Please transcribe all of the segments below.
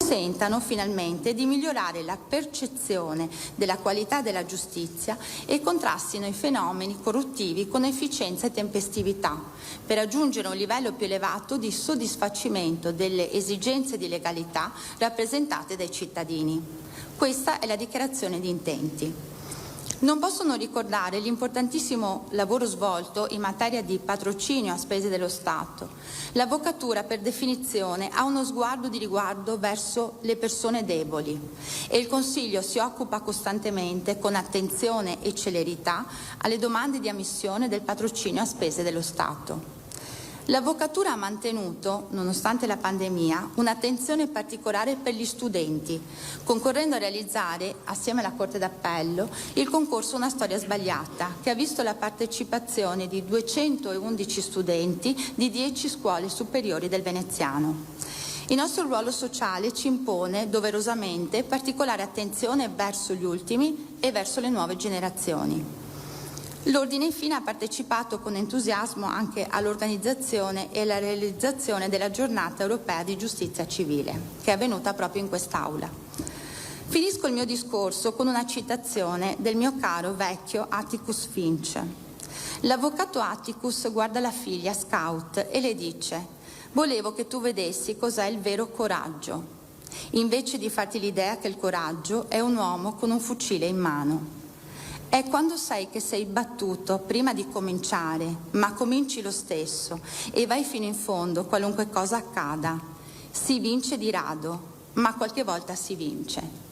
consentano finalmente di migliorare la percezione della qualità della giustizia e contrastino i fenomeni corruttivi con efficienza e tempestività, per raggiungere un livello più elevato di soddisfacimento delle esigenze di legalità rappresentate dai cittadini. Questa è la dichiarazione di intenti. Non posso non ricordare l'importantissimo lavoro svolto in materia di patrocinio a spese dello Stato. L'avvocatura, per definizione, ha uno sguardo di riguardo verso le persone deboli e il Consiglio si occupa costantemente, con attenzione e celerità, alle domande di ammissione del patrocinio a spese dello Stato. L'Avvocatura ha mantenuto, nonostante la pandemia, un'attenzione particolare per gli studenti, concorrendo a realizzare, assieme alla Corte d'Appello, il concorso Una storia sbagliata, che ha visto la partecipazione di 211 studenti di 10 scuole superiori del veneziano. Il nostro ruolo sociale ci impone, doverosamente, particolare attenzione verso gli ultimi e verso le nuove generazioni. L'Ordine infine ha partecipato con entusiasmo anche all'organizzazione e alla realizzazione della Giornata Europea di Giustizia Civile, che è avvenuta proprio in quest'Aula. Finisco il mio discorso con una citazione del mio caro vecchio Atticus Finch. L'avvocato Atticus guarda la figlia scout e le dice: «Volevo che tu vedessi cos'è il vero coraggio, invece di farti l'idea che il coraggio è un uomo con un fucile in mano. È quando sai che sei battuto prima di cominciare, ma cominci lo stesso e vai fino in fondo qualunque cosa accada. Si vince di rado, ma qualche volta si vince».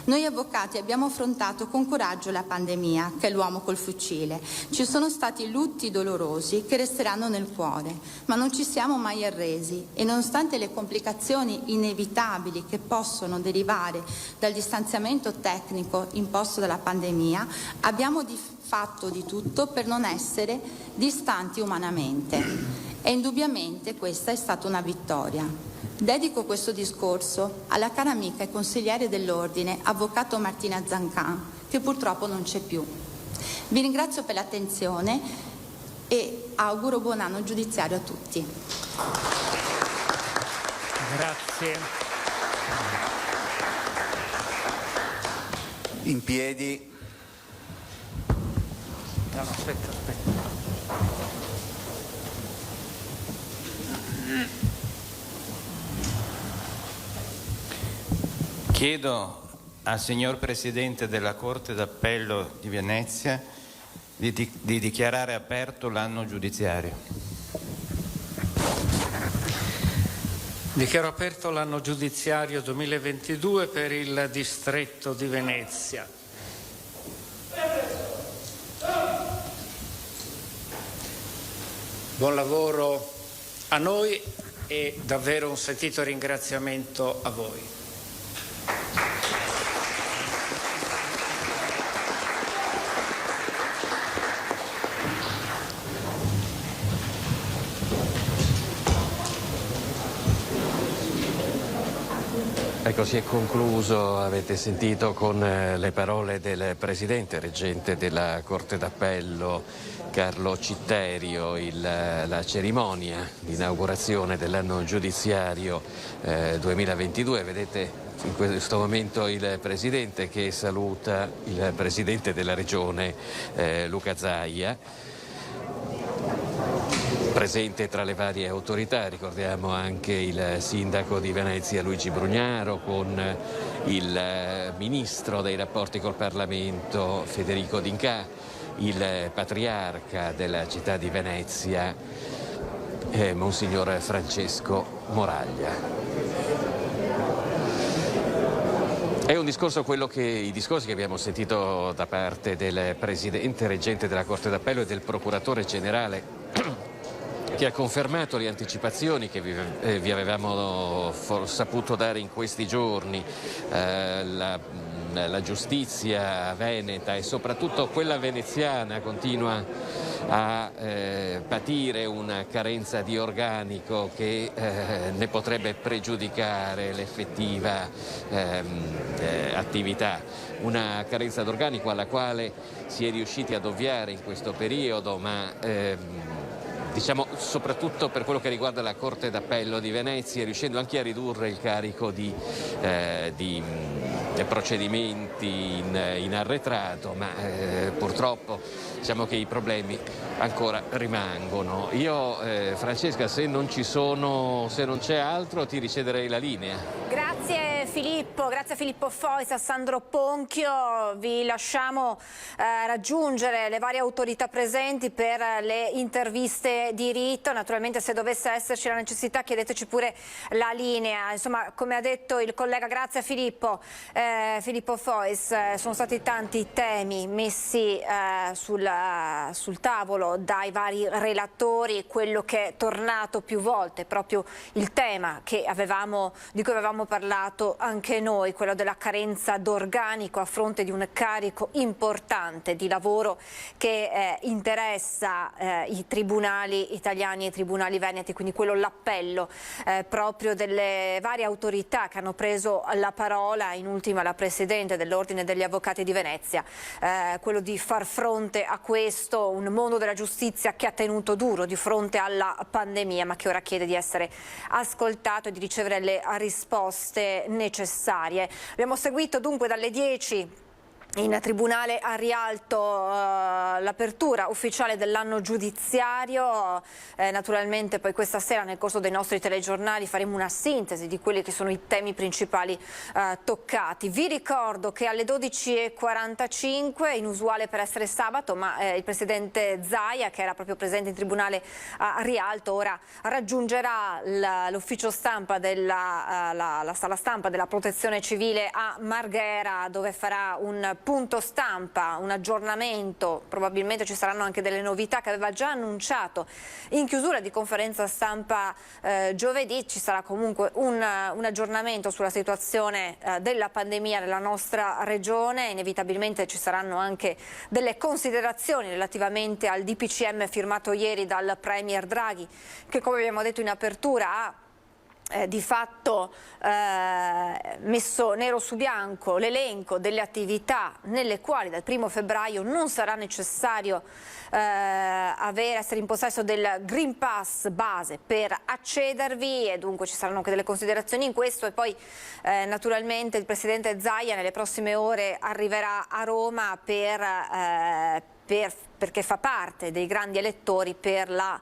Noi avvocati abbiamo affrontato con coraggio la pandemia, che è l'uomo col fucile. Ci sono stati lutti dolorosi che resteranno nel cuore, ma non ci siamo mai arresi e nonostante le complicazioni inevitabili che possono derivare dal distanziamento tecnico imposto dalla pandemia, abbiamo fatto di tutto per non essere distanti umanamente. E indubbiamente questa è stata una vittoria. Dedico questo discorso alla cara amica e consigliere dell'Ordine, avvocato Martina Zancan, che purtroppo non c'è più. Vi ringrazio per l'attenzione e auguro buon anno giudiziario a tutti. Grazie. In piedi. No, aspetta. Chiedo al signor Presidente della Corte d'Appello di Venezia di dichiarare aperto l'anno giudiziario. Dichiaro aperto l'anno giudiziario 2022 per il distretto di Venezia. Buon lavoro a noi e davvero un sentito ringraziamento a voi. Ecco, si è concluso, avete sentito, con le parole del Presidente reggente della Corte d'Appello, Carlo Citterio, la cerimonia di inaugurazione dell'anno giudiziario 2022. Vedete in questo momento il Presidente che saluta il Presidente della Regione Luca Zaia. Presente tra le varie autorità, ricordiamo anche il sindaco di Venezia Luigi Brugnaro, con il ministro dei rapporti col Parlamento Federico D'Incà, il patriarca della città di Venezia Monsignor Francesco Moraglia. È un discorso i discorsi che abbiamo sentito da parte del Presidente reggente della Corte d'Appello e del Procuratore Generale, che ha confermato le anticipazioni che vi avevamo saputo dare in questi giorni. La giustizia veneta e soprattutto quella veneziana continua a patire una carenza di organico che ne potrebbe pregiudicare l'effettiva attività. Una carenza d'organico alla quale si è riusciti ad ovviare in questo periodo, ma diciamo soprattutto per quello che riguarda la Corte d'Appello di Venezia, riuscendo anche a ridurre il carico di procedimenti in arretrato, ma purtroppo diciamo che i problemi ancora rimangono. Io Francesca, se non c'è altro, ti ricederei la linea. Grazie Filippo Fois, a Sandro Ponchio. Vi lasciamo raggiungere le varie autorità presenti per le interviste di rito. Naturalmente, se dovesse esserci la necessità, chiedeteci pure la linea. Insomma, come ha detto il collega, grazie a Filippo Fois, sono stati tanti i temi messi sul tavolo dai vari relatori. Quello che è tornato più volte, proprio il tema di cui avevamo parlato anche noi, quello della carenza d'organico a fronte di un carico importante di lavoro che interessa i tribunali italiani e i tribunali veneti, quindi l'appello proprio delle varie autorità che hanno preso la parola, in ultima la Presidente dell'Ordine degli Avvocati di Venezia, quello di far fronte a questo, un mondo della giustizia che ha tenuto duro di fronte alla pandemia, ma che ora chiede di essere ascoltato e di ricevere le risposte necessarie. Abbiamo seguito dunque dalle 10 in Tribunale a Rialto l'apertura ufficiale dell'anno giudiziario. Naturalmente poi questa sera nel corso dei nostri telegiornali faremo una sintesi di quelli che sono i temi principali toccati. Vi ricordo che alle 12:45, inusuale per essere sabato, ma il Presidente Zaia, che era proprio presente in Tribunale a Rialto, ora raggiungerà l'ufficio stampa la sala stampa della Protezione Civile a Marghera, dove farà un punto stampa, un aggiornamento. Probabilmente ci saranno anche delle novità che aveva già annunciato in chiusura di conferenza stampa giovedì. Ci sarà comunque un aggiornamento sulla situazione della pandemia nella nostra regione. Inevitabilmente ci saranno anche delle considerazioni relativamente al DPCM firmato ieri dal Premier Draghi, che, come abbiamo detto in apertura, ha di fatto messo nero su bianco l'elenco delle attività nelle quali dal 1° febbraio non sarà necessario essere in possesso del Green Pass base per accedervi, e dunque ci saranno anche delle considerazioni in questo. E poi naturalmente il Presidente Zaia nelle prossime ore arriverà a Roma perché fa parte dei grandi elettori per la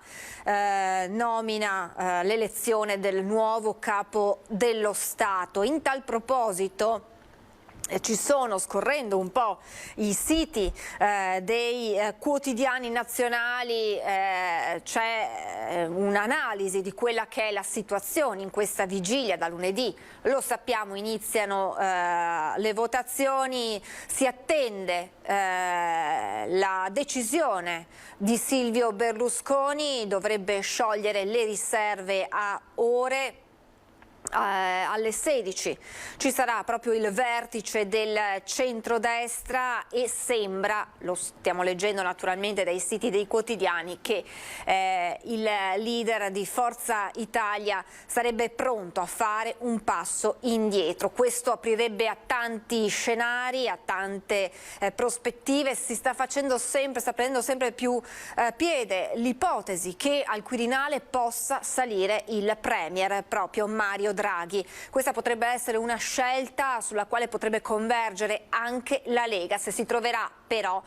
nomina, l'elezione del nuovo capo dello Stato. In tal proposito ci sono, scorrendo un po' i siti dei quotidiani nazionali, c'è un'analisi di quella che è la situazione in questa vigilia da lunedì. Lo sappiamo, iniziano le votazioni, si attende la decisione di Silvio Berlusconi, dovrebbe sciogliere le riserve a ore. Alle 16 ci sarà proprio il vertice del centrodestra e sembra, lo stiamo leggendo naturalmente dai siti dei quotidiani, che il leader di Forza Italia sarebbe pronto a fare un passo indietro. Questo aprirebbe a tanti scenari, a tante prospettive. Sta prendendo sempre più piede l'ipotesi che al Quirinale possa salire il Premier, proprio Mario Draghi. Questa potrebbe essere una scelta sulla quale potrebbe convergere anche la Lega, se si troverà però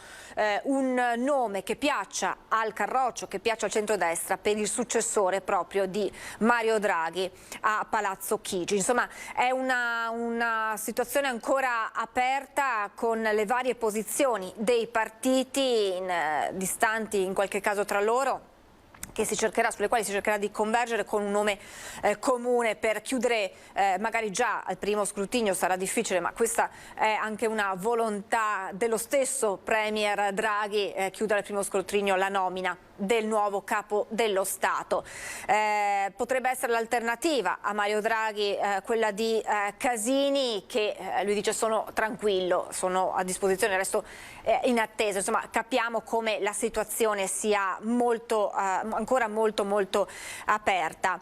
un nome che piaccia al Carroccio, che piaccia al centrodestra per il successore proprio di Mario Draghi a Palazzo Chigi. Insomma, è una situazione ancora aperta, con le varie posizioni dei partiti distanti in qualche caso tra loro, sulle quali si cercherà di convergere con un nome comune per chiudere, magari già al primo scrutinio sarà difficile, ma questa è anche una volontà dello stesso Premier Draghi, chiudere al primo scrutinio la nomina del nuovo capo dello Stato. Potrebbe essere l'alternativa a Mario Draghi quella di Casini, che lui dice: sono tranquillo, sono a disposizione, resto in attesa. Insomma, capiamo come la situazione sia ancora molto aperta.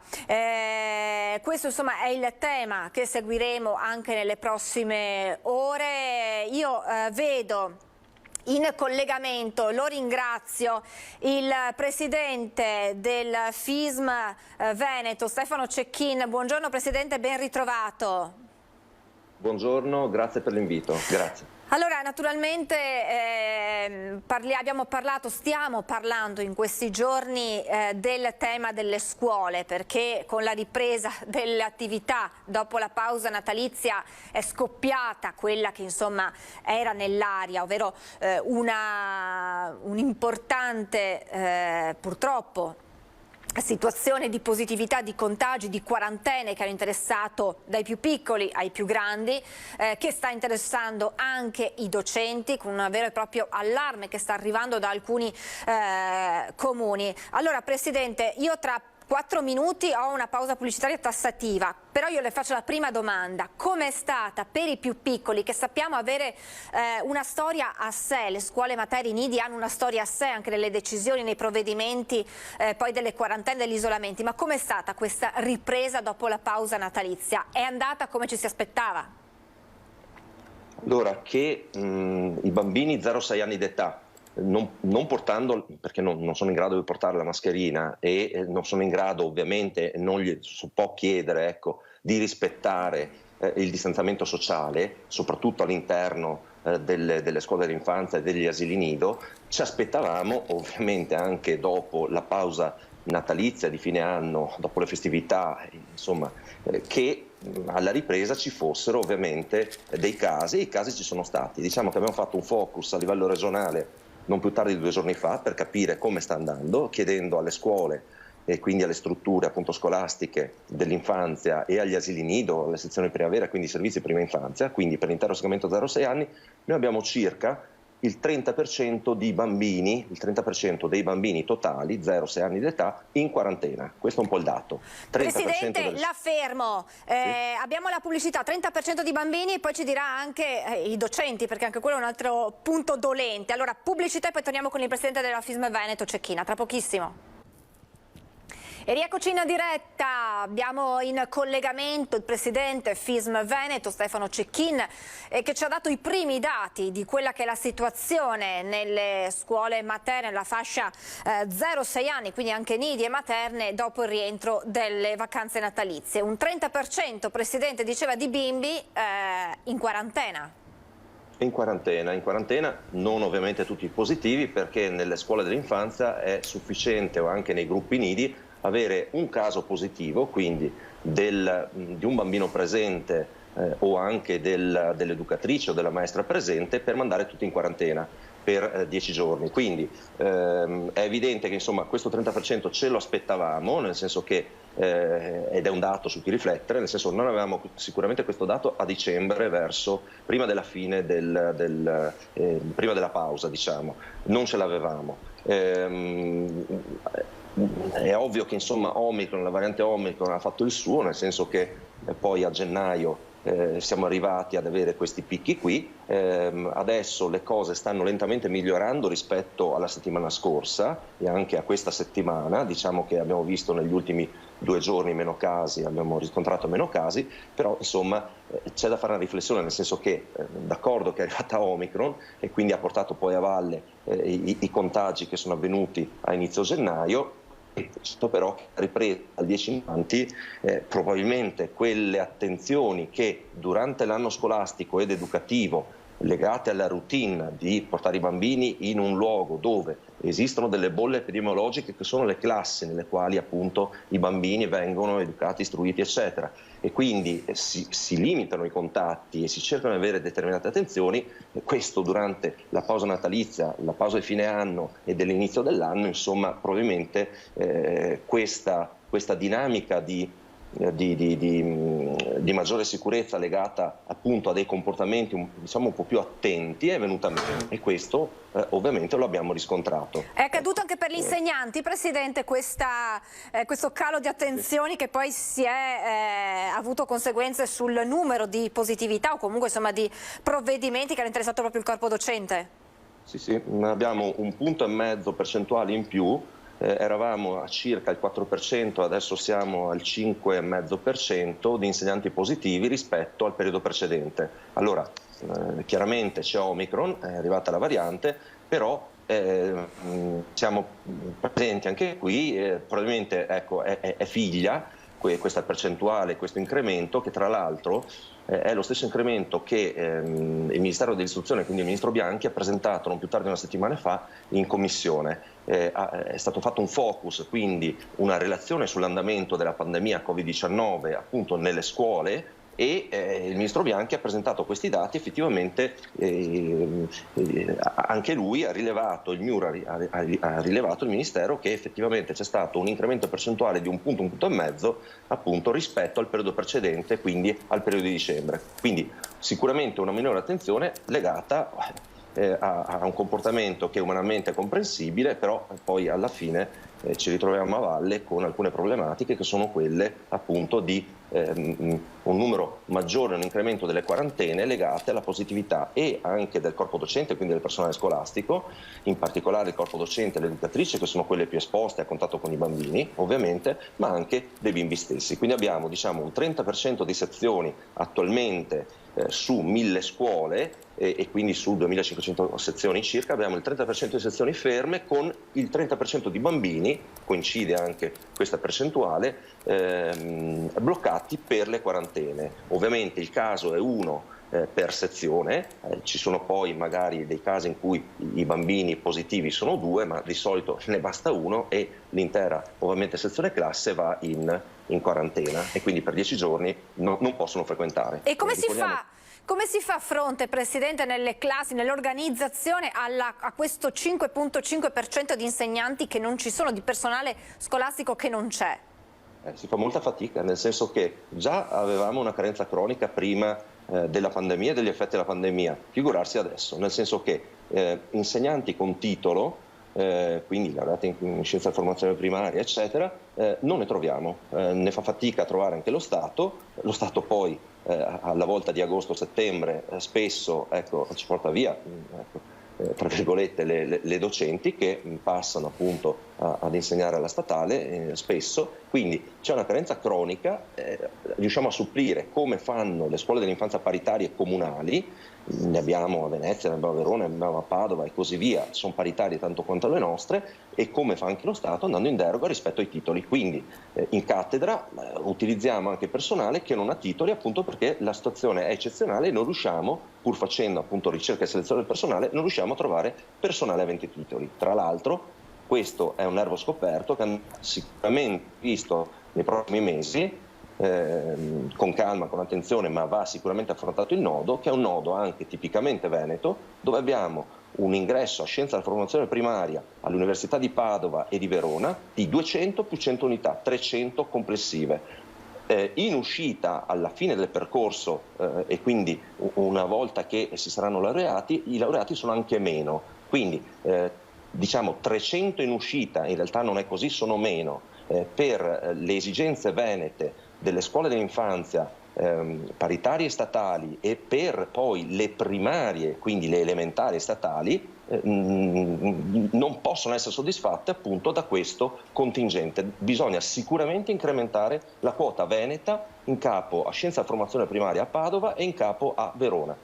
Questo insomma è il tema che seguiremo anche nelle prossime ore. Io vedo in collegamento, lo ringrazio, il presidente del FISM Veneto, Stefano Cecchin. Buongiorno Presidente, ben ritrovato. Buongiorno, grazie per l'invito. Grazie. Allora, naturalmente stiamo parlando in questi giorni del tema delle scuole, perché con la ripresa delle attività dopo la pausa natalizia è scoppiata quella che insomma era nell'aria, ovvero un'importante purtroppo situazione di positività, di contagi, di quarantene che hanno interessato dai più piccoli ai più grandi, che sta interessando anche i docenti, con un vero e proprio allarme che sta arrivando da alcuni comuni. Allora Presidente, io tra 4 minuti ho una pausa pubblicitaria tassativa, però io le faccio la prima domanda: com'è stata per i più piccoli, che sappiamo avere una storia a sé, le scuole materie, i nidi hanno una storia a sé anche nelle decisioni, nei provvedimenti poi delle quarantene, degli isolamenti, ma com'è stata questa ripresa dopo la pausa natalizia? È andata come ci si aspettava? Allora, che i bambini 0-6 anni d'età non portando, perché non sono in grado di portare la mascherina e non sono in grado, ovviamente non gli si può chiedere, ecco, di rispettare il distanziamento sociale, soprattutto all'interno delle scuole dell'infanzia e degli asili nido, ci aspettavamo ovviamente anche dopo la pausa natalizia di fine anno, dopo le festività, insomma, che alla ripresa ci fossero ovviamente dei casi, e i casi ci sono stati. Diciamo che abbiamo fatto un focus a livello regionale non più tardi di 2 giorni fa per capire come sta andando, chiedendo alle scuole e quindi alle strutture appunto scolastiche dell'infanzia e agli asili nido, alle sezioni primavera, quindi servizi prima infanzia, quindi per l'intero segmento 0-6 anni, noi abbiamo circa il 30% di bambini, il 30% dei bambini totali 0-6 anni d'età in quarantena. Questo è un po' il dato. Presidente, la fermo. Sì? Abbiamo la pubblicità, 30% di bambini, e poi ci dirà anche i docenti, perché anche quello è un altro punto dolente. Allora, pubblicità e poi torniamo con il presidente della FISM Veneto, Cecchin, tra pochissimo. E rieccoci in diretta, abbiamo in collegamento il presidente FISM Veneto, Stefano Cecchin, che ci ha dato i primi dati di quella che è la situazione nelle scuole materne, nella fascia 0-6 anni, quindi anche nidi e materne, dopo il rientro delle vacanze natalizie. Un 30%, Presidente, diceva, di bimbi in quarantena. In quarantena, non ovviamente tutti positivi, perché nelle scuole dell'infanzia è sufficiente, o anche nei gruppi nidi, avere un caso positivo, quindi di un bambino presente o anche dell'educatrice o della maestra presente, per mandare tutti in quarantena per 10 giorni. Quindi è evidente che insomma questo 30% ce lo aspettavamo, nel senso che ed è un dato su cui riflettere, nel senso non avevamo sicuramente questo dato a dicembre, prima della fine prima della pausa, diciamo, non ce l'avevamo. È ovvio che insomma Omicron, la variante Omicron ha fatto il suo, nel senso che poi a gennaio siamo arrivati ad avere questi picchi qui. Adesso le cose stanno lentamente migliorando rispetto alla settimana scorsa e anche a questa settimana. Diciamo che abbiamo visto negli ultimi 2 giorni meno casi, abbiamo riscontrato meno casi, però insomma c'è da fare una riflessione, nel senso che d'accordo che è arrivata Omicron e quindi ha portato poi a valle i contagi che sono avvenuti a inizio gennaio. Però ripresa al 10 in avanti, probabilmente quelle attenzioni che durante l'anno scolastico ed educativo legate alla routine di portare i bambini in un luogo dove esistono delle bolle epidemiologiche, che sono le classi nelle quali appunto i bambini vengono educati, istruiti, eccetera, e quindi si limitano i contatti e si cercano di avere determinate attenzioni. Questo durante la pausa natalizia, la pausa di fine anno e dell'inizio dell'anno, insomma probabilmente questa dinamica di maggiore sicurezza legata appunto a dei comportamenti diciamo un po' più attenti è venuta meno, e questo ovviamente lo abbiamo riscontrato. È accaduto anche per gli insegnanti, Presidente, questo calo di attenzioni che poi si è avuto conseguenze sul numero di positività o comunque insomma di provvedimenti che hanno interessato proprio il corpo docente? Sì, abbiamo 1,5 punti percentuali in più eravamo a circa il 4%, adesso siamo al 5,5% di insegnanti positivi rispetto al periodo precedente. Allora, chiaramente c'è Omicron, è arrivata la variante, però siamo presenti anche qui, probabilmente ecco, è figlia questa percentuale, questo incremento, che tra l'altro è lo stesso incremento che il Ministero dell'Istruzione, quindi il Ministro Bianchi, ha presentato non più tardi di una settimana fa in Commissione. È stato fatto un focus, quindi una relazione sull'andamento della pandemia Covid-19 appunto nelle scuole, e il Ministro Bianchi ha presentato questi dati. Effettivamente anche lui ha rilevato, il MIUR ha rilevato, il Ministero, che effettivamente c'è stato un incremento percentuale di un punto e mezzo appunto rispetto al periodo precedente, quindi al periodo di dicembre. Quindi sicuramente una minore attenzione legata a un comportamento che umanamente è comprensibile, però poi alla fine ci ritroviamo a valle con alcune problematiche che sono quelle appunto di un numero maggiore, un incremento delle quarantene legate alla positività e anche del corpo docente, quindi del personale scolastico, in particolare il corpo docente e le educatrici, che sono quelle più esposte a contatto con i bambini ovviamente, ma anche dei bimbi stessi. Quindi abbiamo un 30% di sezioni attualmente su 1000 scuole e quindi su 2500 sezioni circa, abbiamo il 30% di sezioni ferme con il 30% di bambini, coincide anche questa percentuale, bloccati per le quarantene. Ovviamente il caso è uno per sezione, ci sono poi magari dei casi in cui i bambini positivi sono 2, ma di solito ne basta uno e l'intera ovviamente sezione classe va in quarantena e quindi per 10 giorni non possono frequentare. E come si fa fronte, Presidente, nelle classi, nell'organizzazione a questo 5,5% di insegnanti che non ci sono, di personale scolastico che non c'è? Si fa molta fatica, nel senso che già avevamo una carenza cronica prima della pandemia e degli effetti della pandemia, figurarsi adesso, nel senso che insegnanti con titolo, quindi laureati in scienza e formazione primaria eccetera, non ne troviamo, ne fa fatica a trovare anche lo Stato poi alla volta di agosto-settembre spesso ci porta via tra virgolette le docenti che passano appunto ad insegnare alla statale spesso, quindi c'è una carenza cronica, riusciamo a supplire come fanno le scuole dell'infanzia paritarie comunali, ne abbiamo a Venezia, ne abbiamo a Verona, ne abbiamo a Padova e così via, sono paritarie tanto quanto le nostre, e come fa anche lo Stato andando in deroga rispetto ai titoli. Quindi in cattedra utilizziamo anche personale che non ha titoli, appunto perché la situazione è eccezionale e non riusciamo, pur facendo appunto ricerca e selezione del personale, non riusciamo a trovare personale avente titoli. Tra l'altro questo è un nervo scoperto che hanno sicuramente visto nei prossimi mesi, con calma, con attenzione, ma va sicuramente affrontato il nodo, che è un nodo anche tipicamente veneto, dove abbiamo un ingresso a scienza della formazione primaria all'Università di Padova e di Verona di 200 più 100 unità, 300 complessive. In uscita alla fine del percorso e quindi una volta che si saranno laureati, i laureati sono anche meno, quindi 300 in uscita, in realtà non è così, sono meno, per le esigenze venete delle scuole dell'infanzia paritarie statali e per poi le primarie, quindi le elementari statali, non possono essere soddisfatte appunto da questo contingente. Bisogna sicuramente incrementare la quota veneta in capo a scienza e formazione primaria a Padova e in capo a Verona.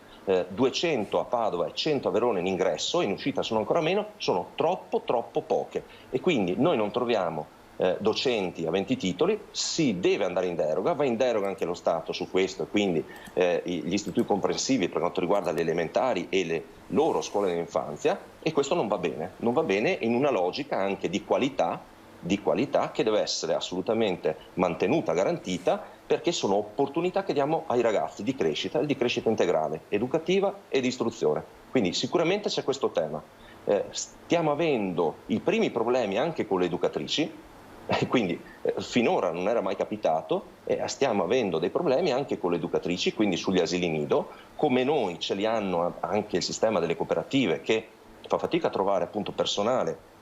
200 a Padova e 100 a Verona in ingresso, in uscita sono ancora meno, sono troppo poche e quindi noi non troviamo docenti aventi titoli, si deve andare in deroga, va in deroga anche lo Stato su questo e quindi gli istituti comprensivi per quanto riguarda le elementari e le loro scuole dell'infanzia, e questo non va bene in una logica anche di qualità che deve essere assolutamente mantenuta, garantita, perché sono opportunità che diamo ai ragazzi di crescita e di crescita integrale, educativa e di istruzione. Quindi sicuramente c'è questo tema. Stiamo avendo i primi problemi anche con le educatrici, quindi finora non era mai capitato, stiamo avendo dei problemi anche con le educatrici, quindi sugli asili nido, come noi ce li hanno anche il sistema delle cooperative, che fa fatica a trovare appunto personale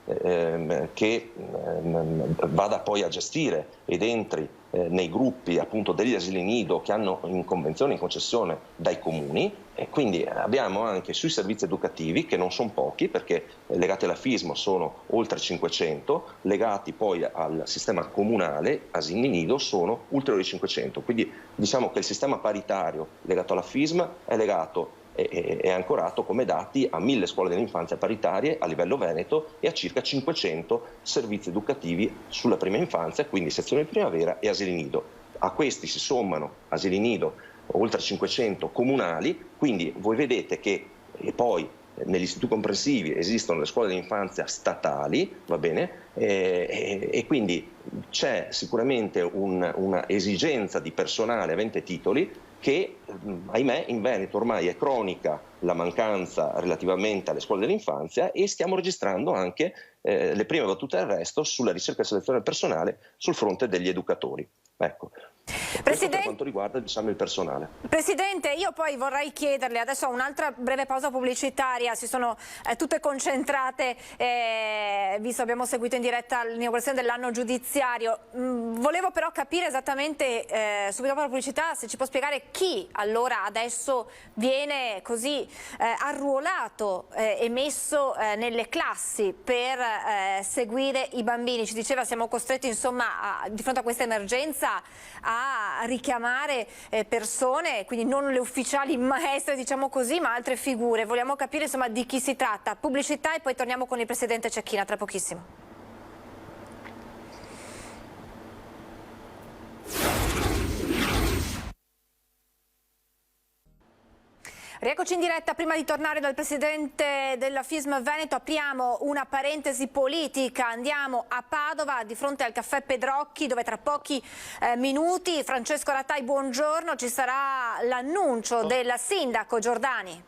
che vada poi a gestire ed entri nei gruppi appunto degli asili nido che hanno in convenzione, in concessione dai comuni, e quindi abbiamo anche sui servizi educativi, che non sono pochi perché legati alla FISM sono oltre 500, legati poi al sistema comunale asili nido sono ulteriori 500, quindi diciamo che il sistema paritario legato alla FISM è legato è ancorato come dati a 1000 scuole dell'infanzia paritarie a livello veneto e a circa 500 servizi educativi sulla prima infanzia, quindi sezioni di primavera e asili nido. A questi si sommano asili nido oltre 500 comunali, quindi voi vedete che poi negli istituti comprensivi esistono le scuole dell'infanzia statali, va bene, e quindi c'è sicuramente una esigenza di personale avente titoli che, ahimè, in Veneto ormai è cronica la mancanza relativamente alle scuole dell'infanzia, e stiamo registrando anche le prime battute d'arresto sulla ricerca e selezione del personale sul fronte degli educatori. Ecco. Questo per quanto riguarda, diciamo, il personale. Presidente, io poi vorrei chiederle, adesso un'altra breve pausa pubblicitaria, si sono tutte concentrate, visto abbiamo seguito in diretta l'inaugurazione dell'anno giudiziario. Volevo però capire esattamente, subito dopo la pubblicità, se ci può spiegare chi allora adesso viene così arruolato e messo nelle classi per seguire i bambini. Ci diceva, siamo costretti insomma di fronte a questa emergenza a richiamare persone, quindi non le ufficiali maestre, diciamo così, ma altre figure. Vogliamo capire insomma di chi si tratta. Pubblicità e poi torniamo con il Presidente Cecchina tra pochissimo. Rieccoci in diretta. Prima di tornare dal Presidente della FISM Veneto apriamo una parentesi politica, andiamo a Padova di fronte al caffè Pedrocchi, dove tra pochi minuti, Francesco Rattai, buongiorno, ci sarà l'annuncio del sindaco Giordani.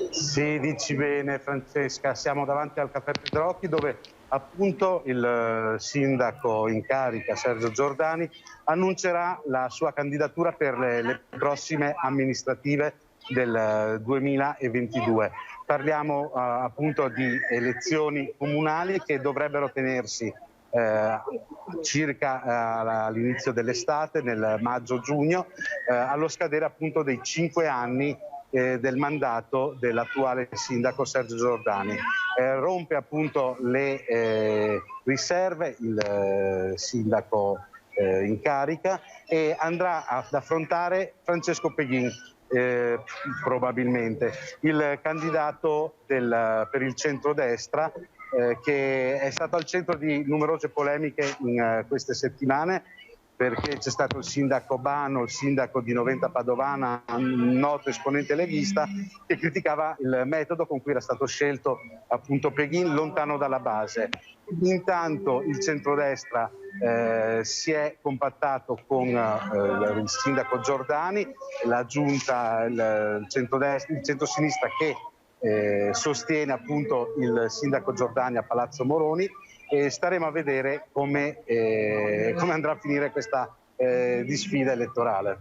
Sì, dici bene Francesca, siamo davanti al caffè Pedrocchi dove appunto il sindaco in carica Sergio Giordani annuncerà la sua candidatura per le prossime amministrative del 2022. Parliamo appunto di elezioni comunali che dovrebbero tenersi circa all'inizio dell'estate, nel maggio-giugno, allo scadere appunto dei 5 anni del mandato dell'attuale sindaco Sergio Giordani. Rompe appunto le riserve il sindaco in carica e andrà ad affrontare Francesco Peghin, probabilmente il candidato per il centrodestra, che è stato al centro di numerose polemiche in queste settimane, perché c'è stato il sindaco Bano, il sindaco di Noventa Padovana, un noto esponente leghista, che criticava il metodo con cui era stato scelto appunto Peghin, lontano dalla base. Intanto il centrodestra si è compattato con il sindaco Giordani, la giunta, il centrosinistra che sostiene appunto il sindaco Giordani a Palazzo Moroni, e staremo a vedere come andrà a finire questa disfida elettorale.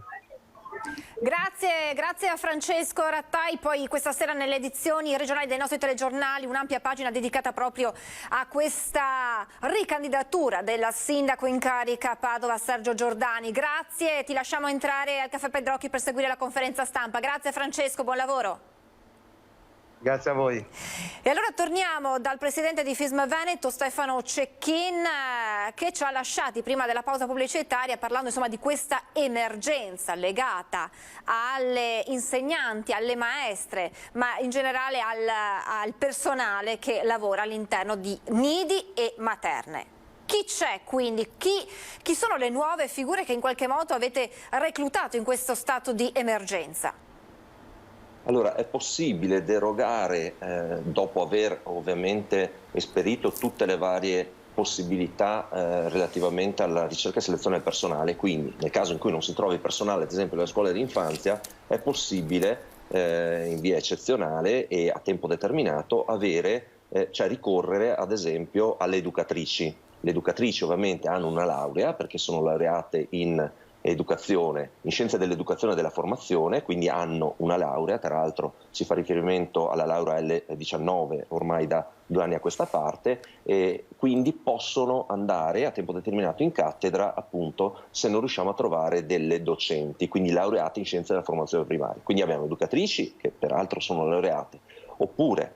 Grazie a Francesco Rattai. Poi questa sera nelle edizioni regionali dei nostri telegiornali un'ampia pagina dedicata proprio a questa ricandidatura del sindaco in carica a Padova Sergio Giordani. Grazie, ti lasciamo entrare al caffè Pedrocchi per seguire la conferenza stampa. Grazie Francesco, buon lavoro. Grazie a voi. E allora torniamo dal presidente di FISM Veneto, Stefano Cecchin, che ci ha lasciati prima della pausa pubblicitaria parlando insomma di questa emergenza legata alle insegnanti, alle maestre, ma in generale al personale che lavora all'interno di nidi e materne. Chi c'è quindi? Chi sono le nuove figure che in qualche modo avete reclutato in questo stato di emergenza? Allora, è possibile derogare dopo aver ovviamente esperito tutte le varie possibilità relativamente alla ricerca e selezione del personale, quindi nel caso in cui non si trovi personale, ad esempio nelle scuole dell'infanzia, è possibile in via eccezionale e a tempo determinato cioè ricorrere ad esempio alle educatrici. Le educatrici ovviamente hanno una laurea perché sono laureate in educazione, in scienze dell'educazione e della formazione, quindi hanno una laurea, tra l'altro si fa riferimento alla laurea L19 ormai da 2 anni a questa parte, e quindi possono andare a tempo determinato in cattedra, appunto, se non riusciamo a trovare delle docenti, quindi laureate in scienze della formazione primaria. Quindi abbiamo educatrici che peraltro sono laureate, oppure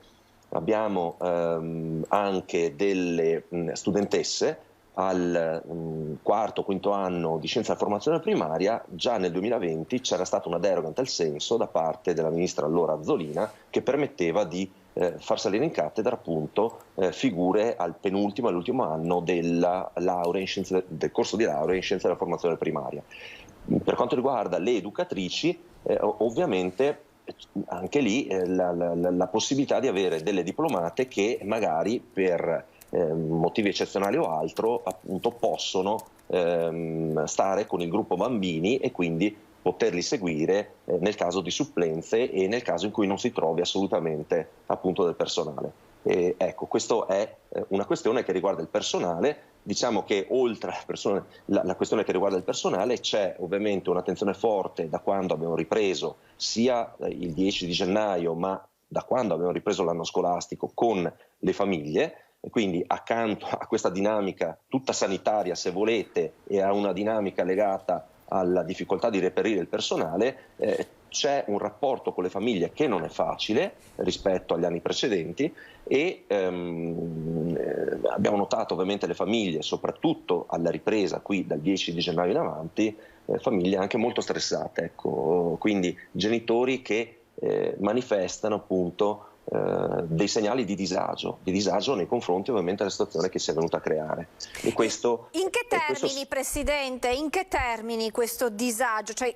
abbiamo anche delle studentesse al quarto, quinto anno di scienza della formazione primaria. Già nel 2020 c'era stata una deroga in tal senso da parte della ministra allora Azzolina, che permetteva di far salire in cattedra appunto figure al penultimo e all'ultimo anno della laurea in scienze, del corso di laurea in scienza della formazione primaria. Per quanto riguarda le educatrici, ovviamente anche lì la possibilità di avere delle diplomate che magari per motivi eccezionali o altro appunto possono stare con il gruppo bambini e quindi poterli seguire nel caso di supplenze e nel caso in cui non si trovi assolutamente appunto del personale. Ecco, questa è una questione che riguarda il personale. Diciamo che oltre la questione che riguarda il personale c'è ovviamente un'attenzione forte da quando abbiamo ripreso sia il 10 di gennaio ma da quando abbiamo ripreso l'anno scolastico con le famiglie. Quindi accanto a questa dinamica tutta sanitaria, se volete, e a una dinamica legata alla difficoltà di reperire il personale, c'è un rapporto con le famiglie che non è facile rispetto agli anni precedenti e abbiamo notato ovviamente le famiglie, soprattutto alla ripresa qui dal 10 di gennaio in avanti, famiglie anche molto stressate, ecco. Quindi genitori che manifestano appunto dei segnali di disagio nei confronti ovviamente della situazione che si è venuta a creare. E questo, in che termini, Presidente, in che termini questo disagio? Cioè,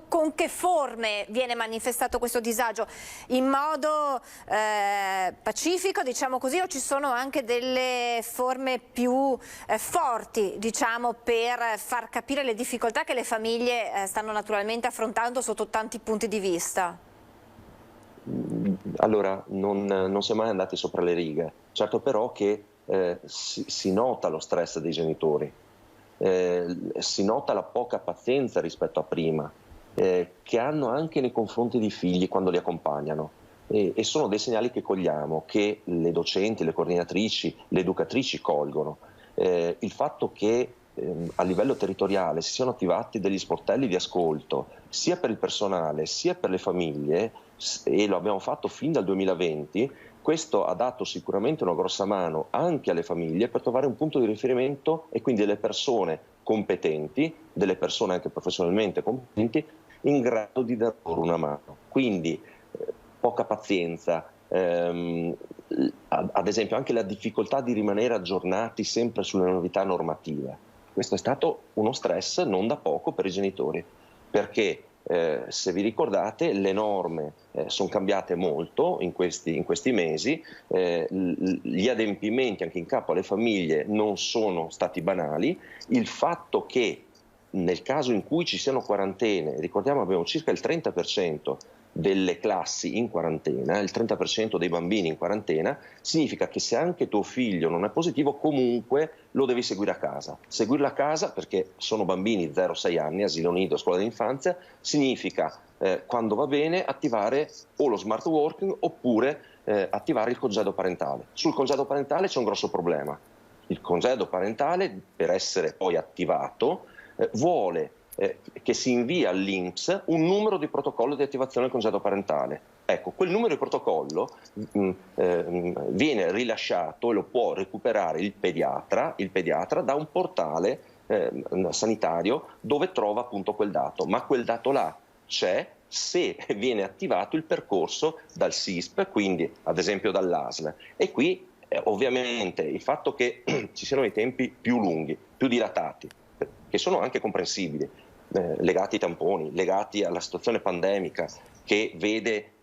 con che forme viene manifestato questo disagio? In modo pacifico, diciamo così, o ci sono anche delle forme più forti, diciamo, per far capire le difficoltà che le famiglie stanno naturalmente affrontando sotto tanti punti di vista? Allora, non si è mai andati sopra le righe. Certo però che si nota lo stress dei genitori, si nota la poca pazienza rispetto a prima, che hanno anche nei confronti dei figli quando li accompagnano. E sono dei segnali che cogliamo, che le docenti, le coordinatrici, le educatrici colgono. Il fatto che a livello territoriale si siano attivati degli sportelli di ascolto sia per il personale sia per le famiglie, e lo abbiamo fatto fin dal 2020, questo ha dato sicuramente una grossa mano anche alle famiglie per trovare un punto di riferimento e quindi delle persone competenti, delle persone anche professionalmente competenti, in grado di dare loro una mano. Quindi poca pazienza, ad esempio anche la difficoltà di rimanere aggiornati sempre sulle novità normative. Questo è stato uno stress non da poco per i genitori, perché se vi ricordate le norme sono cambiate molto in questi mesi, gli adempimenti anche in capo alle famiglie non sono stati banali, il fatto che nel caso in cui ci siano quarantene, ricordiamo abbiamo circa il 30% delle classi in quarantena, il 30% dei bambini in quarantena, significa che se anche tuo figlio non è positivo comunque lo devi seguire a casa. Seguirlo a casa, perché sono bambini 0-6 anni, asilo nido, scuola d'infanzia, significa quando va bene attivare o lo smart working oppure attivare il congedo parentale. Sul congedo parentale c'è un grosso problema. Il congedo parentale, per essere poi attivato, vuole che si invia all'INPS un numero di protocollo di attivazione del congedo parentale. Ecco, quel numero di protocollo viene rilasciato e lo può recuperare il pediatra da un portale sanitario dove trova appunto quel dato, ma quel dato là c'è se viene attivato il percorso dal SISP, quindi ad esempio dall'ASL. E qui ovviamente il fatto che ci siano i tempi più lunghi, più dilatati, che sono anche comprensibili, legati ai tamponi, legati alla situazione pandemica che vede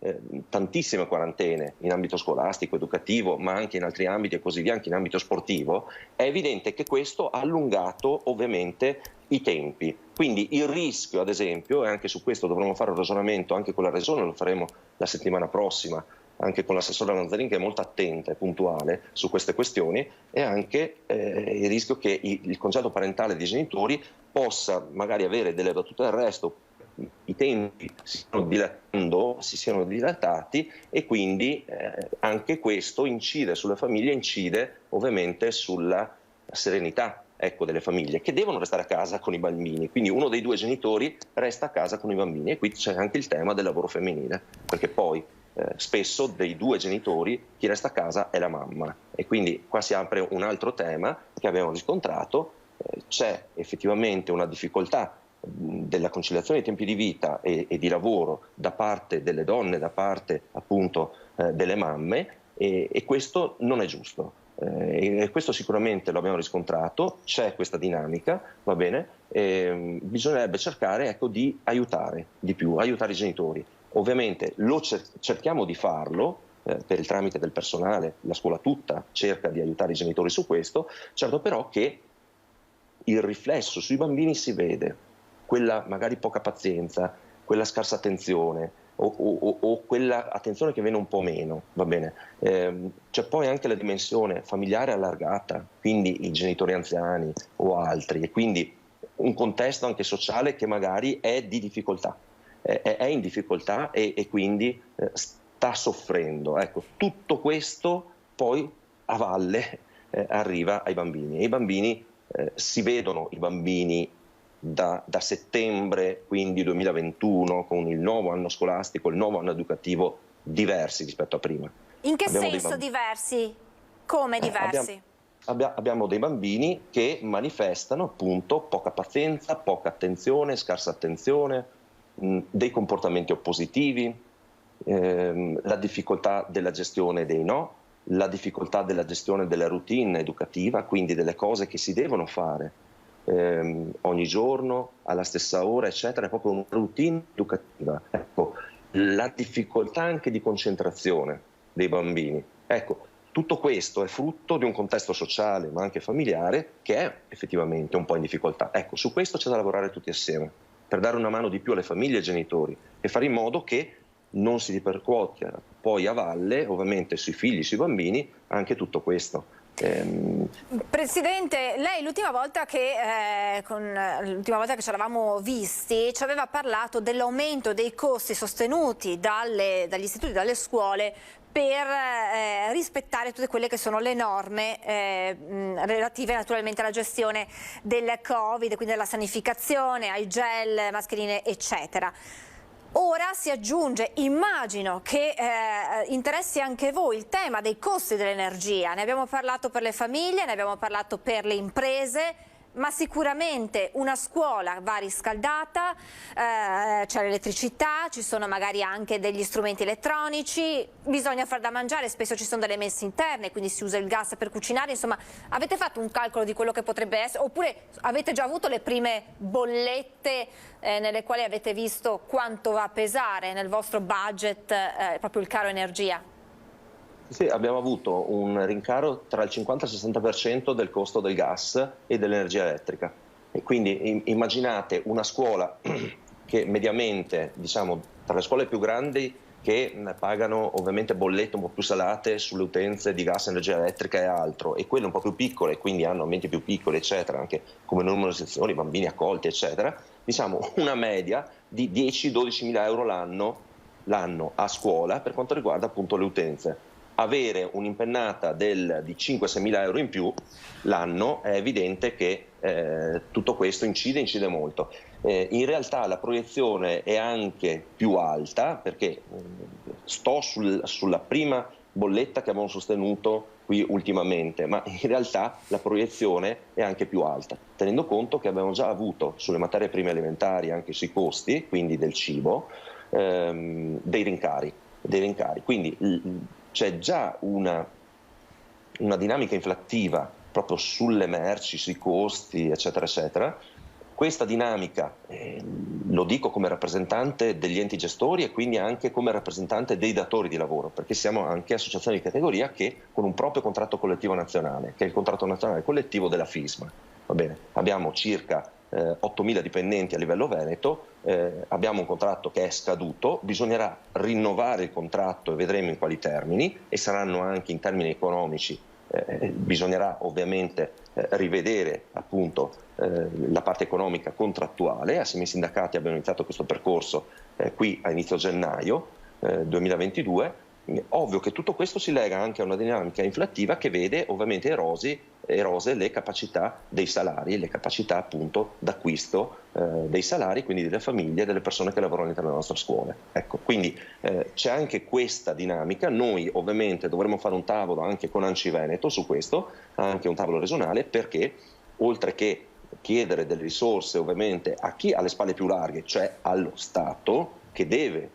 tantissime quarantene in ambito scolastico, educativo, ma anche in altri ambiti e così via, anche in ambito sportivo, è evidente che questo ha allungato ovviamente i tempi. Quindi il rischio, ad esempio, e anche su questo dovremo fare un ragionamento anche con la Regione, lo faremo la settimana prossima, anche con l'assessore Manzarin, che è molto attenta e puntuale su queste questioni, e anche il rischio che il congedo parentale dei genitori possa magari avere delle battute d'arresto, i tempi si siano dilatati, e quindi anche questo incide sulle famiglie, incide ovviamente sulla serenità, ecco, delle famiglie che devono restare a casa con i bambini. Quindi uno dei due genitori resta a casa con i bambini, e qui c'è anche il tema del lavoro femminile, perché poi spesso dei due genitori chi resta a casa è la mamma, e quindi qua si apre un altro tema che abbiamo riscontrato. C'è effettivamente una difficoltà della conciliazione dei tempi di vita e di lavoro da parte delle donne, da parte appunto delle mamme, e questo non è giusto. E questo sicuramente lo abbiamo riscontrato, c'è questa dinamica, va bene, bisognerebbe cercare, ecco, di aiutare di più, aiutare i genitori. Ovviamente cerchiamo di farlo per il tramite del personale, la scuola tutta cerca di aiutare i genitori su questo, certo però che il riflesso sui bambini si vede, quella magari poca pazienza, quella scarsa attenzione, o quella attenzione che viene un po' meno, va bene. C'è poi anche la dimensione familiare allargata, quindi i genitori anziani o altri, e quindi un contesto anche sociale che magari è di difficoltà, è in difficoltà e quindi sta soffrendo. Ecco, tutto questo poi a valle arriva ai bambini, e i bambini si vedono, i bambini da settembre, quindi 2021, con il nuovo anno scolastico, il nuovo anno educativo, diversi rispetto a prima. In che senso diversi? Come diversi? Abbiamo dei bambini che manifestano appunto poca pazienza, poca attenzione, scarsa attenzione, dei comportamenti oppositivi, la difficoltà della gestione dei no, la difficoltà della gestione della routine educativa, quindi delle cose che si devono fare ogni giorno, alla stessa ora, eccetera, è proprio una routine educativa. Ecco, la difficoltà anche di concentrazione dei bambini. Ecco, tutto questo è frutto di un contesto sociale, ma anche familiare, che è effettivamente un po' in difficoltà. Ecco, su questo c'è da lavorare tutti assieme, per dare una mano di più alle famiglie e ai genitori, e fare in modo che non si ripercuota poi a valle, ovviamente sui figli, sui bambini, anche tutto questo. Presidente, lei l'ultima volta che ci eravamo visti ci aveva parlato dell'aumento dei costi sostenuti dagli istituti, dalle scuole, per rispettare tutte quelle che sono le norme relative naturalmente alla gestione del Covid, quindi alla sanificazione, ai gel, mascherine, eccetera. Ora si aggiunge, immagino che interessi anche voi, il tema dei costi dell'energia. Ne abbiamo parlato per le famiglie, ne abbiamo parlato per le imprese, ma sicuramente una scuola va riscaldata, c'è l'elettricità, ci sono magari anche degli strumenti elettronici, bisogna far da mangiare, spesso ci sono delle mense interne, quindi si usa il gas per cucinare. Insomma, avete fatto un calcolo di quello che potrebbe essere, oppure avete già avuto le prime bollette nelle quali avete visto quanto va a pesare nel vostro budget proprio il caro energia? Sì, abbiamo avuto un rincaro tra il 50 e il 60% del costo del gas e dell'energia elettrica. E quindi immaginate una scuola che mediamente, diciamo, tra le scuole più grandi, che pagano ovviamente bollette un po' più salate sulle utenze di gas, energia elettrica e altro, e quelle un po' più piccole, quindi hanno ambienti più piccoli, eccetera, anche come numero di sezioni, bambini accolti, eccetera, diciamo una media di 10-12 mila euro l'anno a scuola per quanto riguarda appunto le utenze. Avere un'impennata di 5-6 mila euro in più l'anno, è evidente che tutto questo incide molto. In realtà la proiezione è anche più alta, perché sto sulla prima bolletta che abbiamo sostenuto qui ultimamente, ma in realtà la proiezione è anche più alta, tenendo conto che abbiamo già avuto sulle materie prime alimentari, anche sui costi, quindi del cibo, dei rincari. Quindi c'è già una dinamica inflattiva proprio sulle merci, sui costi, eccetera, eccetera. Questa dinamica, lo dico come rappresentante degli enti gestori e quindi anche come rappresentante dei datori di lavoro, perché siamo anche associazioni di categoria che con un proprio contratto collettivo nazionale, che è il contratto nazionale collettivo della FISMA. Va bene? Abbiamo circa 8.000 dipendenti a livello veneto, abbiamo un contratto che è scaduto, bisognerà rinnovare il contratto e vedremo in quali termini, e saranno anche in termini economici, bisognerà ovviamente rivedere appunto la parte economica contrattuale. Assieme ai sindacati abbiamo iniziato questo percorso qui a inizio gennaio 2022. Ovvio che tutto questo si lega anche a una dinamica inflattiva che vede ovviamente erose le capacità dei salari e le capacità appunto d'acquisto dei salari, quindi delle famiglie e delle persone che lavorano all'interno delle nostre scuole. Ecco, quindi c'è anche questa dinamica. Noi ovviamente dovremo fare un tavolo anche con ANCI Veneto su questo, anche un tavolo regionale, perché oltre che chiedere delle risorse ovviamente a chi ha le spalle più larghe, cioè allo Stato, che deve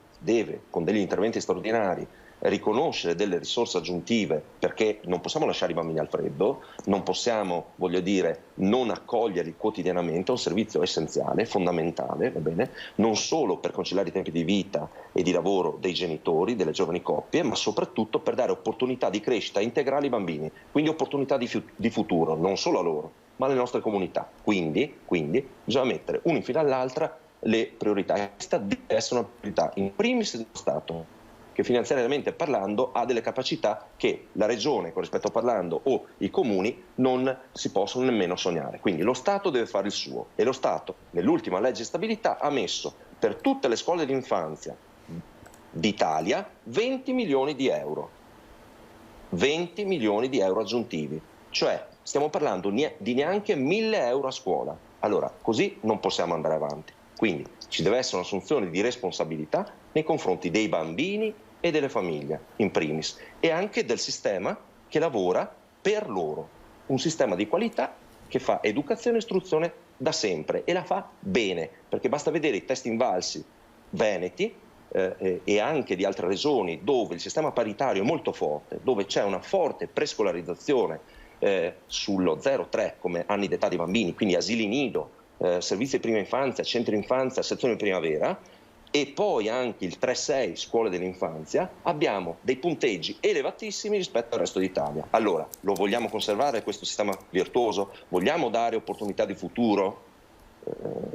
con degli interventi straordinari riconoscere delle risorse aggiuntive, perché non possiamo lasciare i bambini al freddo, non possiamo, non accoglierli quotidianamente, è un servizio essenziale, fondamentale, va bene? Non solo per conciliare i tempi di vita e di lavoro dei genitori, delle giovani coppie, ma soprattutto per dare opportunità di crescita integrali ai bambini, quindi opportunità di futuro, non solo a loro, ma alle nostre comunità. Quindi bisogna mettere una in fila all'altra le priorità. Questa deve essere una priorità in primis dello Stato, che finanziariamente parlando ha delle capacità che la Regione, con rispetto parlando, o i comuni non si possono nemmeno sognare. Quindi lo Stato deve fare il suo, e lo Stato nell'ultima legge stabilità ha messo per tutte le scuole d'infanzia d'Italia 20 milioni di euro. 20 milioni di euro aggiuntivi, cioè stiamo parlando di neanche 1.000 euro a scuola. Allora, così non possiamo andare avanti. Quindi ci deve essere un'assunzione di responsabilità nei confronti dei bambini e delle famiglie, in primis, e anche del sistema che lavora per loro. Un sistema di qualità che fa educazione e istruzione da sempre, e la fa bene, perché basta vedere i test invalsi veneti e anche di altre regioni dove il sistema paritario è molto forte, dove c'è una forte prescolarizzazione sullo 0-3 come anni d'età dei bambini, quindi asili nido, servizi di prima infanzia, centri infanzia, sezione primavera, e poi anche il 3-6 scuole dell'infanzia, abbiamo dei punteggi elevatissimi rispetto al resto d'Italia. Allora, lo vogliamo conservare questo sistema virtuoso? Vogliamo dare opportunità di futuro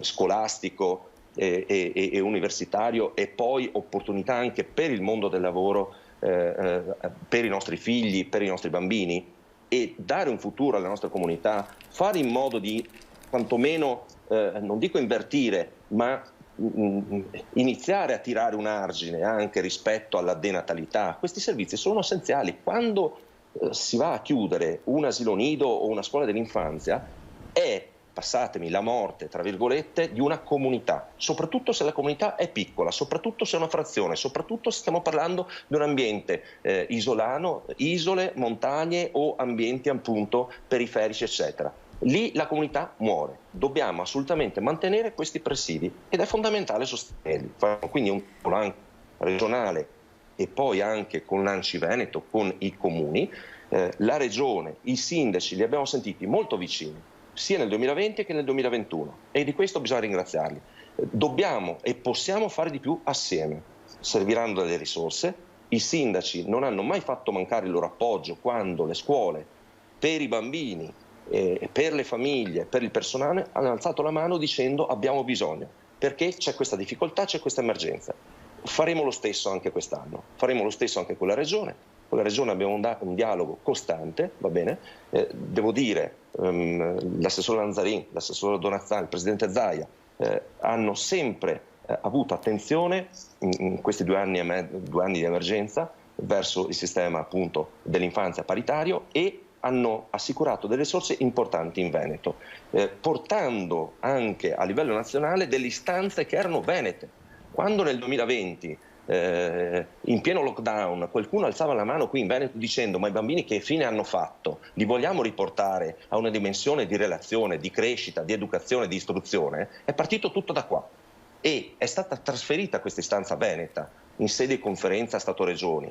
scolastico e universitario, e poi opportunità anche per il mondo del lavoro, per i nostri figli, per i nostri bambini, e dare un futuro alle nostre comunità, fare in modo di quantomeno, non dico invertire, ma iniziare a tirare un argine anche rispetto alla denatalità. Questi servizi sono essenziali. Quando si va a chiudere un asilo nido o una scuola dell'infanzia è, passatemi, la morte, tra virgolette, di una comunità, soprattutto se la comunità è piccola, soprattutto se è una frazione, soprattutto se stiamo parlando di un ambiente isolano, isole, montagne o ambienti appunto periferici, eccetera. Lì la comunità muore. Dobbiamo assolutamente mantenere questi presidi ed è fondamentale sostenerli. Quindi un tavolo regionale e poi anche con l'ANCI Veneto, con i comuni, la regione, i sindaci li abbiamo sentiti molto vicini, sia nel 2020 che nel 2021, e di questo bisogna ringraziarli. Dobbiamo e possiamo fare di più assieme. Serviranno delle risorse. I sindaci non hanno mai fatto mancare il loro appoggio quando le scuole, per i bambini, per le famiglie, per il personale, hanno alzato la mano dicendo abbiamo bisogno, perché c'è questa difficoltà, c'è questa emergenza. Faremo lo stesso anche quest'anno, faremo lo stesso anche con la Regione. Con la Regione abbiamo un dialogo costante, va bene? Devo dire, l'assessore Lanzarin, l'assessore Donazzani, il presidente Zaia hanno sempre avuto attenzione in questi 2 anni di emergenza verso il sistema appunto dell'infanzia paritario, e hanno assicurato delle risorse importanti in Veneto, portando anche a livello nazionale delle istanze che erano venete. Quando nel 2020, in pieno lockdown, qualcuno alzava la mano qui in Veneto dicendo ma i bambini che fine hanno fatto? Li vogliamo riportare a una dimensione di relazione, di crescita, di educazione, di istruzione? È partito tutto da qua, e è stata trasferita questa istanza veneta in sede di conferenza Stato-Regioni.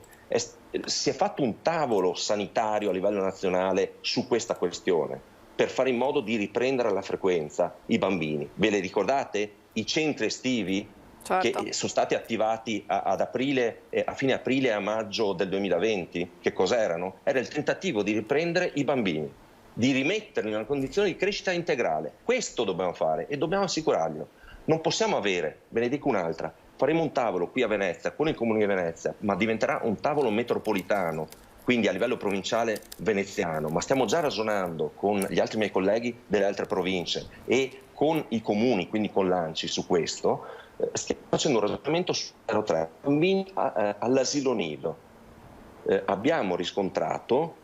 Si è fatto un tavolo sanitario a livello nazionale su questa questione per fare in modo di riprendere alla frequenza i bambini. Ve le ricordate? I centri estivi, certo, che sono stati attivati ad aprile, a fine aprile e a maggio del 2020. Che cos'erano? Era il tentativo di riprendere i bambini. di rimetterli in una condizione di crescita integrale. Questo dobbiamo fare e dobbiamo assicurarglielo. Non possiamo avere, ve ne dico un'altra, faremo un tavolo qui a Venezia con il Comune di Venezia, ma diventerà un tavolo metropolitano, quindi a livello provinciale veneziano, ma stiamo già ragionando con gli altri miei colleghi delle altre province e con i comuni, quindi con l'ANCI su questo, stiamo facendo un ragionamento su 03, bambini all'asilo nido. Abbiamo riscontrato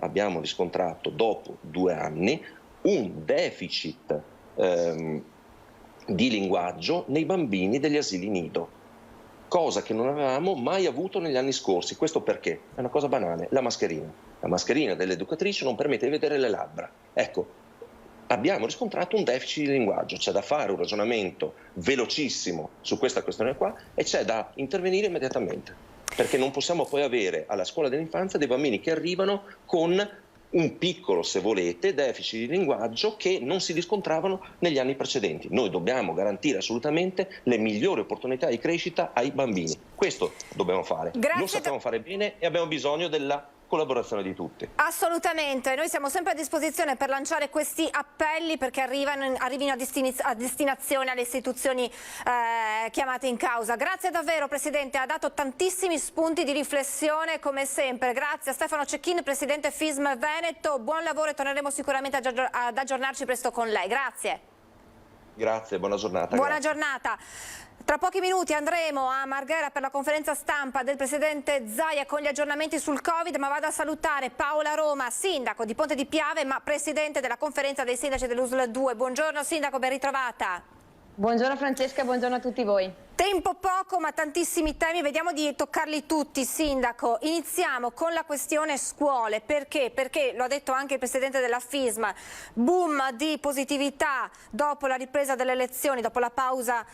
dopo 2 anni un deficit di linguaggio nei bambini degli asili nido, cosa che non avevamo mai avuto negli anni scorsi. Questo perché? È una cosa banale, la mascherina dell'educatrice non permette di vedere le labbra. Ecco, abbiamo riscontrato un deficit di linguaggio, c'è da fare un ragionamento velocissimo su questa questione qua e c'è da intervenire immediatamente, perché non possiamo poi avere alla scuola dell'infanzia dei bambini che arrivano con un piccolo, se volete, deficit di linguaggio che non si riscontravano negli anni precedenti. Noi dobbiamo garantire assolutamente le migliori opportunità di crescita ai bambini. Questo dobbiamo fare. Lo sappiamo fare bene e abbiamo bisogno della collaborazione di tutti. Assolutamente, noi siamo sempre a disposizione per lanciare questi appelli perché arrivino a destinazione alle istituzioni chiamate in causa. Grazie davvero Presidente, ha dato tantissimi spunti di riflessione come sempre. Grazie a Stefano Cecchin, Presidente FISM Veneto, buon lavoro e torneremo sicuramente ad aggiornarci presto con lei. Grazie. Grazie, buona giornata. Buona giornata. Tra pochi minuti andremo a Marghera per la conferenza stampa del Presidente Zaia con gli aggiornamenti sul Covid, ma vado a salutare Paola Roma, sindaco di Ponte di Piave, ma Presidente della conferenza dei sindaci dell'USL 2. Buongiorno Sindaco, ben ritrovata. Buongiorno Francesca, buongiorno a tutti voi. Tempo poco ma tantissimi temi, vediamo di toccarli tutti. Sindaco, iniziamo con la questione scuole, perché? Perché, lo ha detto anche il Presidente della FISM, boom di positività dopo la ripresa delle lezioni, dopo la pausa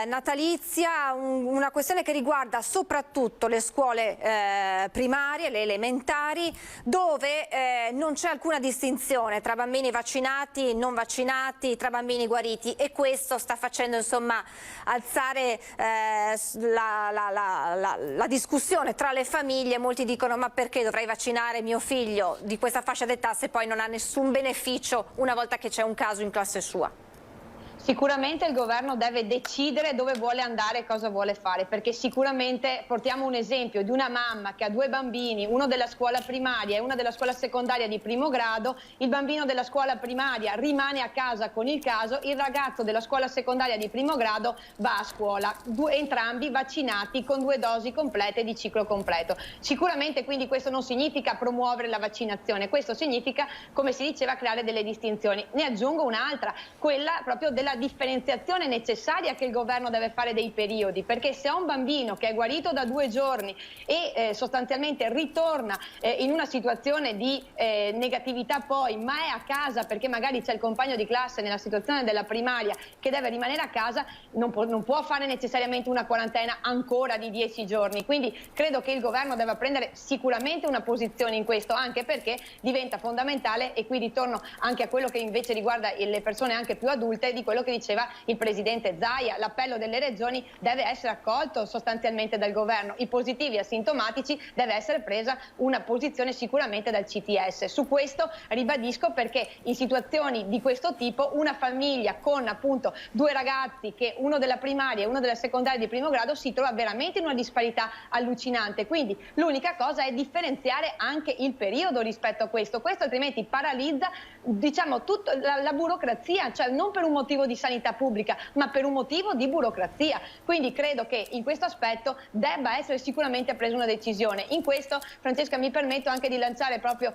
natalizia, una questione che riguarda soprattutto le scuole primarie, le elementari, dove non c'è alcuna distinzione tra bambini vaccinati, non vaccinati, tra bambini guariti, e questo sta facendo insomma alzare la discussione tra le famiglie. Molti dicono: ma perché dovrei vaccinare mio figlio di questa fascia d'età se poi non ha nessun beneficio una volta che c'è un caso in classe sua? Sicuramente il governo deve decidere dove vuole andare e cosa vuole fare, perché sicuramente portiamo un esempio di una mamma che ha 2 bambini, uno della scuola primaria e uno della scuola secondaria di primo grado. Il bambino della scuola primaria rimane a casa con il caso, il ragazzo della scuola secondaria di primo grado va a scuola, entrambi vaccinati con 2 dosi complete di ciclo completo. Sicuramente quindi questo non significa promuovere la vaccinazione, questo significa, come si diceva, creare delle distinzioni. Ne aggiungo un'altra, quella proprio della differenziazione necessaria che il governo deve fare dei periodi, perché se ho un bambino che è guarito da 2 giorni e sostanzialmente ritorna in una situazione di negatività poi, ma è a casa perché magari c'è il compagno di classe nella situazione della primaria che deve rimanere a casa, non può fare necessariamente una quarantena ancora di 10 giorni. Quindi credo che il governo debba prendere sicuramente una posizione in questo, anche perché diventa fondamentale, e qui ritorno anche a quello che invece riguarda le persone anche più adulte, di quello che diceva il Presidente Zaia. L'appello delle regioni deve essere accolto sostanzialmente dal governo. I positivi asintomatici deve essere presa una posizione sicuramente dal CTS. Su questo ribadisco, perché in situazioni di questo tipo una famiglia con appunto 2 ragazzi, che uno della primaria e uno della secondaria di primo grado, si trova veramente in una disparità allucinante. Quindi l'unica cosa è differenziare anche il periodo rispetto a questo altrimenti paralizza, diciamo, tutta la burocrazia, cioè non per un motivo di sanità pubblica ma per un motivo di burocrazia. Quindi credo che in questo aspetto debba essere sicuramente presa una decisione. In questo, Francesca, mi permetto anche di lanciare proprio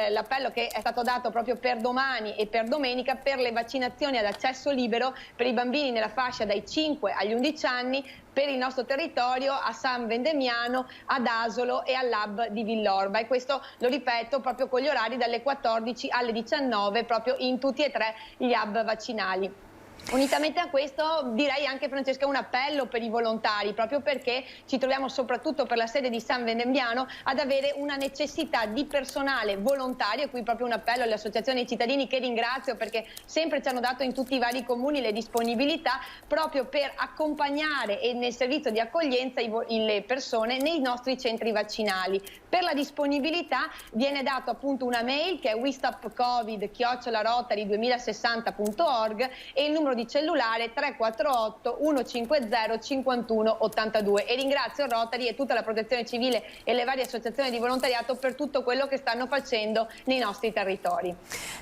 l'appello che è stato dato proprio per domani e per domenica per le vaccinazioni ad accesso libero per i bambini nella fascia dai 5 agli 11 anni per il nostro territorio, a San Vendemiano, ad Asolo e all'hub di Villorba, e questo lo ripeto proprio con gli orari dalle 14 alle 19 proprio in tutti e 3 gli hub vaccinali. Unitamente a questo direi anche, Francesca, un appello per i volontari, proprio perché ci troviamo soprattutto per la sede di San Venembiano ad avere una necessità di personale volontario, e qui proprio un appello alle associazioni dei cittadini, che ringrazio perché sempre ci hanno dato in tutti i vari comuni le disponibilità proprio per accompagnare e nel servizio di accoglienza le persone nei nostri centri vaccinali. Per la disponibilità viene dato appunto una mail che è wistopcovid@rotary2060.org e il numero di cellulare 348 150 51 82, e ringrazio Rotary e tutta la Protezione Civile e le varie associazioni di volontariato per tutto quello che stanno facendo nei nostri territori.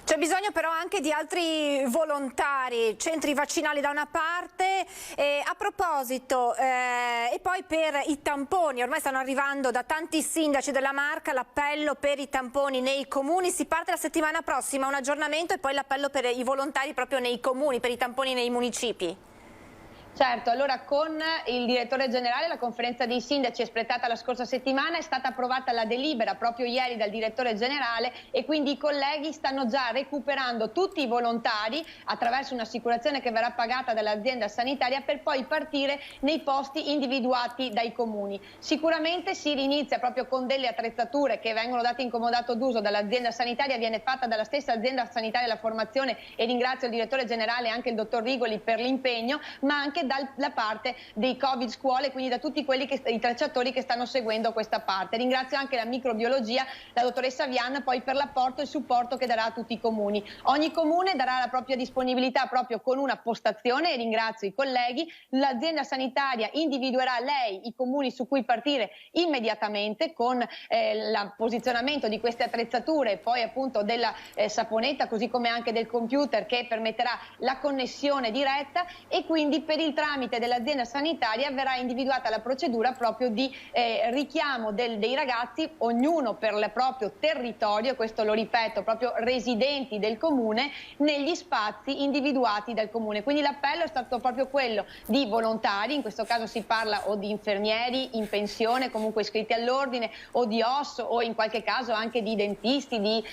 C'è bisogno però anche di altri volontari, centri vaccinali da una parte, a proposito, e poi per i tamponi, ormai stanno arrivando da tanti sindaci della Marca l'appello per i tamponi nei comuni, si parte la settimana prossima, un aggiornamento e poi l'appello per i volontari proprio nei comuni, per i tamponi nei municipi. Certo, allora con il direttore generale la conferenza dei sindaci espletata la scorsa settimana è stata approvata la delibera proprio ieri dal direttore generale, e quindi i colleghi stanno già recuperando tutti i volontari attraverso un'assicurazione che verrà pagata dall'azienda sanitaria per poi partire nei posti individuati dai comuni. Sicuramente si inizia proprio con delle attrezzature che vengono date in comodato d'uso dall'azienda sanitaria, viene fatta dalla stessa azienda sanitaria la formazione, e ringrazio il direttore generale e anche il dottor Rigoli per l'impegno, ma anche dalla parte dei Covid scuole, quindi da tutti quelli i tracciatori che stanno seguendo questa parte. Ringrazio anche la microbiologia, la dottoressa Vian, poi per l'apporto e il supporto che darà a tutti i comuni. Ogni comune darà la propria disponibilità proprio con una postazione, e ringrazio i colleghi. L'azienda sanitaria individuerà lei i comuni su cui partire immediatamente con il posizionamento di queste attrezzature, poi appunto della saponetta, così come anche del computer che permetterà la connessione diretta, e quindi per il tramite dell'azienda sanitaria verrà individuata la procedura proprio di richiamo dei ragazzi, ognuno per il proprio territorio, questo lo ripeto, proprio residenti del comune, negli spazi individuati dal comune. Quindi l'appello è stato proprio quello di volontari, in questo caso si parla o di infermieri in pensione, comunque iscritti all'ordine, o di OSS, o in qualche caso anche di dentisti, di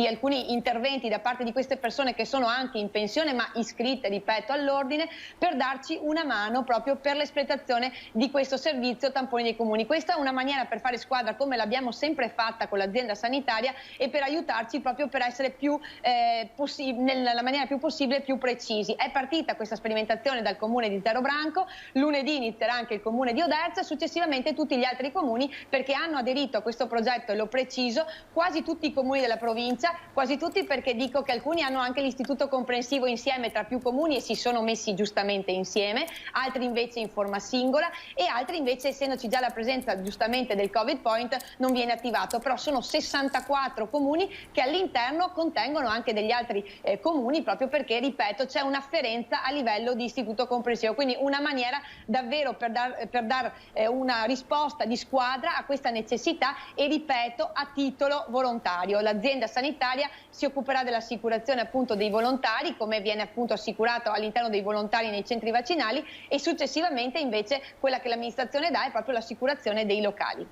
alcuni interventi da parte di queste persone che sono anche in pensione ma iscritte, ripeto, all'ordine, per darci una mano proprio per l'espletazione di questo servizio tamponi dei comuni. Questa è una maniera per fare squadra, come l'abbiamo sempre fatta con l'azienda sanitaria, e per aiutarci proprio per essere più nella maniera più possibile più precisi. È partita questa sperimentazione dal comune di Zero Branco, lunedì inizierà anche il comune di Oderzo e successivamente tutti gli altri comuni, perché hanno aderito a questo progetto, e l'ho preciso, quasi tutti i comuni della provincia, quasi tutti, perché dico che alcuni hanno anche l'istituto comprensivo insieme tra più comuni e si sono messi giustamente insieme, altri invece in forma singola, e altri invece, essendoci già la presenza giustamente del Covid Point, non viene attivato. Però sono 64 comuni che all'interno contengono anche degli altri comuni, proprio perché, ripeto, c'è un'afferenza a livello di istituto comprensivo, quindi una maniera davvero per dar una risposta di squadra a questa necessità, e ripeto, a titolo volontario. L'azienda sanitaria si occuperà dell'assicurazione appunto dei volontari, come viene appunto assicurato all'interno dei volontari nei centri vaccinali, e successivamente invece quella che l'amministrazione dà è proprio l'assicurazione dei locali.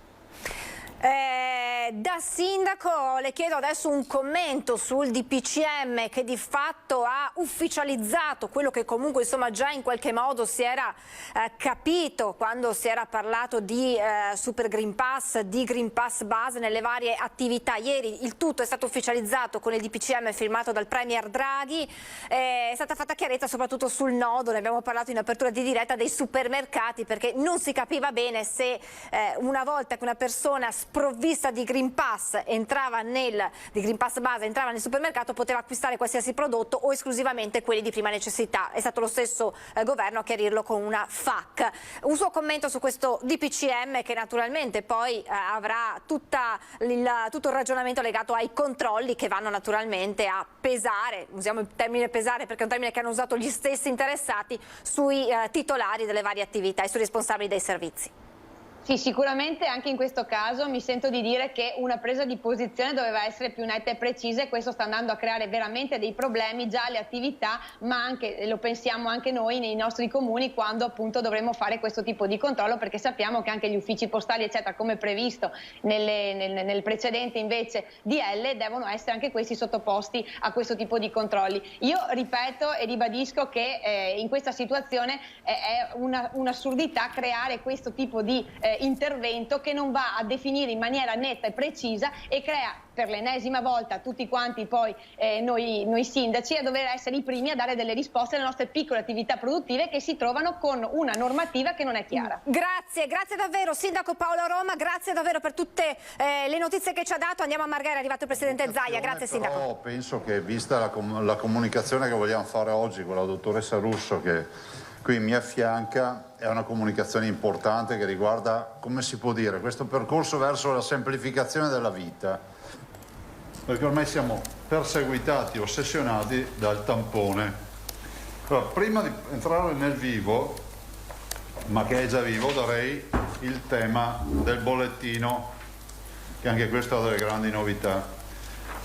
Da sindaco le chiedo adesso un commento sul DPCM che di fatto ha ufficializzato quello che comunque insomma già in qualche modo si era capito quando si era parlato di Super Green Pass, di Green Pass base nelle varie attività. Ieri il tutto è stato ufficializzato con il DPCM firmato dal Premier Draghi, è stata fatta chiarezza soprattutto sul nodo, ne abbiamo parlato in apertura di diretta, dei supermercati, perché non si capiva bene se una volta che una persona sprovvista di Green Pass di Green Pass base entrava nel supermercato poteva acquistare qualsiasi prodotto o esclusivamente quelli di prima necessità. È stato lo stesso governo a chiarirlo con una FAQ. Un suo commento su questo DPCM, che naturalmente poi avrà tutto il ragionamento legato ai controlli che vanno naturalmente a pesare, usiamo il termine pesare perché è un termine che hanno usato gli stessi interessati, sui titolari delle varie attività e sui responsabili dei servizi. Sì, sicuramente anche in questo caso mi sento di dire che una presa di posizione doveva essere più netta e precisa, e questo sta andando a creare veramente dei problemi già alle attività, ma anche, lo pensiamo anche noi nei nostri comuni, quando appunto dovremo fare questo tipo di controllo, perché sappiamo che anche gli uffici postali eccetera, come previsto nel precedente invece DL, devono essere anche questi sottoposti a questo tipo di controlli. Io ripeto e ribadisco che in questa situazione è un'assurdità creare questo tipo di intervento che non va a definire in maniera netta e precisa, e crea per l'ennesima volta tutti quanti poi noi sindaci a dover essere i primi a dare delle risposte alle nostre piccole attività produttive che si trovano con una normativa che non è chiara. Grazie davvero Sindaco Paola Roma, grazie davvero per tutte le notizie che ci ha dato. Andiamo a Marghera, è arrivato il Presidente Zaia. Grazie Sindaco. Però penso che, vista la comunicazione che vogliamo fare oggi con la dottoressa Russo che qui mi affianca, è una comunicazione importante che riguarda, come si può dire, questo percorso verso la semplificazione della vita, perché ormai siamo perseguitati, ossessionati dal tampone. Allora, prima di entrare nel vivo, ma che è già vivo, darei il tema del bollettino, che anche questo ha delle grandi novità.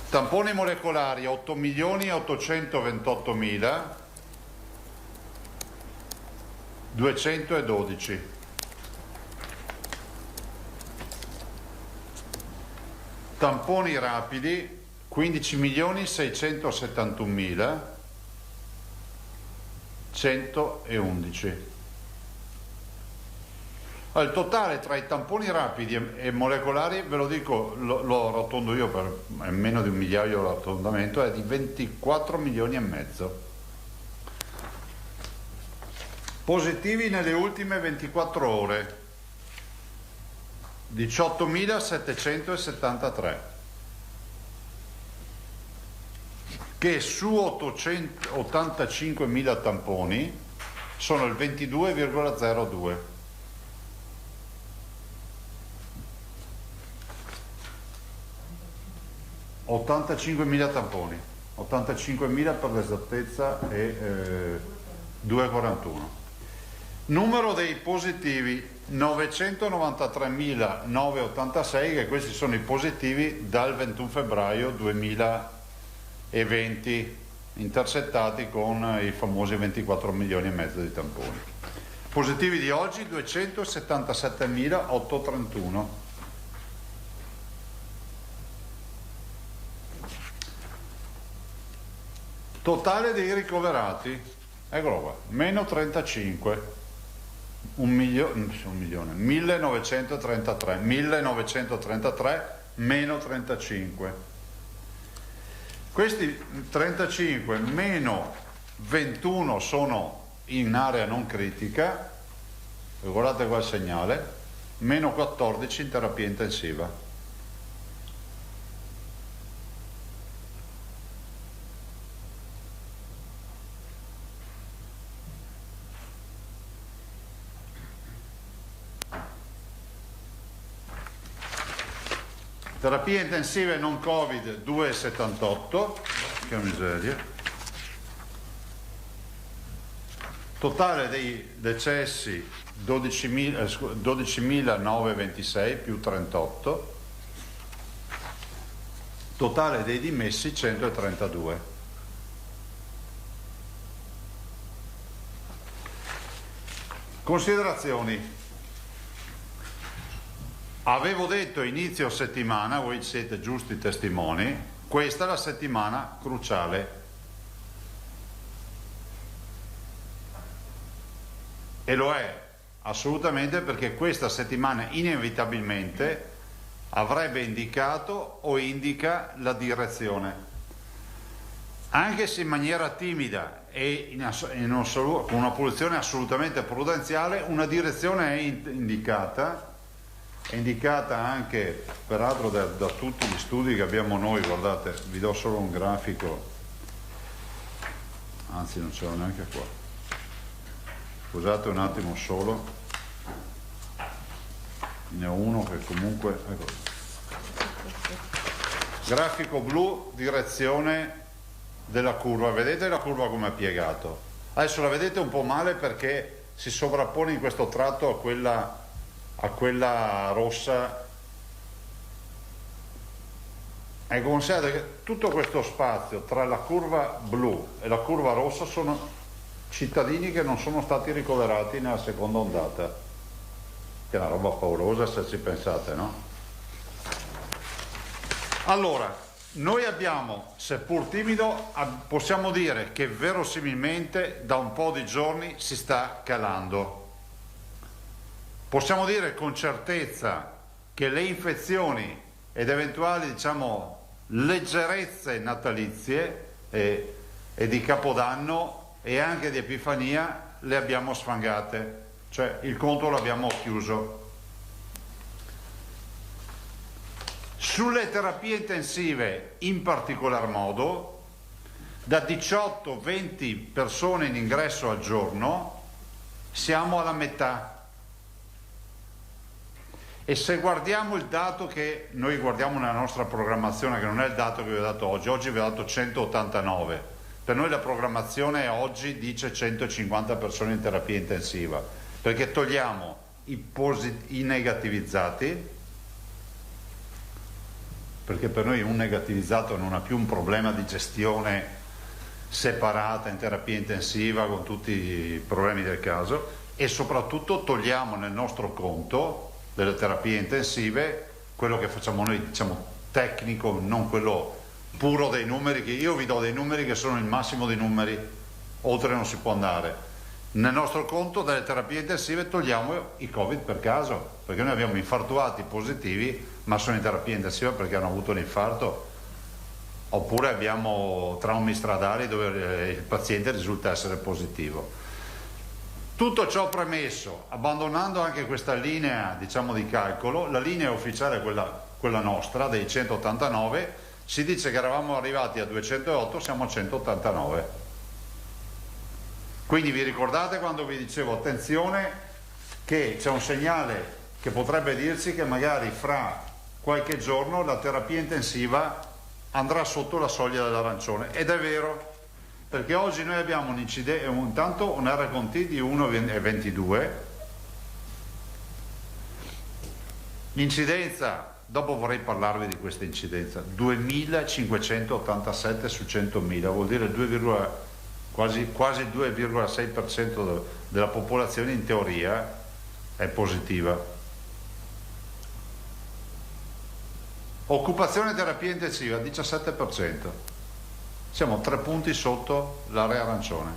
Tamponi molecolari 8.828.212. Tamponi rapidi 15.671.111. Il totale tra i tamponi rapidi e molecolari, ve lo dico, lo arrotondo io, per meno di 1 migliaio l'arrotondamento, è di 24 milioni e mezzo. Positivi nelle ultime 24 ore 18.773, che su 885.000 tamponi sono il 22,02. tamponi, 85.000 per l'esattezza e 2,41. Numero dei positivi 993.986, che questi sono i positivi dal 21 febbraio 2020, intercettati con i famosi 24 milioni e mezzo di tamponi. Positivi di oggi 277.831. Totale dei ricoverati, eccolo qua, meno 35. 1933 meno 35. Questi 35 meno 21 sono in area non critica, guardate qua il segnale, meno 14 in terapia intensiva. Terapie intensive non Covid 2,78, che miseria. Totale dei decessi 12.926 più 38. Totale dei dimessi 132. Considerazioni. Avevo detto inizio settimana, voi siete giusti testimoni, questa è la settimana cruciale. E lo è assolutamente, perché questa settimana inevitabilmente avrebbe indicato o indica la direzione. Anche se in maniera timida e con una posizione assolutamente prudenziale, una direzione è indicata. È indicata anche peraltro da tutti gli studi che abbiamo noi. Guardate, vi do solo un grafico, anzi non ce l'ho neanche qua, scusate un attimo solo, ne ho uno che comunque, ecco. Grafico blu, direzione della curva, vedete la curva come ha piegato? Adesso la vedete un po' male perché si sovrappone in questo tratto a a quella rossa. Ecco, considerate che tutto questo spazio tra la curva blu e la curva rossa sono cittadini che non sono stati ricoverati nella seconda ondata, che è una roba paurosa se ci pensate, no? Allora, noi abbiamo, seppur timido, possiamo dire che verosimilmente da un po' di giorni si sta calando. Possiamo dire con certezza che le infezioni ed eventuali, diciamo, leggerezze natalizie e di Capodanno e anche di Epifania le abbiamo sfangate, cioè il conto l'abbiamo chiuso. Sulle terapie intensive in particolar modo, da 18-20 persone in ingresso al giorno siamo alla metà. E se guardiamo il dato che noi guardiamo nella nostra programmazione, che non è il dato che vi ho dato oggi vi ho dato 189, per noi la programmazione oggi dice 150 persone in terapia intensiva, perché togliamo i negativizzati, perché per noi un negativizzato non ha più un problema di gestione separata in terapia intensiva con tutti i problemi del caso, e soprattutto togliamo nel nostro conto delle terapie intensive quello che facciamo noi, diciamo tecnico, non quello puro dei numeri, che io vi do dei numeri che sono il massimo dei numeri, oltre non si può andare. Nel nostro conto delle terapie intensive togliamo i Covid per caso, perché noi abbiamo infartuati positivi ma sono in terapia intensiva perché hanno avuto un infarto, oppure abbiamo traumi stradali dove il paziente risulta essere positivo. Tutto ciò premesso, abbandonando anche questa linea, diciamo, di calcolo, la linea ufficiale è quella nostra, dei 189, si dice che eravamo arrivati a 208, siamo a 189. Quindi vi ricordate quando vi dicevo attenzione che c'è un segnale che potrebbe dirci che magari fra qualche giorno la terapia intensiva andrà sotto la soglia dell'arancione, ed è vero. Perché oggi noi abbiamo intanto un R con T di 1,22, l'incidenza, dopo vorrei parlarvi di questa incidenza, 2.587 su 100.000, vuol dire quasi il 2,6% della popolazione in teoria è positiva. Occupazione terapia intensiva 17%. Siamo 3 punti sotto l'area arancione.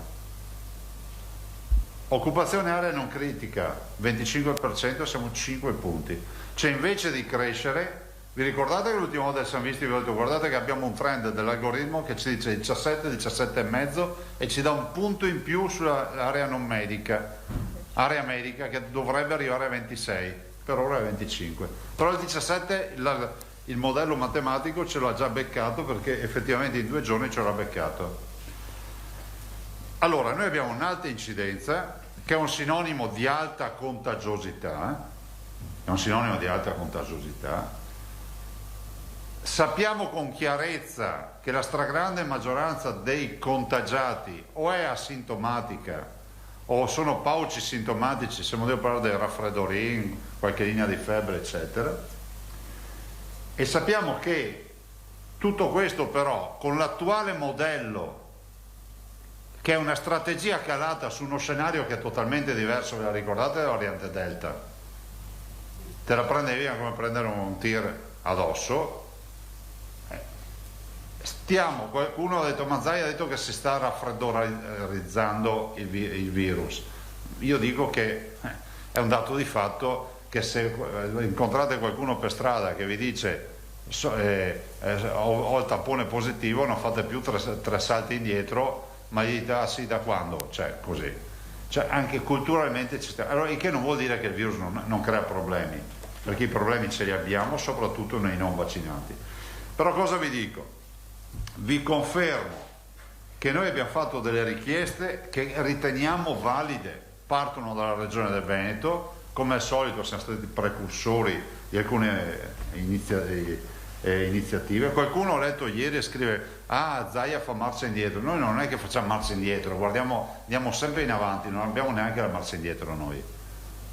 Occupazione area non critica, 25%, siamo 5 punti. Cioè invece di crescere, vi ricordate che l'ultima volta che siamo visti, vi ho detto guardate che abbiamo un trend dell'algoritmo che ci dice 17, 17,5 e ci dà un punto in più sull'area non medica, area medica che dovrebbe arrivare a 26, per ora è 25. Però il 17... il modello matematico ce l'ha già beccato, perché effettivamente in 2 giorni ce l'ha beccato. Allora, noi abbiamo un'alta incidenza che è un sinonimo di alta contagiosità, Sappiamo con chiarezza che la stragrande maggioranza dei contagiati o è asintomatica o sono pauci sintomatici, se devo parlare del raffreddorin, qualche linea di febbre, eccetera. E sappiamo che tutto questo però con l'attuale modello, che è una strategia calata su uno scenario che è totalmente diverso, ve la ricordate della variante Delta? Te la prendevi come prendere un tir addosso. Qualcuno ha detto, Mazzai ha detto che si sta raffreddorizzando il virus. Io dico che è un dato di fatto che se incontrate qualcuno per strada che vi dice ho il tampone positivo, non fate più tre salti indietro, ma gli dite ah sì, da quando? Cioè così, cioè anche culturalmente ci sta. Allora, il che non vuol dire che il virus non crea problemi, perché i problemi ce li abbiamo soprattutto nei non vaccinati. Però cosa vi dico? Vi confermo che noi abbiamo fatto delle richieste che riteniamo valide, partono dalla regione del Veneto. Come al solito siamo stati precursori di alcune iniziative. Qualcuno, ho letto ieri, scrive Zaia fa marcia indietro. Noi non è che facciamo marcia indietro, andiamo sempre in avanti, non abbiamo neanche la marcia indietro noi.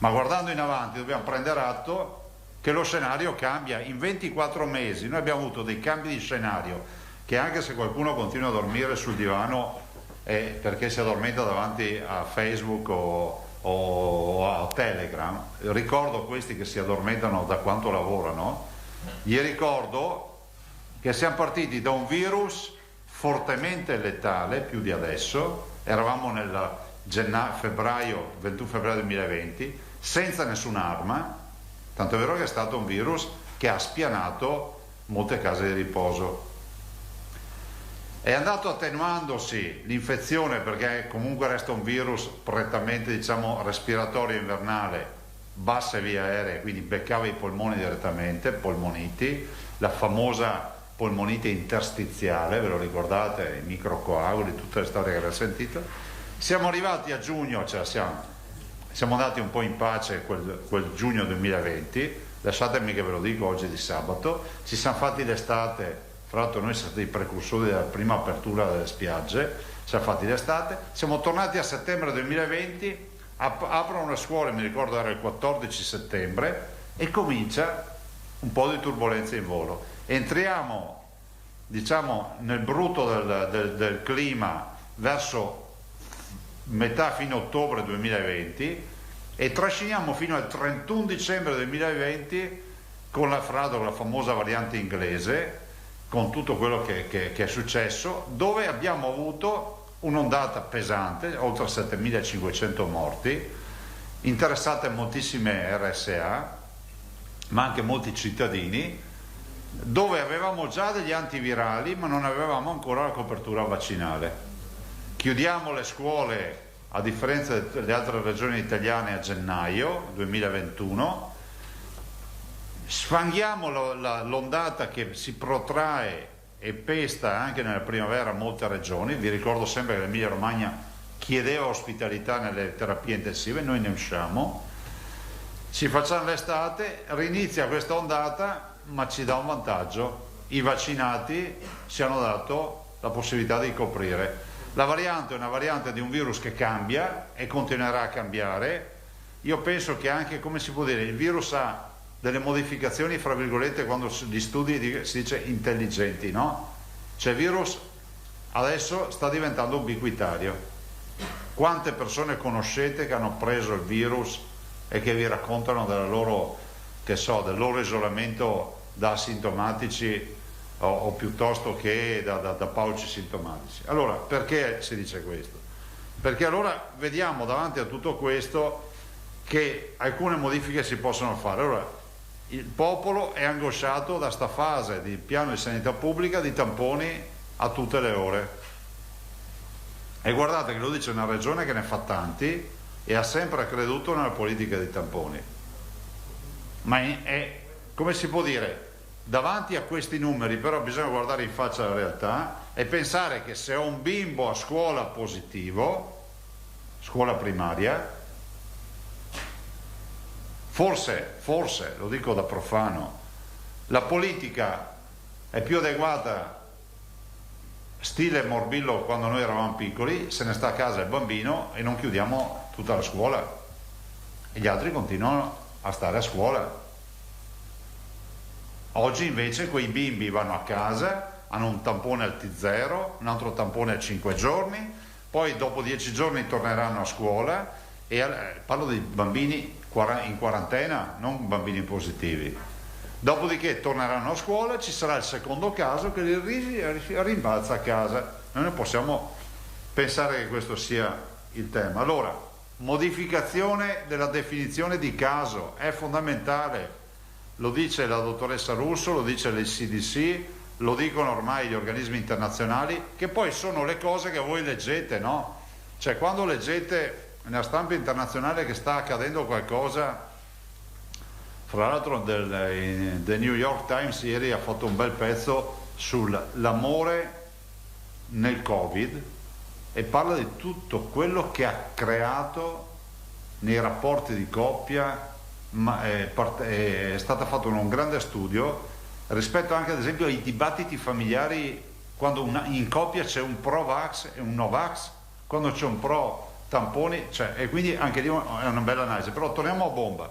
ma guardando in avanti dobbiamo prendere atto che lo scenario cambia. In 24 mesi noi abbiamo avuto dei cambi di scenario che, anche se qualcuno continua a dormire sul divano perché si addormenta davanti a Facebook o a Telegram, ricordo questi che si addormentano da quanto lavorano, gli ricordo che siamo partiti da un virus fortemente letale, più di adesso, eravamo nel 21 febbraio 2020, senza nessun'arma, tanto è vero che è stato un virus che ha spianato molte case di riposo. È andato attenuandosi l'infezione, perché comunque resta un virus prettamente, diciamo, respiratorio invernale, basse vie aeree, quindi beccava i polmoni direttamente, polmoniti, la famosa polmonite interstiziale, ve lo ricordate, i microcoaguli, tutte le storie che avete sentito. Siamo arrivati a giugno, cioè siamo andati un po' in pace quel giugno 2020, lasciatemi che ve lo dico oggi di sabato, ci siamo fatti l'estate. Tra l'altro noi siamo stati i precursori della prima apertura delle spiagge, siamo fatti l'estate, siamo tornati a settembre 2020, aprono le scuole, mi ricordo era il 14 settembre, e comincia un po' di turbolenza in volo. Entriamo, diciamo, nel brutto del clima verso metà fine ottobre 2020 e trasciniamo fino al 31 dicembre 2020 con la famosa variante inglese, con tutto quello che è successo, dove abbiamo avuto un'ondata pesante, oltre 7.500 morti, interessate moltissime RSA, ma anche molti cittadini, dove avevamo già degli antivirali ma non avevamo ancora la copertura vaccinale. Chiudiamo le scuole, a differenza delle altre regioni italiane, a gennaio 2021, sfanghiamo l'ondata che si protrae e pesta anche nella primavera molte regioni. Vi ricordo sempre che l'Emilia Romagna chiedeva ospitalità nelle terapie intensive, noi ne usciamo, ci facciamo l'estate, rinizia questa ondata, ma ci dà un vantaggio: i vaccinati ci hanno dato la possibilità di coprire. La variante è una variante di un virus che cambia e continuerà a cambiare. Io penso che anche, come si può dire, il virus ha delle modificazioni, fra virgolette, quando gli studi si dice intelligenti, no? Cioè il virus adesso sta diventando ubiquitario. Quante persone conoscete che hanno preso il virus e che vi raccontano della loro, del loro isolamento da asintomatici o piuttosto che da pauci sintomatici? Allora, perché si dice questo? Perché allora vediamo davanti a tutto questo che alcune modifiche si possono fare. Allora, il popolo è angosciato da sta fase di piano di sanità pubblica di tamponi a tutte le ore. E guardate che lo dice una regione che ne fa tanti e ha sempre creduto nella politica dei tamponi. Ma è, come si può dire, davanti a questi numeri però bisogna guardare in faccia la realtà e pensare che se ho un bimbo a scuola positivo, scuola primaria, forse, lo dico da profano, la politica è più adeguata stile Morbillo quando noi eravamo piccoli, se ne sta a casa il bambino e non chiudiamo tutta la scuola e gli altri continuano a stare a scuola. Oggi invece quei bimbi vanno a casa, hanno un tampone al T0, un altro tampone a 5 giorni, poi dopo 10 giorni torneranno a scuola e parlo di bambini in quarantena, non bambini positivi. Dopodiché torneranno a scuola, ci sarà il secondo caso che li rimbalza a casa. Noi non possiamo pensare che questo sia il tema. Allora, modificazione della definizione di caso è fondamentale, lo dice la dottoressa Russo, lo dice l'CDC, lo dicono ormai gli organismi internazionali, che poi sono le cose che voi leggete, no? Cioè quando leggete nella stampa internazionale che sta accadendo qualcosa, fra l'altro The New York Times ieri ha fatto un bel pezzo sull'amore nel Covid e parla di tutto quello che ha creato nei rapporti di coppia, ma è stato fatto un grande studio rispetto anche ad esempio ai dibattiti familiari quando in coppia c'è un pro-vax e un no-vax, quando c'è un pro tamponi, cioè, e quindi anche lì è una bella analisi. Però torniamo a bomba.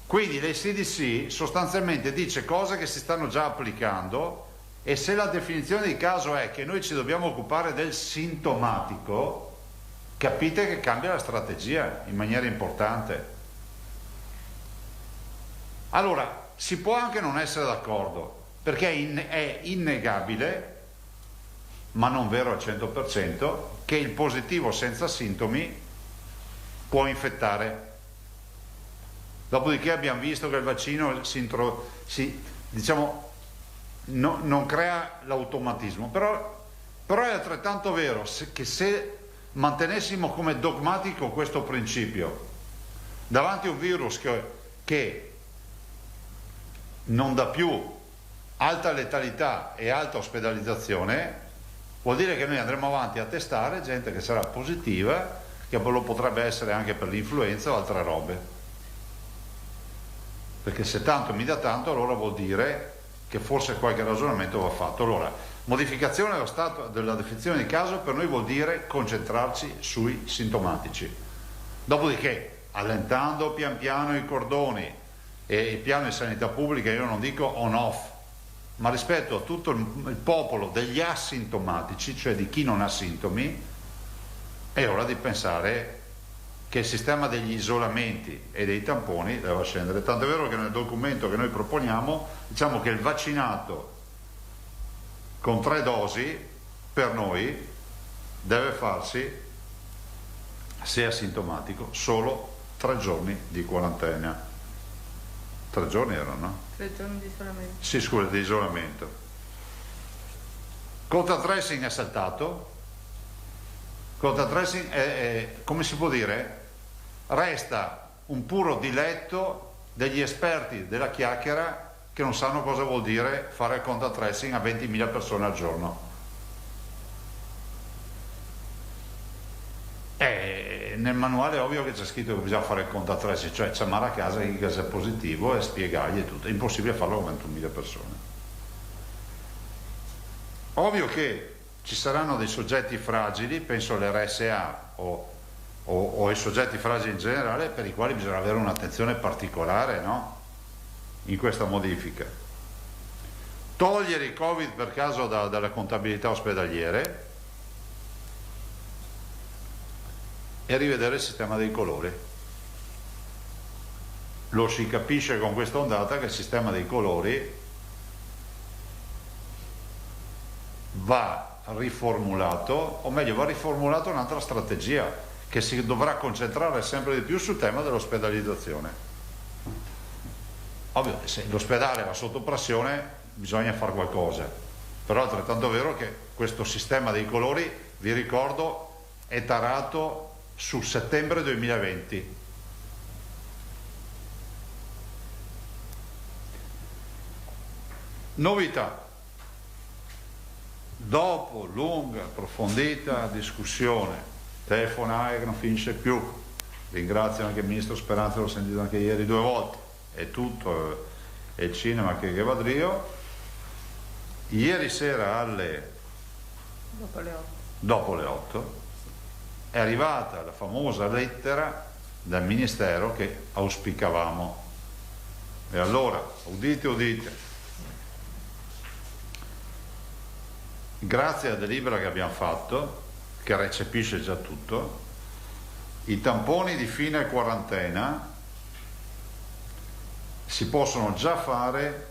Quindi l'ECDC sostanzialmente dice cose che si stanno già applicando, e se la definizione di caso è che noi ci dobbiamo occupare del sintomatico, capite che cambia la strategia in maniera importante. Allora, si può anche non essere d'accordo, perché è innegabile, ma non vero al 100%, che il positivo senza sintomi può infettare. Dopodiché abbiamo visto che il vaccino non crea l'automatismo, però è altrettanto vero che se mantenessimo come dogmatico questo principio davanti a un virus che non dà più alta letalità e alta ospedalizzazione, vuol dire che noi andremo avanti a testare gente che sarà positiva, che lo potrebbe essere anche per l'influenza o altre robe. Perché se tanto mi dà tanto, allora vuol dire che forse qualche ragionamento va fatto. Allora, modificazione dello stato della definizione di caso per noi vuol dire concentrarci sui sintomatici. Dopodiché, allentando pian piano i cordoni e il piano di sanità pubblica, io non dico on-off, ma rispetto a tutto il popolo degli asintomatici, cioè di chi non ha sintomi, è ora di pensare che il sistema degli isolamenti e dei tamponi deve scendere. Tanto è vero che nel documento che noi proponiamo diciamo che il vaccinato con 3 dosi per noi deve farsi, se asintomatico, solo 3 giorni di quarantena. 3 giorni erano, no? 3 giorni di isolamento. Sì, scusa, di isolamento. Contact tracing è saltato. Contact tracing è, come si può dire, resta un puro diletto degli esperti della chiacchiera che non sanno cosa vuol dire fare il contact tracing a 20.000 persone al giorno. Nel manuale è ovvio che c'è scritto che bisogna fare il contact tracing, cioè chiamare a casa chi è positivo e spiegargli tutto. È impossibile farlo con 21.000 persone. Ovvio che ci saranno dei soggetti fragili, penso alle RSA o ai soggetti fragili in generale, per i quali bisogna avere un'attenzione particolare, no? In questa modifica. Togliere il Covid per caso dalle contabilità ospedaliere e rivedere il sistema dei colori. Lo si capisce con questa ondata che il sistema dei colori va riformulato, o meglio va riformulata un'altra strategia che si dovrà concentrare sempre di più sul tema dell'ospedalizzazione. Ovvio che se l'ospedale va sotto pressione bisogna fare qualcosa, però è altrettanto vero che questo sistema dei colori, vi ricordo, è tarato su settembre 2020. Novità. Dopo lunga, approfondita discussione, telefonare che non finisce più, ringrazio anche il ministro Speranza, l'ho sentito anche ieri 2 volte, è tutto, è il cinema che va drio. Ieri sera dopo le 8 è arrivata la famosa lettera dal Ministero che auspicavamo. E allora, udite, grazie alla delibera che abbiamo fatto, che recepisce già tutto, i tamponi di fine quarantena si possono già fare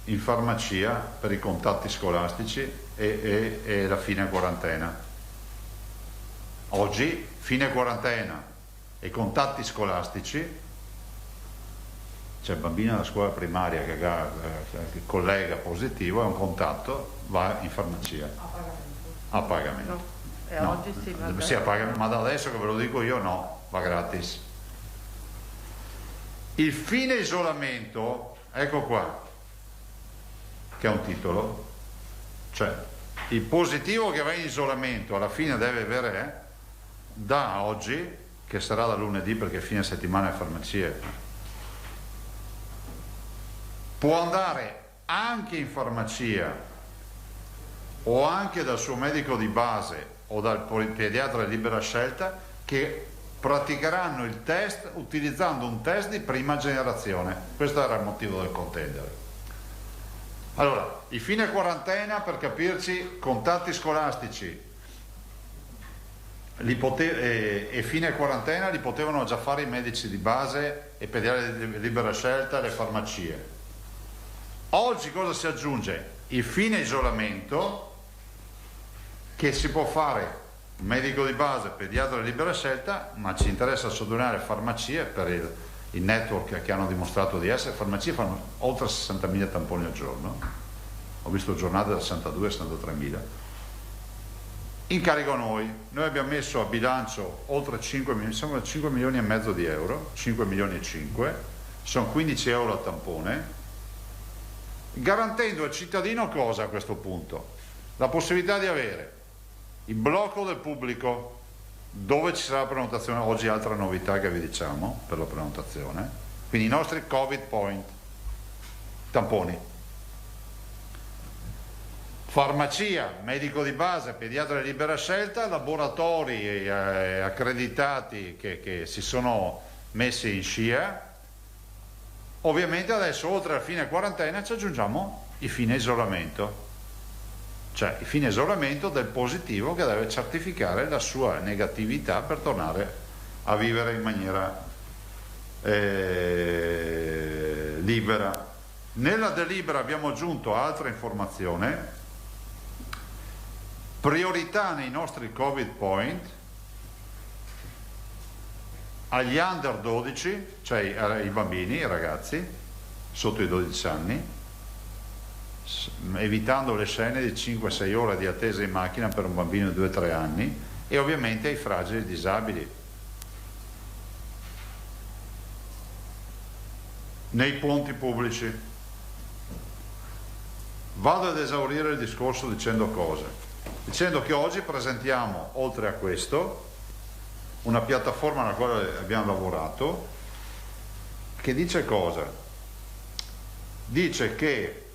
in farmacia per i contatti scolastici e la fine quarantena. Oggi fine quarantena e contatti scolastici, c'è bambina alla scuola primaria che ha collega positivo, è un contatto, va in farmacia a pagamento. No. E No. oggi sì, va Sì, a pagamento, ma da adesso che ve lo dico io no, va gratis. Il fine isolamento, ecco qua, che è un titolo, cioè il positivo che va in isolamento alla fine deve avere, da oggi, che sarà da lunedì perché fine settimana è farmacie, può andare anche in farmacia o anche dal suo medico di base o dal pediatra di libera scelta che praticheranno il test utilizzando un test di prima generazione. Questo era il motivo del contendere. Allora, i fine quarantena, per capirci, contatti scolastici e fine quarantena li potevano già fare i medici di base e pediatri di libera scelta e le farmacie. Oggi cosa si aggiunge? Il fine isolamento, che si può fare medico di base, pediatra di libera scelta, ma ci interessa sottolineare farmacie per il network che hanno dimostrato di essere. Farmacie fanno oltre 60.000 tamponi al giorno, ho visto giornate da 62-63.000. Incarico noi abbiamo messo a bilancio oltre 5 milioni e mezzo di euro, 5 milioni e 5, sono 15 euro a tampone, garantendo al cittadino cosa a questo punto? La possibilità di avere il blocco del pubblico dove ci sarà la prenotazione. Oggi altra novità che vi diciamo per la prenotazione, quindi i nostri Covid point, tamponi, farmacia, medico di base, pediatra di libera scelta, laboratori accreditati che si sono messi in scia. Ovviamente adesso oltre al fine quarantena ci aggiungiamo il fine isolamento, cioè il fine isolamento del positivo che deve certificare la sua negatività per tornare a vivere in maniera libera. Nella delibera abbiamo aggiunto altra informazione: priorità nei nostri Covid point agli under 12, cioè ai bambini, ai ragazzi sotto i 12 anni, evitando le scene di 5-6 ore di attesa in macchina per un bambino di 2-3 anni, e ovviamente ai fragili disabili. Nei ponti pubblici. Vado ad esaurire il discorso dicendo cosa? Dicendo che oggi presentiamo, oltre a questo, una piattaforma alla quale abbiamo lavorato, che dice cosa? Dice che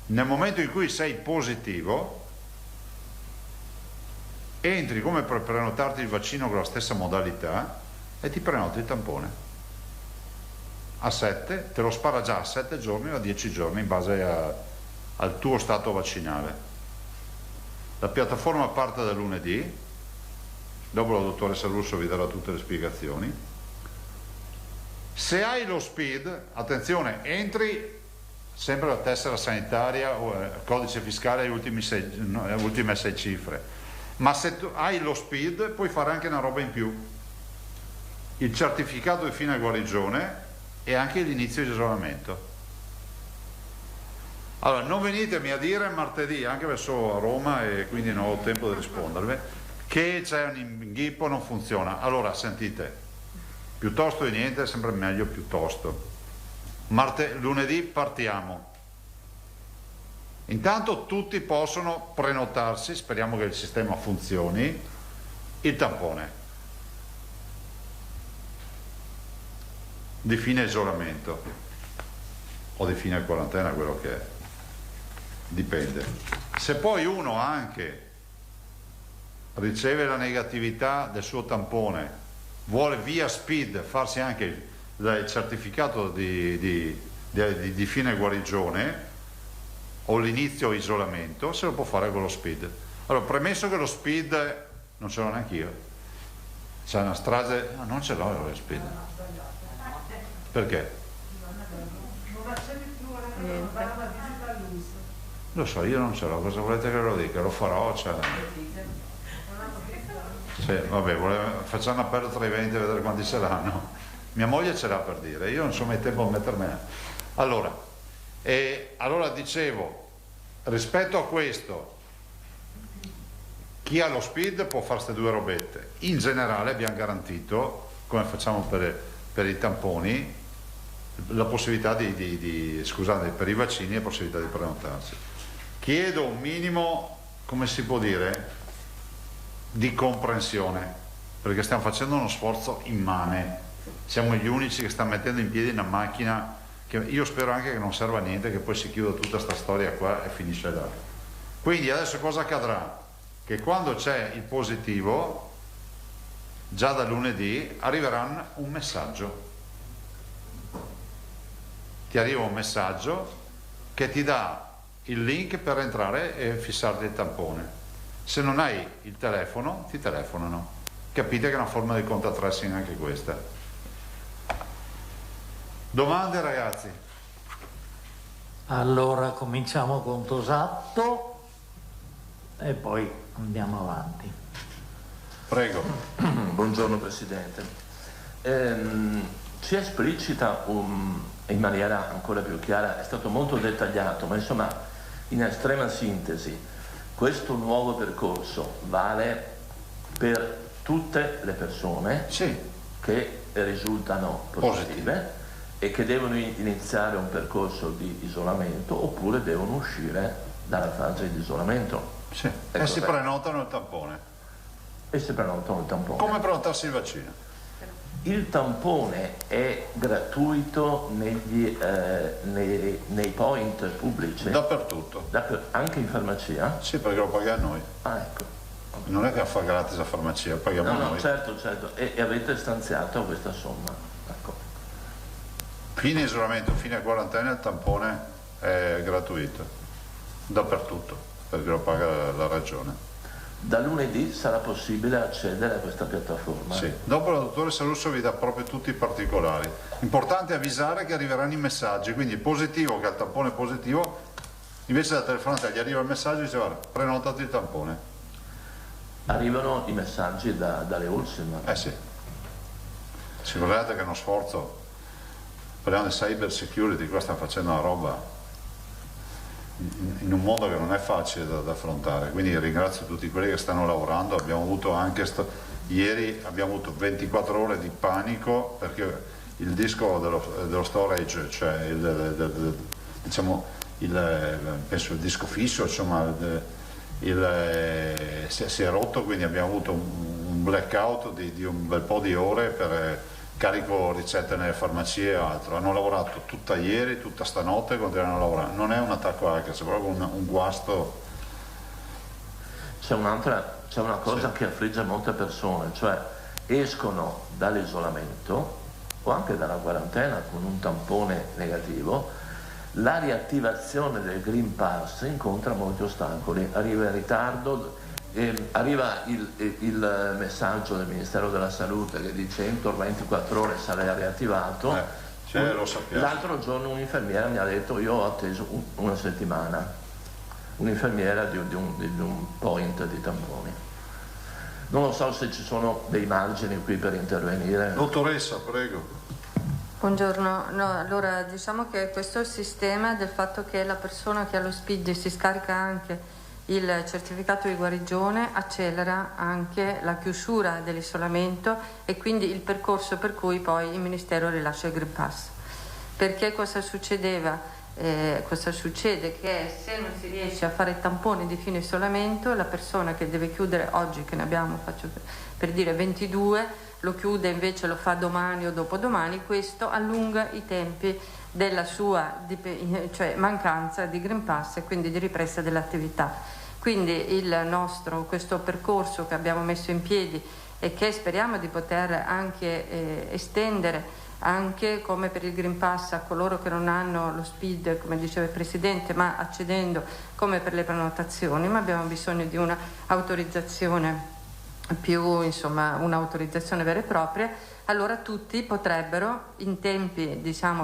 nel momento in cui sei positivo, entri come per prenotarti il vaccino con la stessa modalità e ti prenoti il tampone. A 7, te lo spara già a 7 giorni o a 10 giorni in base al tuo stato vaccinale. La piattaforma parte da lunedì, dopo la dottoressa Russo vi darà tutte le spiegazioni. Se hai lo SPID, attenzione, entri sempre la tessera sanitaria o codice fiscale le ultime 6 cifre, ma se tu hai lo SPID puoi fare anche una roba in più: il certificato di fine guarigione e anche l'inizio di isolamento. Allora, non venitemi a dire martedì, anche verso a Roma, e quindi non ho tempo di rispondervi, che c'è un inghippo, non funziona. Allora, sentite, piuttosto di niente è sempre meglio piuttosto. Lunedì partiamo. Intanto tutti possono prenotarsi, speriamo che il sistema funzioni, il tampone di fine isolamento o di fine quarantena, quello che è, dipende. Se poi uno anche riceve la negatività del suo tampone, vuole via SPID farsi anche il certificato di fine guarigione o l'inizio isolamento, se lo può fare con lo SPID. Allora, premesso che lo SPID non ce l'ho neanche io, c'è una strage, no, non ce l'ho lo SPID. Perché? Lo so, io non ce l'ho, cosa volete che lo dica? Lo farò, cioè. Sì, vabbè, facciamo un appello tra i 20 a vedere quanti ce l'hanno. Mia moglie ce l'ha, per dire, io non so mai tempo a mettermene. Allora dicevo, rispetto a questo, chi ha lo SPID può fare queste due robette. In generale abbiamo garantito, come facciamo per i tamponi, la possibilità scusate, per i vaccini la possibilità di prenotarsi. Chiedo un minimo, come si può dire, di comprensione, perché stiamo facendo uno sforzo immane. Siamo gli unici che stanno mettendo in piedi una macchina che io spero anche che non serva a niente, che poi si chiuda tutta sta storia qua e finisce là. Quindi adesso cosa accadrà? Che quando c'è il positivo già da lunedì arriverà un messaggio. Ti arriva un messaggio che ti dà il link per entrare e fissarti il tampone. Se non hai il telefono, ti telefonano. Capite che è una forma di contact tracing anche questa. Domande, ragazzi? Allora cominciamo con Tosato e poi andiamo avanti. Prego. Buongiorno Presidente. Ci esplicita in maniera ancora più chiara, è stato molto dettagliato, ma insomma in estrema sintesi, questo nuovo percorso vale per tutte le persone che risultano positive e che devono iniziare un percorso di isolamento oppure devono uscire dalla fase di isolamento. Sì. Ecco, e si prenotano il tampone. E si prenotano il tampone. Come prenotarsi il vaccino? Il tampone è gratuito nei point pubblici? Dappertutto. Anche in farmacia? Sì, perché lo paghiamo noi. Ah, ecco. Non è che fa gratis la farmacia, lo paghiamo noi. No, certo. E avete stanziato questa somma. Ecco. Fine isolamento, fine quarantena, il tampone è gratuito. Dappertutto, perché lo paga la regione. Da lunedì sarà possibile accedere a questa piattaforma? Sì, dopo la dottoressa Russo vi dà proprio tutti i particolari. Importante avvisare che arriveranno i messaggi, quindi positivo che ha il tampone positivo, invece della telefonata gli arriva il messaggio e dice guarda, prenotati il tampone. Arrivano i messaggi dalle Ulsim? Sì. Si guardate che è uno sforzo, parliamo di cyber security, qua stiamo facendo una roba in un modo che non è facile da affrontare, quindi ringrazio tutti quelli che stanno lavorando. Abbiamo avuto anche ieri abbiamo avuto 24 ore di panico perché il disco dello storage, cioè penso il disco fisso, insomma si è rotto, quindi abbiamo avuto un blackout di un bel po' di ore per carico ricette nelle farmacie e altro. Hanno lavorato tutta ieri, tutta stanotte e continuano a lavorare. Non è un attacco hacker, c'è proprio un guasto. C'è una cosa che affligge molte persone, cioè escono dall'isolamento o anche dalla quarantena con un tampone negativo, la riattivazione del Green Pass incontra molti ostacoli, arriva in ritardo. Arriva il messaggio del Ministero della Salute che dice entro 24 ore sarà riattivato. Lo sappiamo. L'altro giorno un'infermiera mi ha detto io ho atteso una settimana, un'infermiera di un point di tamponi. Non lo so se ci sono dei margini qui per intervenire. Dottoressa, prego. Buongiorno, allora diciamo che questo è il sistema del fatto che la persona che ha lo SPID si scarica anche il certificato di guarigione, accelera anche la chiusura dell'isolamento e quindi il percorso per cui poi il Ministero rilascia il Green Pass. Perché cosa succedeva? Cosa succede? Che se non si riesce a fare tamponi di fine isolamento, la persona che deve chiudere oggi, che ne abbiamo, faccio per dire 22, lo chiude invece lo fa domani o dopodomani, questo allunga i tempi della sua mancanza di Green Pass e quindi di ripresa dell'attività. Quindi questo percorso che abbiamo messo in piedi e che speriamo di poter anche estendere anche come per il Green Pass a coloro che non hanno lo SPID, come diceva il Presidente, ma accedendo come per le prenotazioni, ma abbiamo bisogno di un'autorizzazione un'autorizzazione vera e propria, allora tutti potrebbero in tempi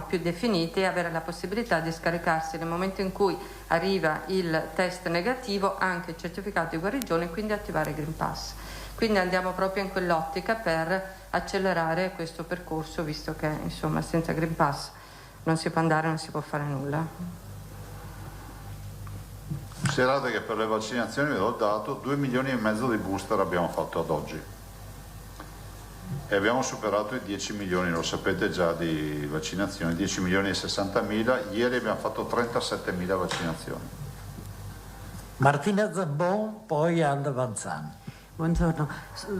più definiti avere la possibilità di scaricarsi nel momento in cui arriva il test negativo anche il certificato di guarigione e quindi attivare il Green Pass. Quindi andiamo proprio in quell'ottica per accelerare questo percorso, visto che senza Green Pass non si può andare, non si può fare nulla. Considerate che per le vaccinazioni, vi ho dato 2,5 milioni di booster abbiamo fatto ad oggi e abbiamo superato i 10 milioni, lo sapete già, di vaccinazioni, 10 milioni e 60.000, ieri abbiamo fatto 37.000 vaccinazioni. Martina Zambon, poi Anna Vanzan. Buongiorno,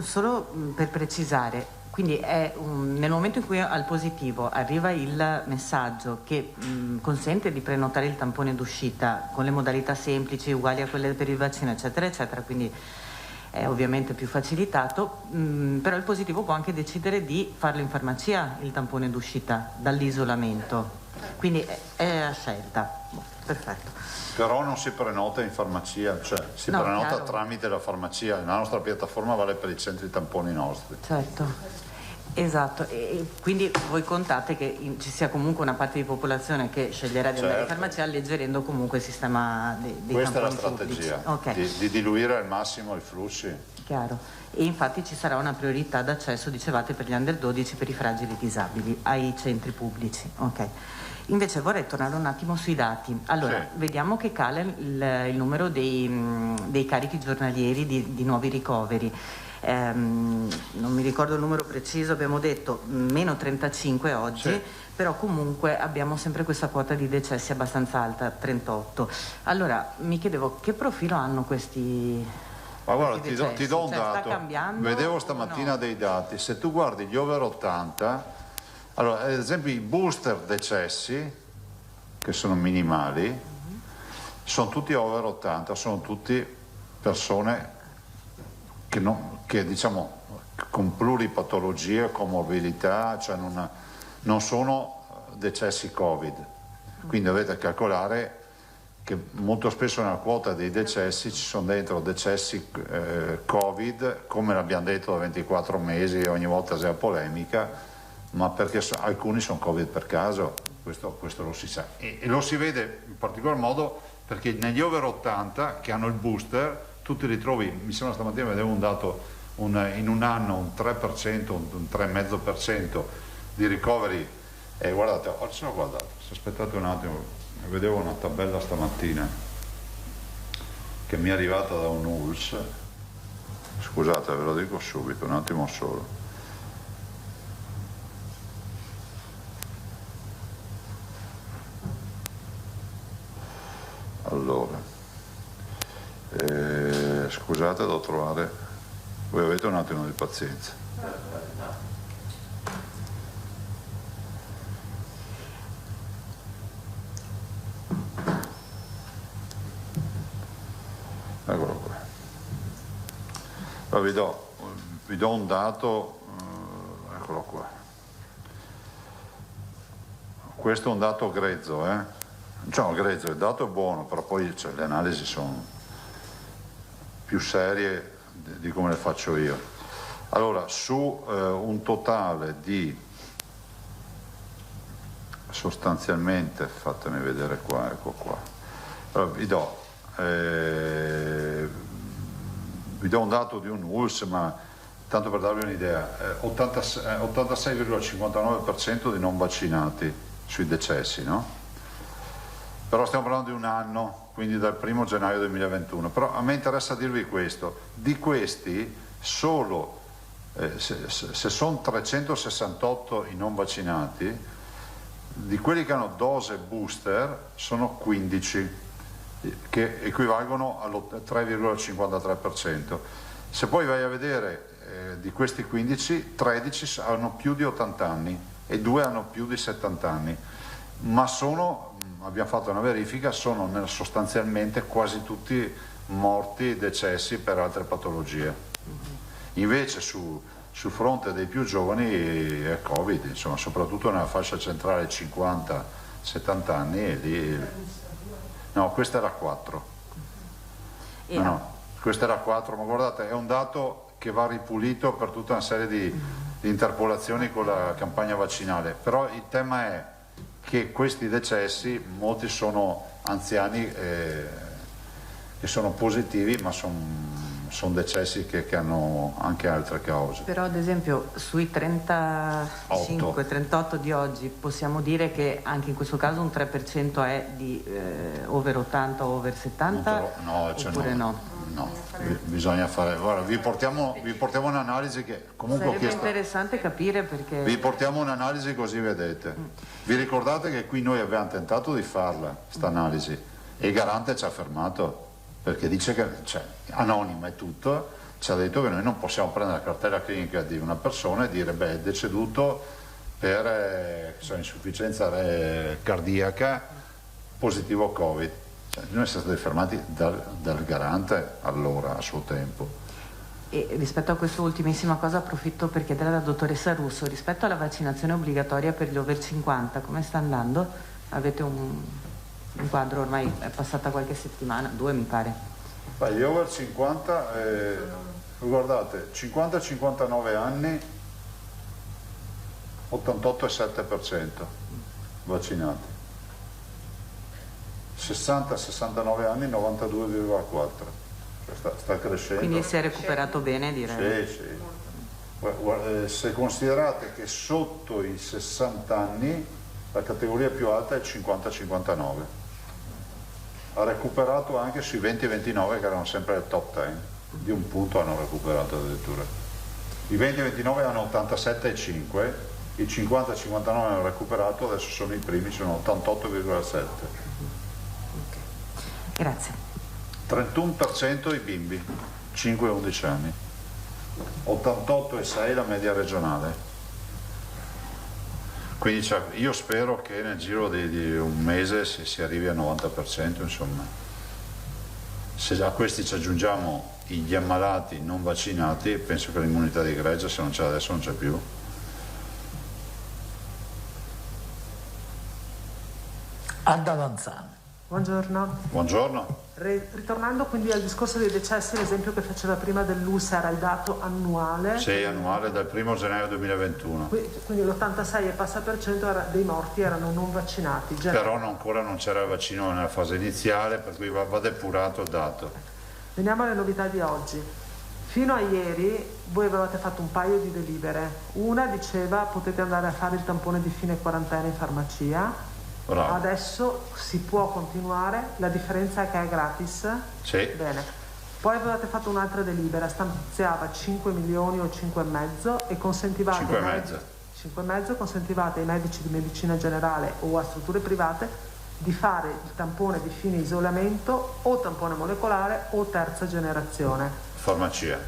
solo per precisare, quindi nel momento in cui al positivo arriva il messaggio che consente di prenotare il tampone d'uscita con le modalità semplici uguali a quelle per il vaccino eccetera eccetera, quindi è ovviamente più facilitato, però il positivo può anche decidere di farlo in farmacia il tampone d'uscita dall'isolamento, quindi è a scelta. Perfetto. Però non si prenota in farmacia, cioè si prenota chiaro, tramite la farmacia, la nostra piattaforma vale per i centri tamponi nostri. Certo. Esatto, e quindi voi contate che ci sia comunque una parte di popolazione che sceglierà di andare in farmacia, alleggerendo comunque il sistema dei Questa è la tamponi strategia, okay, di diluire al massimo i flussi. Chiaro, e infatti ci sarà una priorità d'accesso, dicevate, per gli under 12, per i fragili disabili, ai centri pubblici. Ok. Invece vorrei tornare un attimo sui dati. Allora, sì, vediamo che cala il numero dei carichi giornalieri di nuovi ricoveri. Non mi ricordo il numero preciso, abbiamo detto meno 35 oggi, sì, però comunque abbiamo sempre questa quota di decessi abbastanza alta, 38. Allora mi chiedevo che profilo hanno questi. Ma guarda, ti do un dato. Sta cambiando, vedevo stamattina dei dati, se tu guardi gli over 80, allora ad esempio i booster decessi, che sono minimali, sono tutti over 80, sono tutti persone che diciamo con pluripatologie, comorbidità, cioè non sono decessi Covid. Quindi dovete calcolare che molto spesso nella quota dei decessi ci sono dentro decessi Covid, come l'abbiamo detto da 24 mesi, ogni volta c'è la polemica, ma perché alcuni sono Covid per caso, questo lo si sa. E lo si vede in particolar modo perché negli over 80 che hanno il booster, tu ti ritrovi, mi sembra stamattina vedevo un dato, in un anno un 3%, un 3,5% di ricoveri, e guardate, oggi l'ho guardato, aspettate un attimo, vedevo una tabella stamattina che mi è arrivata da un ULS, scusate ve lo dico subito, un attimo solo. Allora, scusate, devo trovare, voi avete un attimo di pazienza. Eccolo qua. Allora, vi do un dato, eccolo qua. Questo è un dato grezzo, Diciamo grezzo, il dato è buono, però poi le analisi sono più serie di come le faccio io. Allora, su un totale di sostanzialmente, fatemi vedere qua, ecco qua. Allora, vi do un dato di un ULS, ma tanto per darvi un'idea, 86,59% di non vaccinati sui decessi, no? Però stiamo parlando di un anno, quindi dal 1° gennaio 2021. Però a me interessa dirvi questo, di questi solo, se sono 368 i non vaccinati, di quelli che hanno dose booster sono 15, che equivalgono al 3,53%. Se poi vai a vedere di questi 15, 13 hanno più di 80 anni e 2 hanno più di 70 anni, ma abbiamo fatto una verifica, sono sostanzialmente quasi tutti morti, decessi per altre patologie. Invece sul fronte dei più giovani è Covid, insomma, soprattutto nella fascia centrale 50-70 anni, e lì. No, questa era 4. No, questa era 4, ma guardate, è un dato che va ripulito per tutta una serie di interpolazioni con la campagna vaccinale. Però il tema è che questi decessi, molti sono anziani che sono positivi, ma sono decessi che hanno anche altre cause. Però ad esempio sui 35-38 di oggi possiamo dire che anche in questo caso un 3% è di over 80 o over 70? No, oppure no? No, bisogna fare. Guarda, vi portiamo un'analisi che comunque sarebbe interessante capire, perché vi portiamo un'analisi così vedete. Vi ricordate che qui noi abbiamo tentato di farla, sta analisi, e il garante ci ha fermato perché dice che, anonima e tutto, ci ha detto che noi non possiamo prendere la cartella clinica di una persona e dire è deceduto per insufficienza cardiaca positivo Covid. Noi siamo stati fermati dal garante allora, a suo tempo. E rispetto a questa ultimissima cosa approfitto per chiedere alla dottoressa Russo, rispetto alla vaccinazione obbligatoria per gli over 50, come sta andando? Avete un quadro, ormai è passata qualche settimana, 2 mi pare. Gli over 50, guardate, 50-59 anni, 88,7% vaccinati. 60-69 anni, 92,4%. Sta crescendo. Quindi si è recuperato bene, direi. Sì, sì. Se considerate che sotto i 60 anni la categoria più alta è il 50-59. Ha recuperato anche sui 20-29 che erano sempre il top 10, di un punto hanno recuperato addirittura. I 20-29 hanno 87,5, i 50-59 hanno recuperato, adesso sono i primi, sono 88,7. Grazie. 31% i bimbi, 5-11 anni, 88,6 la media regionale. Quindi io spero che nel giro di un mese si arrivi al 90%, insomma. Se a questi ci aggiungiamo gli ammalati non vaccinati, penso che l'immunità di gregge, se non c'è adesso, non c'è più. Ad Avanzano. Buongiorno. Buongiorno. Ritornando quindi al discorso dei decessi, l'esempio che faceva prima dell'US era il dato annuale. Sì, annuale dal 1 gennaio 2021. Quindi l'86 e passa per cento dei morti erano non vaccinati. Però ancora non c'era il vaccino nella fase iniziale, per cui va depurato il dato. Veniamo alle novità di oggi. Fino a ieri voi avevate fatto un paio di delibere. Una diceva potete andare a fare il tampone di fine quarantena in farmacia. Bravo. Adesso si può continuare, la differenza è che è gratis. Sì. Bene. Poi avevate fatto un'altra delibera, stanziava 5 milioni o 5,5 e consentivate 5,5 consentivate ai medici di medicina generale o a strutture private di fare il tampone di fine isolamento o tampone molecolare o terza generazione. Farmacia.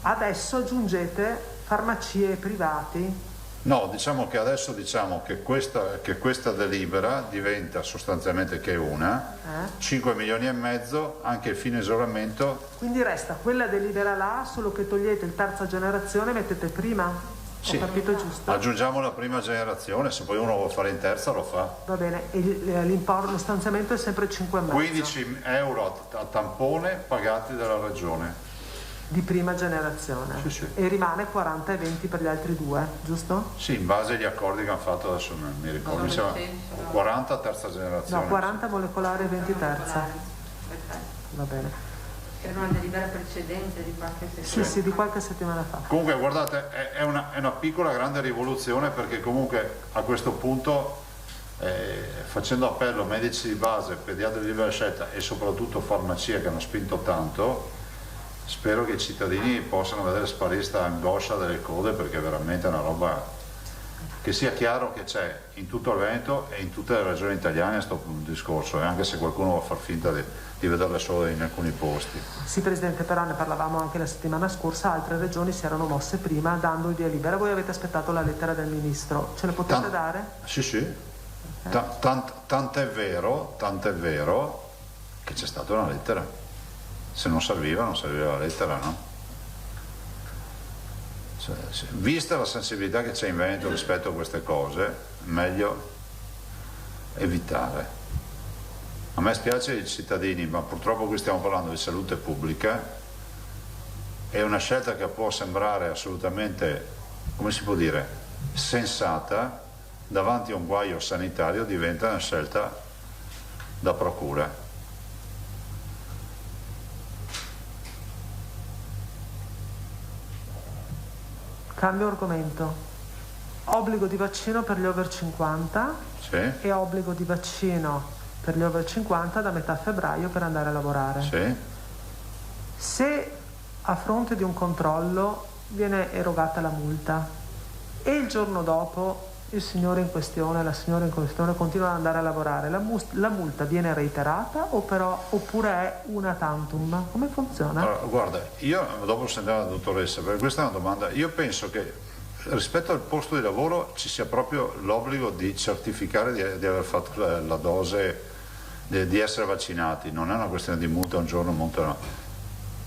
Adesso aggiungete farmacie privati. No, diciamo che adesso che questa delibera diventa sostanzialmente che una, 5 milioni e mezzo, anche il fine isolamento. Quindi resta quella delibera là, solo che togliete il terza generazione e mettete prima? Sì. Ho capito giusto? Aggiungiamo la prima generazione, se poi uno vuole fare in terza lo fa. Va bene, e l'importo, lo stanziamento è sempre 5,5. 15 euro a tampone pagati dalla regione. Di prima generazione. Sì, sì. E rimane 40 e 20 per gli altri due, giusto? Sì, in base agli accordi che hanno fatto, adesso non mi ricordo, mi sembra 40 terza generazione. No, 40 molecolare e 20 terza. Va bene. Era una delibera precedente di qualche settimana. Sì, di qualche settimana fa. Comunque guardate, è una piccola grande rivoluzione, perché comunque a questo punto facendo appello a medici di base, pediatri di libera scelta e soprattutto farmacie che hanno spinto tanto, spero che i cittadini possano vedere sparire questa angoscia delle code, perché veramente è una roba che sia chiaro che c'è in tutto il Veneto e in tutte le regioni italiane questo discorso, anche se qualcuno va a far finta di vederle solo in alcuni posti. Sì, Presidente, però ne parlavamo anche la settimana scorsa, altre regioni si erano mosse prima dando il via libera. Voi avete aspettato la lettera del Ministro, ce la potete dare? Sì, sì. Tant'è vero che c'è stata una lettera. Se non serviva la lettera, no? Vista la sensibilità che c'è in Veneto rispetto a queste cose, meglio evitare. A me spiace i cittadini, ma purtroppo qui stiamo parlando di salute pubblica. È una scelta che può sembrare assolutamente, come si può dire, sensata, davanti a un guaio sanitario diventa una scelta da procura. Cambio argomento. Obbligo di vaccino per gli over 50 e obbligo di vaccino per gli over 50 da metà febbraio per andare a lavorare. Sì. Se a fronte di un controllo viene erogata la multa e il giorno dopo il signore in questione, la signora in questione continuano ad andare a lavorare, la multa viene reiterata oppure è una tantum? Come funziona? Allora, guarda, io dopo sentirò la dottoressa, perché questa è una domanda. Io penso che rispetto al posto di lavoro ci sia proprio l'obbligo di certificare di aver fatto la dose, di essere vaccinati. Non è una questione di multa un giorno, multa no.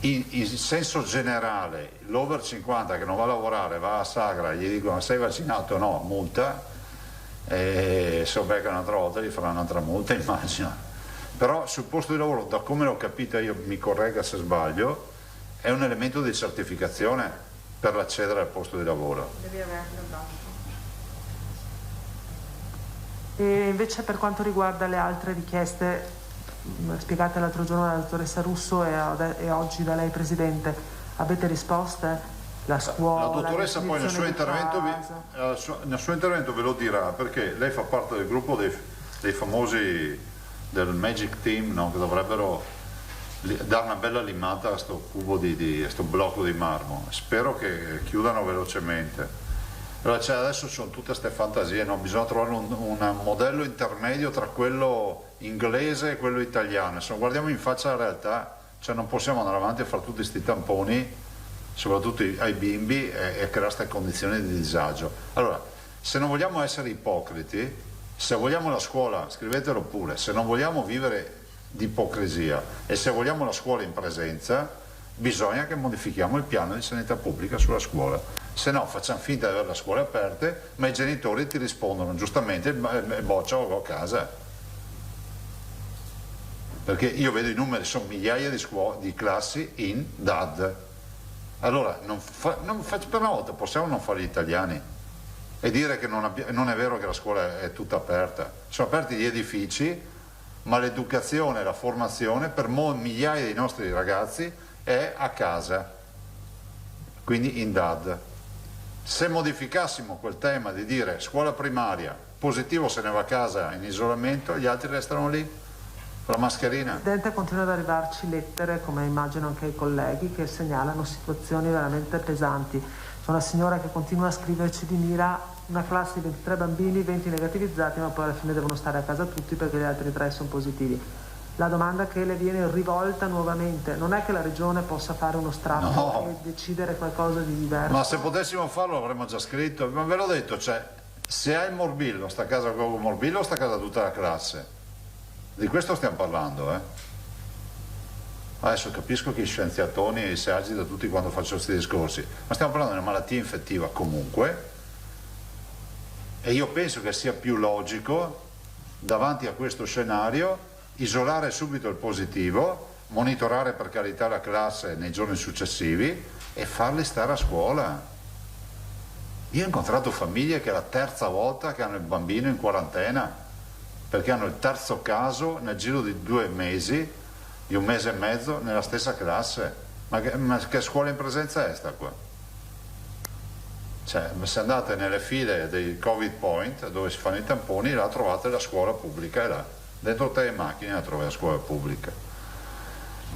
in senso generale l'over 50 che non va a lavorare, va a Sagra, gli dicono sei vaccinato? No, multa, e se lo becca un'altra volta gli farà un'altra multa, immagino. Però sul posto di lavoro, da come l'ho capita io, mi corregga se sbaglio, è un elemento di certificazione per accedere al posto di lavoro. Devi averlo, basta. E invece per quanto riguarda le altre richieste spiegate l'altro giorno dalla dottoressa Russo e oggi da lei Presidente, avete risposte? La scuola, la dottoressa poi nel suo intervento ve lo dirà, perché lei fa parte del gruppo dei famosi del Magic Team, no? Che dovrebbero dare una bella limata a questo cubo a sto blocco di marmo. Spero che chiudano velocemente. Allora, adesso sono tutte queste fantasie, no? Bisogna trovare un modello intermedio tra quello inglese e quello italiano. Se non guardiamo in faccia la realtà, cioè non possiamo andare avanti a fare tutti questi tamponi, soprattutto ai bimbi, e creare queste condizioni di disagio. Allora, se non vogliamo essere ipocriti, se vogliamo la scuola, scrivetelo pure, se non vogliamo vivere di ipocrisia e se vogliamo la scuola in presenza, bisogna che modifichiamo il piano di sanità pubblica sulla scuola. Se no facciamo finta di avere le scuole aperte, ma i genitori ti rispondono giustamente il boccia a casa. Perché io vedo i numeri, sono migliaia di classi in DAD. Allora, per una volta possiamo non fare gli italiani e dire che non è vero che la scuola è tutta aperta. Sono aperti gli edifici, ma l'educazione e la formazione per migliaia dei nostri ragazzi è a casa, quindi in DAD. Se modificassimo quel tema di dire scuola primaria, positivo se ne va a casa in isolamento, gli altri restano lì con la mascherina. Presidente, continua ad arrivarci lettere, come immagino anche ai colleghi, che segnalano situazioni veramente pesanti. C'è una signora che continua a scriverci di Mira, una classe di 23 bambini, 20 negativizzati, ma poi alla fine devono stare a casa tutti perché gli altri 3 sono positivi. La domanda che le viene rivolta nuovamente, non è che la Regione possa fare uno strappo e decidere qualcosa di diverso? Ma se potessimo farlo l'avremmo già scritto, ma ve l'ho detto, cioè, se hai il morbillo, sta a casa con il morbillo, sta a casa tutta la classe. Di questo stiamo parlando, Adesso capisco che i scienziatoni si agitano tutti quando faccio questi discorsi, ma stiamo parlando di una malattia infettiva comunque, e io penso che sia più logico, davanti a questo scenario, isolare subito il positivo, monitorare per carità la classe nei giorni successivi e farli stare a scuola. Io ho incontrato famiglie che è la terza volta che hanno il bambino in quarantena, perché hanno il terzo caso nel giro di 2 mesi, di 1 mese e mezzo, nella stessa classe. Ma che scuola in presenza è sta qua? Cioè, se andate nelle file dei Covid Point, dove si fanno i tamponi, là trovate la scuola pubblica, è là. Dentro te le macchine la trovi la scuola pubblica.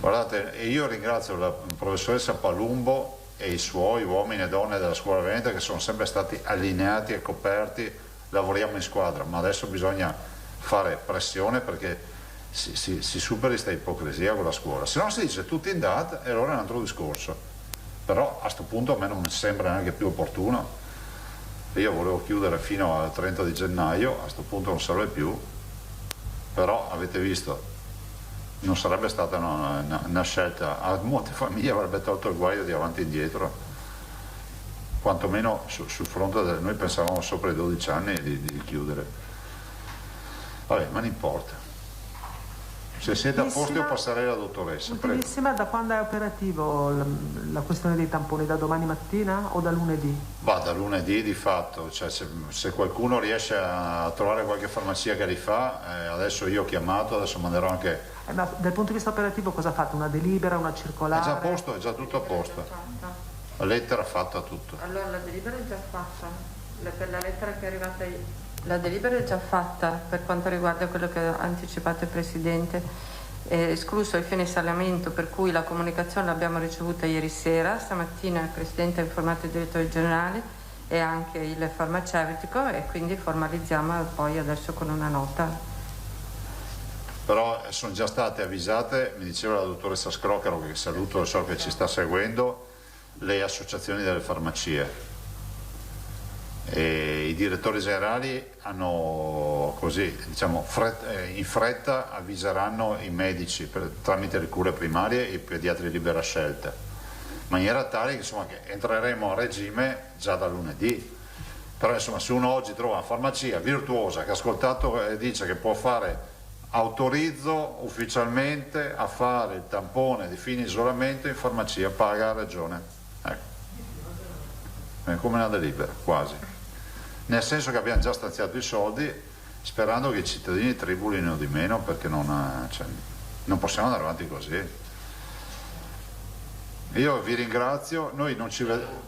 Guardate, e io ringrazio la professoressa Palumbo e i suoi uomini e donne della scuola veneta che sono sempre stati allineati e coperti, lavoriamo in squadra, ma adesso bisogna fare pressione perché si superi questa ipocrisia con la scuola. Se no si dice tutti in DAD e allora è un altro discorso. Però a questo punto a me non mi sembra neanche più opportuno. Io volevo chiudere fino al 30 di gennaio, a questo punto non serve più. Però avete visto, non sarebbe stata una scelta, a molte famiglie avrebbe tolto il guaio di avanti e indietro, quantomeno sul fronte noi pensavamo sopra i 12 anni di chiudere. Vabbè, ma non importa. Se siete a posto io passerei alla dottoressa. Ultimissima, da quando è operativo la questione dei tamponi? Da domani mattina o da lunedì? Va, da lunedì di fatto, cioè, se qualcuno riesce a trovare qualche farmacia che li fa, adesso io ho chiamato, adesso manderò anche... Ma dal punto di vista operativo cosa fate? Una delibera, una circolare? È già a posto, è già tutto a posto. La lettera fatta tutto. Allora la delibera è già fatta, per la lettera che è arrivata ieri. La delibera è già fatta per quanto riguarda quello che ha anticipato il Presidente, escluso il fine salvamento, per cui la comunicazione l'abbiamo ricevuta ieri sera. Stamattina il Presidente ha informato il Direttore Generale e anche il farmaceutico e quindi formalizziamo poi adesso con una nota. Però sono già state avvisate, mi diceva la dottoressa Scrocaro, che saluto, so che ci sta seguendo, le associazioni delle farmacie. E i direttori generali hanno così, diciamo, in fretta avviseranno i medici tramite le cure primarie e i pediatri di libera scelta, in maniera tale che, insomma, che entreremo a regime già da lunedì. Però insomma, se uno oggi trova una farmacia virtuosa che ha ascoltato e dice che può fare, autorizzo ufficialmente a fare il tampone di fine isolamento in farmacia, paga la regione, ecco, è come una delibera quasi, nel senso che abbiamo già stanziato i soldi sperando che i cittadini tribulino di meno, perché non possiamo andare avanti così. Io vi ringrazio, noi non ci vediamo.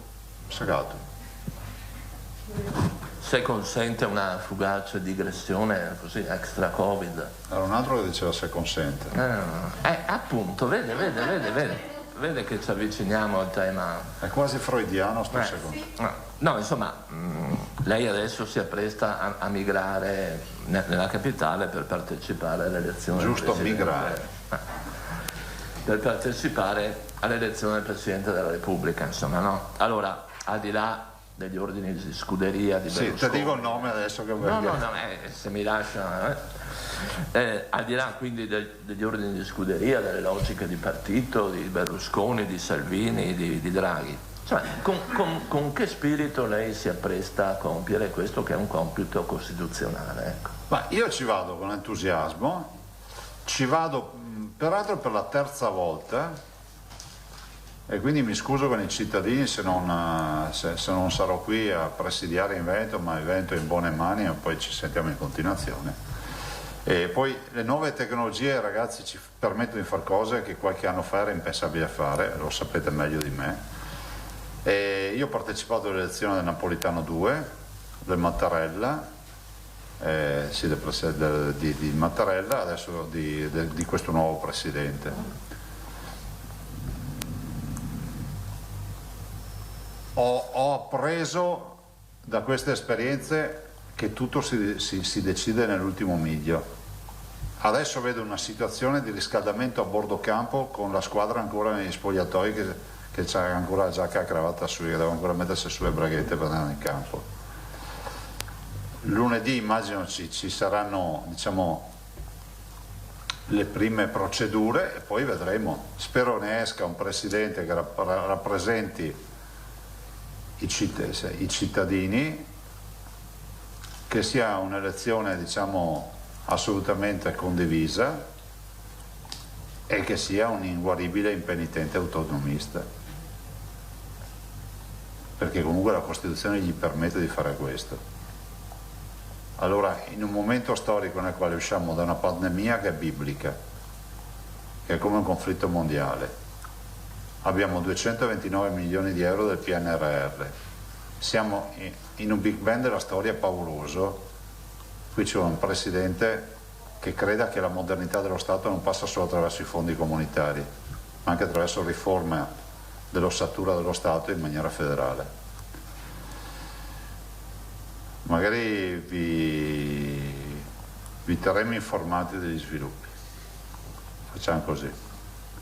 Sagato. Se consente una fugace digressione così extra Covid. Era un altro che diceva se consente. Appunto, vede che ci avviciniamo al tema. È quasi freudiano sto secondo. No, insomma, lei adesso si appresta a migrare nella capitale per partecipare alle elezioni. Giusto, migrare. Per partecipare all'elezione del Presidente della Repubblica, insomma, no? Allora, al di là degli ordini di scuderia di Berlusconi. Sì, ti dico il nome adesso che No, se mi lascia. Al di là quindi degli ordini di scuderia, delle logiche di partito, di Berlusconi, di Salvini, di Draghi. Cioè, con che spirito lei si appresta a compiere questo che è un compito costituzionale? Ecco. Ma io ci vado con entusiasmo, ci vado peraltro per la terza volta. E quindi mi scuso con i cittadini se non sarò qui a presidiare in Veneto, ma il Veneto è in buone mani e poi ci sentiamo in continuazione. E poi le nuove tecnologie, ragazzi, ci permettono di fare cose che qualche anno fa era impensabile fare, lo sapete meglio di me. E io ho partecipato all'elezione del Napolitano 2, del Mattarella, di Mattarella, adesso di questo nuovo presidente. Ho appreso da queste esperienze che tutto si decide nell'ultimo miglio. Adesso vedo una situazione di riscaldamento a bordo campo con la squadra ancora negli spogliatoi che c'ha ancora la giacca a cravatta su, che deve ancora mettersi sulle braghette per andare in campo. Lunedì immagino ci saranno, diciamo, le prime procedure e poi vedremo. Spero ne esca un presidente che rappresenti i cittadini, che sia un'elezione, diciamo, assolutamente condivisa e che sia un inguaribile impenitente autonomista, perché comunque la Costituzione gli permette di fare questo. Allora, in un momento storico nel quale usciamo da una pandemia che è biblica, che è come un conflitto mondiale, abbiamo 229 milioni di euro del PNRR, siamo in un Big Bang della storia pauroso. Qui c'è un presidente che creda che la modernità dello Stato non passa solo attraverso i fondi comunitari, ma anche attraverso riforma dell'ossatura dello Stato in maniera federale. Magari vi terremo informati degli sviluppi. Facciamo così.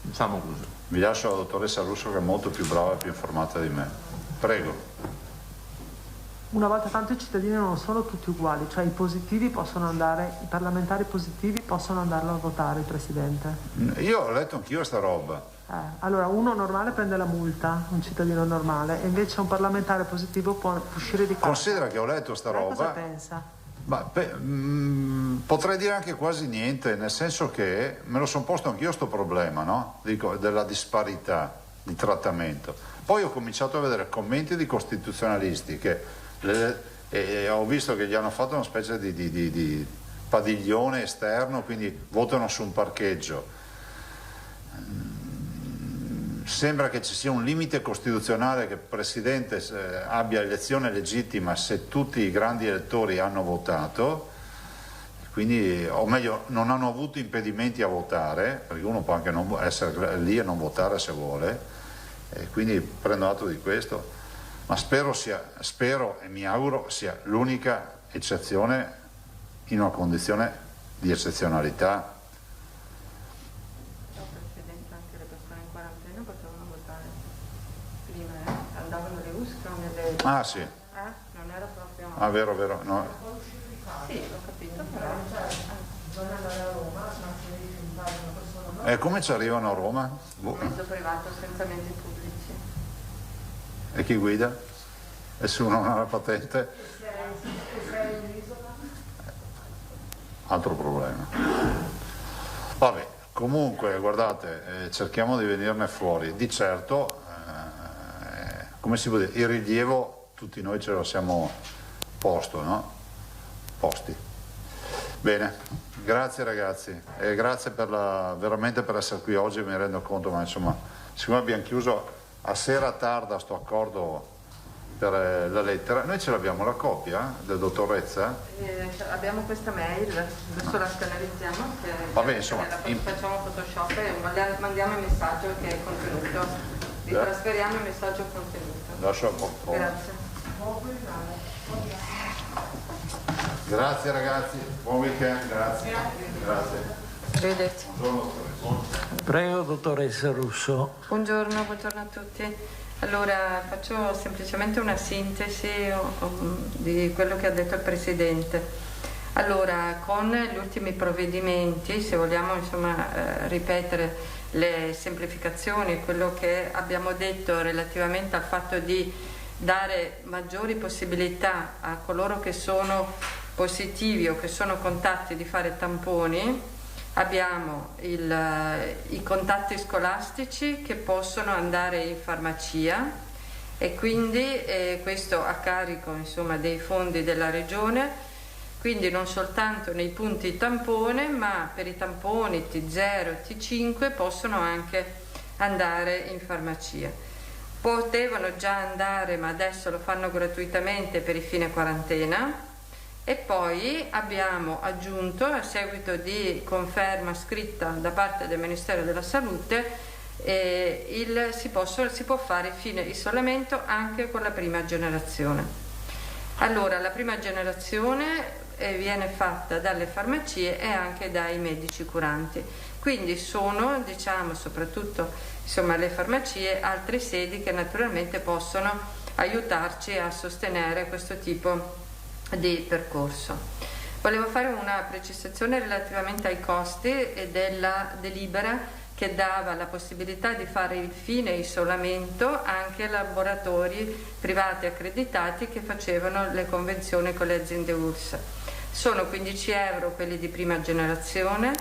Facciamo così. Vi lascio la dottoressa Russo, che è molto più brava e più informata di me. Prego. Una volta tanto i cittadini non sono tutti uguali, cioè i parlamentari positivi possono andarlo a votare, il Presidente. Io ho letto anch'io questa roba. Allora uno normale prende la multa, un cittadino normale, e invece un parlamentare positivo può uscire di casa. Considera che ho letto sta roba. Cosa pensa? Potrei dire anche quasi niente, nel senso che me lo sono posto anch'io sto problema, no? Dico, della disparità di trattamento. Poi ho cominciato a vedere commenti di costituzionalisti e ho visto che gli hanno fatto una specie di padiglione esterno, quindi votano su un parcheggio. Sembra che ci sia un limite costituzionale che il Presidente abbia elezione legittima se tutti i grandi elettori hanno votato, quindi, o meglio, non hanno avuto impedimenti a votare, perché uno può anche non essere lì e non votare se vuole, e quindi prendo atto di questo, ma spero e mi auguro sia l'unica eccezione in una condizione di eccezionalità. Ah sì. Non era proprio... Ah, vero, no. Sì, l'ho capito. capito? Bisogna andare a Roma, ma devi filmare una persona. E come ci arrivano a Roma? Un mezzo privato senza mezzi pubblici. E chi guida? Nessuno non ha la patente? Altro problema. Vabbè, comunque guardate, cerchiamo di venirne fuori. Di certo, come si può dire, il rilievo tutti noi ce lo siamo posto, no? Posti. Bene, grazie ragazzi e grazie veramente per essere qui oggi, mi rendo conto, ma insomma, siccome abbiamo chiuso a sera tarda sto accordo per la lettera, noi ce l'abbiamo la copia del dottor Rezza? Abbiamo questa mail, adesso la scannerizziamo, vabbè, insomma, facciamo Photoshop e mandiamo il messaggio che è contenuto, trasferiamo il messaggio contenuto. Lascio un po'. Grazie. Grazie ragazzi, buon weekend, grazie. Arrivederci. Prego, dottoressa Russo. Buongiorno a tutti. Allora, faccio semplicemente una sintesi di quello che ha detto il Presidente. Allora, con gli ultimi provvedimenti, se vogliamo ripetere le semplificazioni, quello che abbiamo detto relativamente al fatto di dare maggiori possibilità a coloro che sono positivi o che sono contatti di fare tamponi, abbiamo i contatti scolastici che possono andare in farmacia e quindi questo a carico dei fondi della Regione, quindi non soltanto nei punti tampone, ma per i tamponi T0 e T5 possono anche andare in farmacia. Potevano già andare, ma adesso lo fanno gratuitamente per i fine quarantena. E poi abbiamo aggiunto, a seguito di conferma scritta da parte del Ministero della Salute, si può fare fine isolamento anche con la prima generazione. Allora, la prima generazione viene fatta dalle farmacie e anche dai medici curanti. Quindi sono, soprattutto le farmacie, altre sedi che naturalmente possono aiutarci a sostenere questo tipo di percorso. Volevo fare una precisazione relativamente ai costi e della delibera che dava la possibilità di fare il fine isolamento anche a laboratori privati accreditati che facevano le convenzioni con le aziende ULSS. Sono 15 euro quelli di prima generazione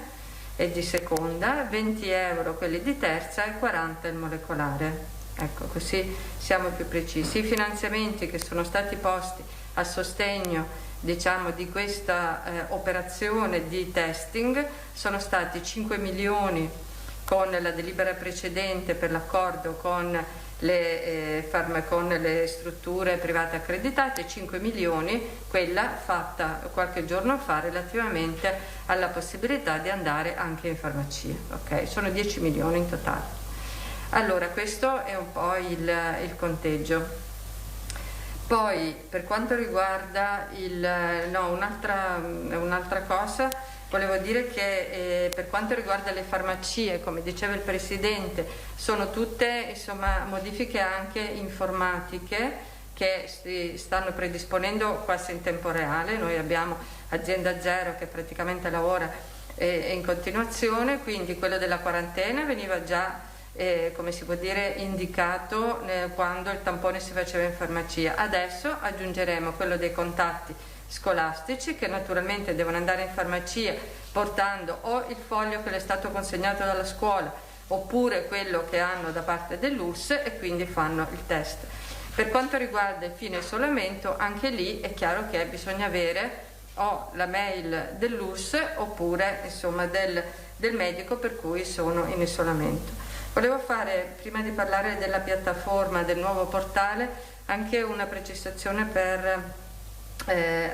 e di seconda, 20 euro quelli di terza e 40 il molecolare. Ecco, così siamo più precisi. I finanziamenti che sono stati posti a sostegno di questa operazione di testing sono stati 5 milioni con la delibera precedente per l'accordo con le strutture private accreditate, 5 milioni quella fatta qualche giorno fa relativamente alla possibilità di andare anche in farmacia. Okay? Sono 10 milioni in totale. Allora, questo è un po' il conteggio. Poi, per quanto riguarda un'altra cosa, volevo dire che per quanto riguarda le farmacie, come diceva il Presidente, sono tutte modifiche anche informatiche che si stanno predisponendo quasi in tempo reale. Noi abbiamo Azienda Zero che praticamente lavora in continuazione, quindi quello della quarantena veniva già indicato quando il tampone si faceva in farmacia. Adesso aggiungeremo quello dei contatti scolastici che naturalmente devono andare in farmacia portando o il foglio che le è stato consegnato dalla scuola oppure quello che hanno da parte dell'ULSS e quindi fanno il test. Per quanto riguarda il fine isolamento, anche lì è chiaro che bisogna avere o la mail dell'ULSS oppure del medico per cui sono in isolamento. Volevo fare, prima di parlare della piattaforma, del nuovo portale, anche una precisazione per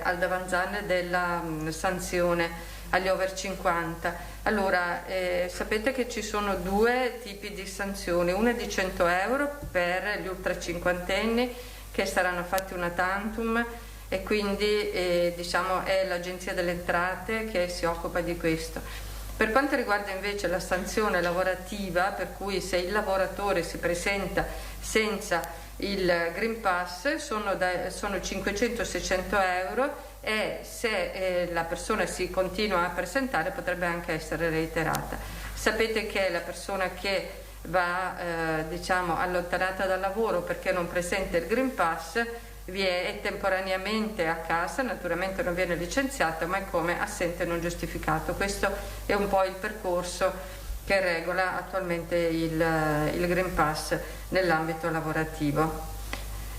Alda Vanzan della sanzione agli over 50. Allora, sapete che ci sono due tipi di sanzioni, una di 100 euro per gli ultra cinquantenni che saranno fatti una tantum e quindi è l'Agenzia delle Entrate che si occupa di questo. Per quanto riguarda invece la sanzione lavorativa, per cui se il lavoratore si presenta senza il Green Pass sono 500-600 euro e se la persona si continua a presentare potrebbe anche essere reiterata. Sapete che la persona che va allontanata dal lavoro perché non presenta il Green Pass è temporaneamente a casa, naturalmente non viene licenziata, ma è come assente non giustificato. Questo è un po' il percorso che regola attualmente il Green Pass nell'ambito lavorativo.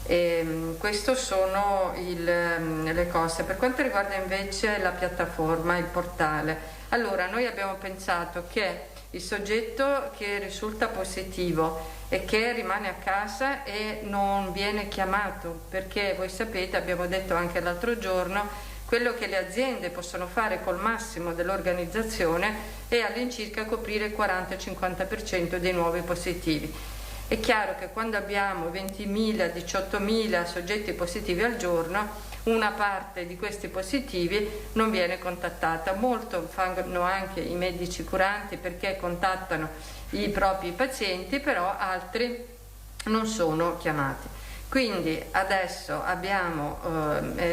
Queste sono le cose. Per quanto riguarda invece la piattaforma, il portale, allora noi abbiamo pensato che il soggetto che risulta positivo e che rimane a casa e non viene chiamato, perché voi sapete, abbiamo detto anche l'altro giorno, quello che le aziende possono fare col massimo dell'organizzazione è all'incirca coprire il 40-50% dei nuovi positivi. È chiaro che quando abbiamo 20.000, 18.000 soggetti positivi al giorno, una parte di questi positivi non viene contattata. Molto fanno anche i medici curanti perché contattano i propri pazienti, però altri non sono chiamati. Quindi adesso abbiamo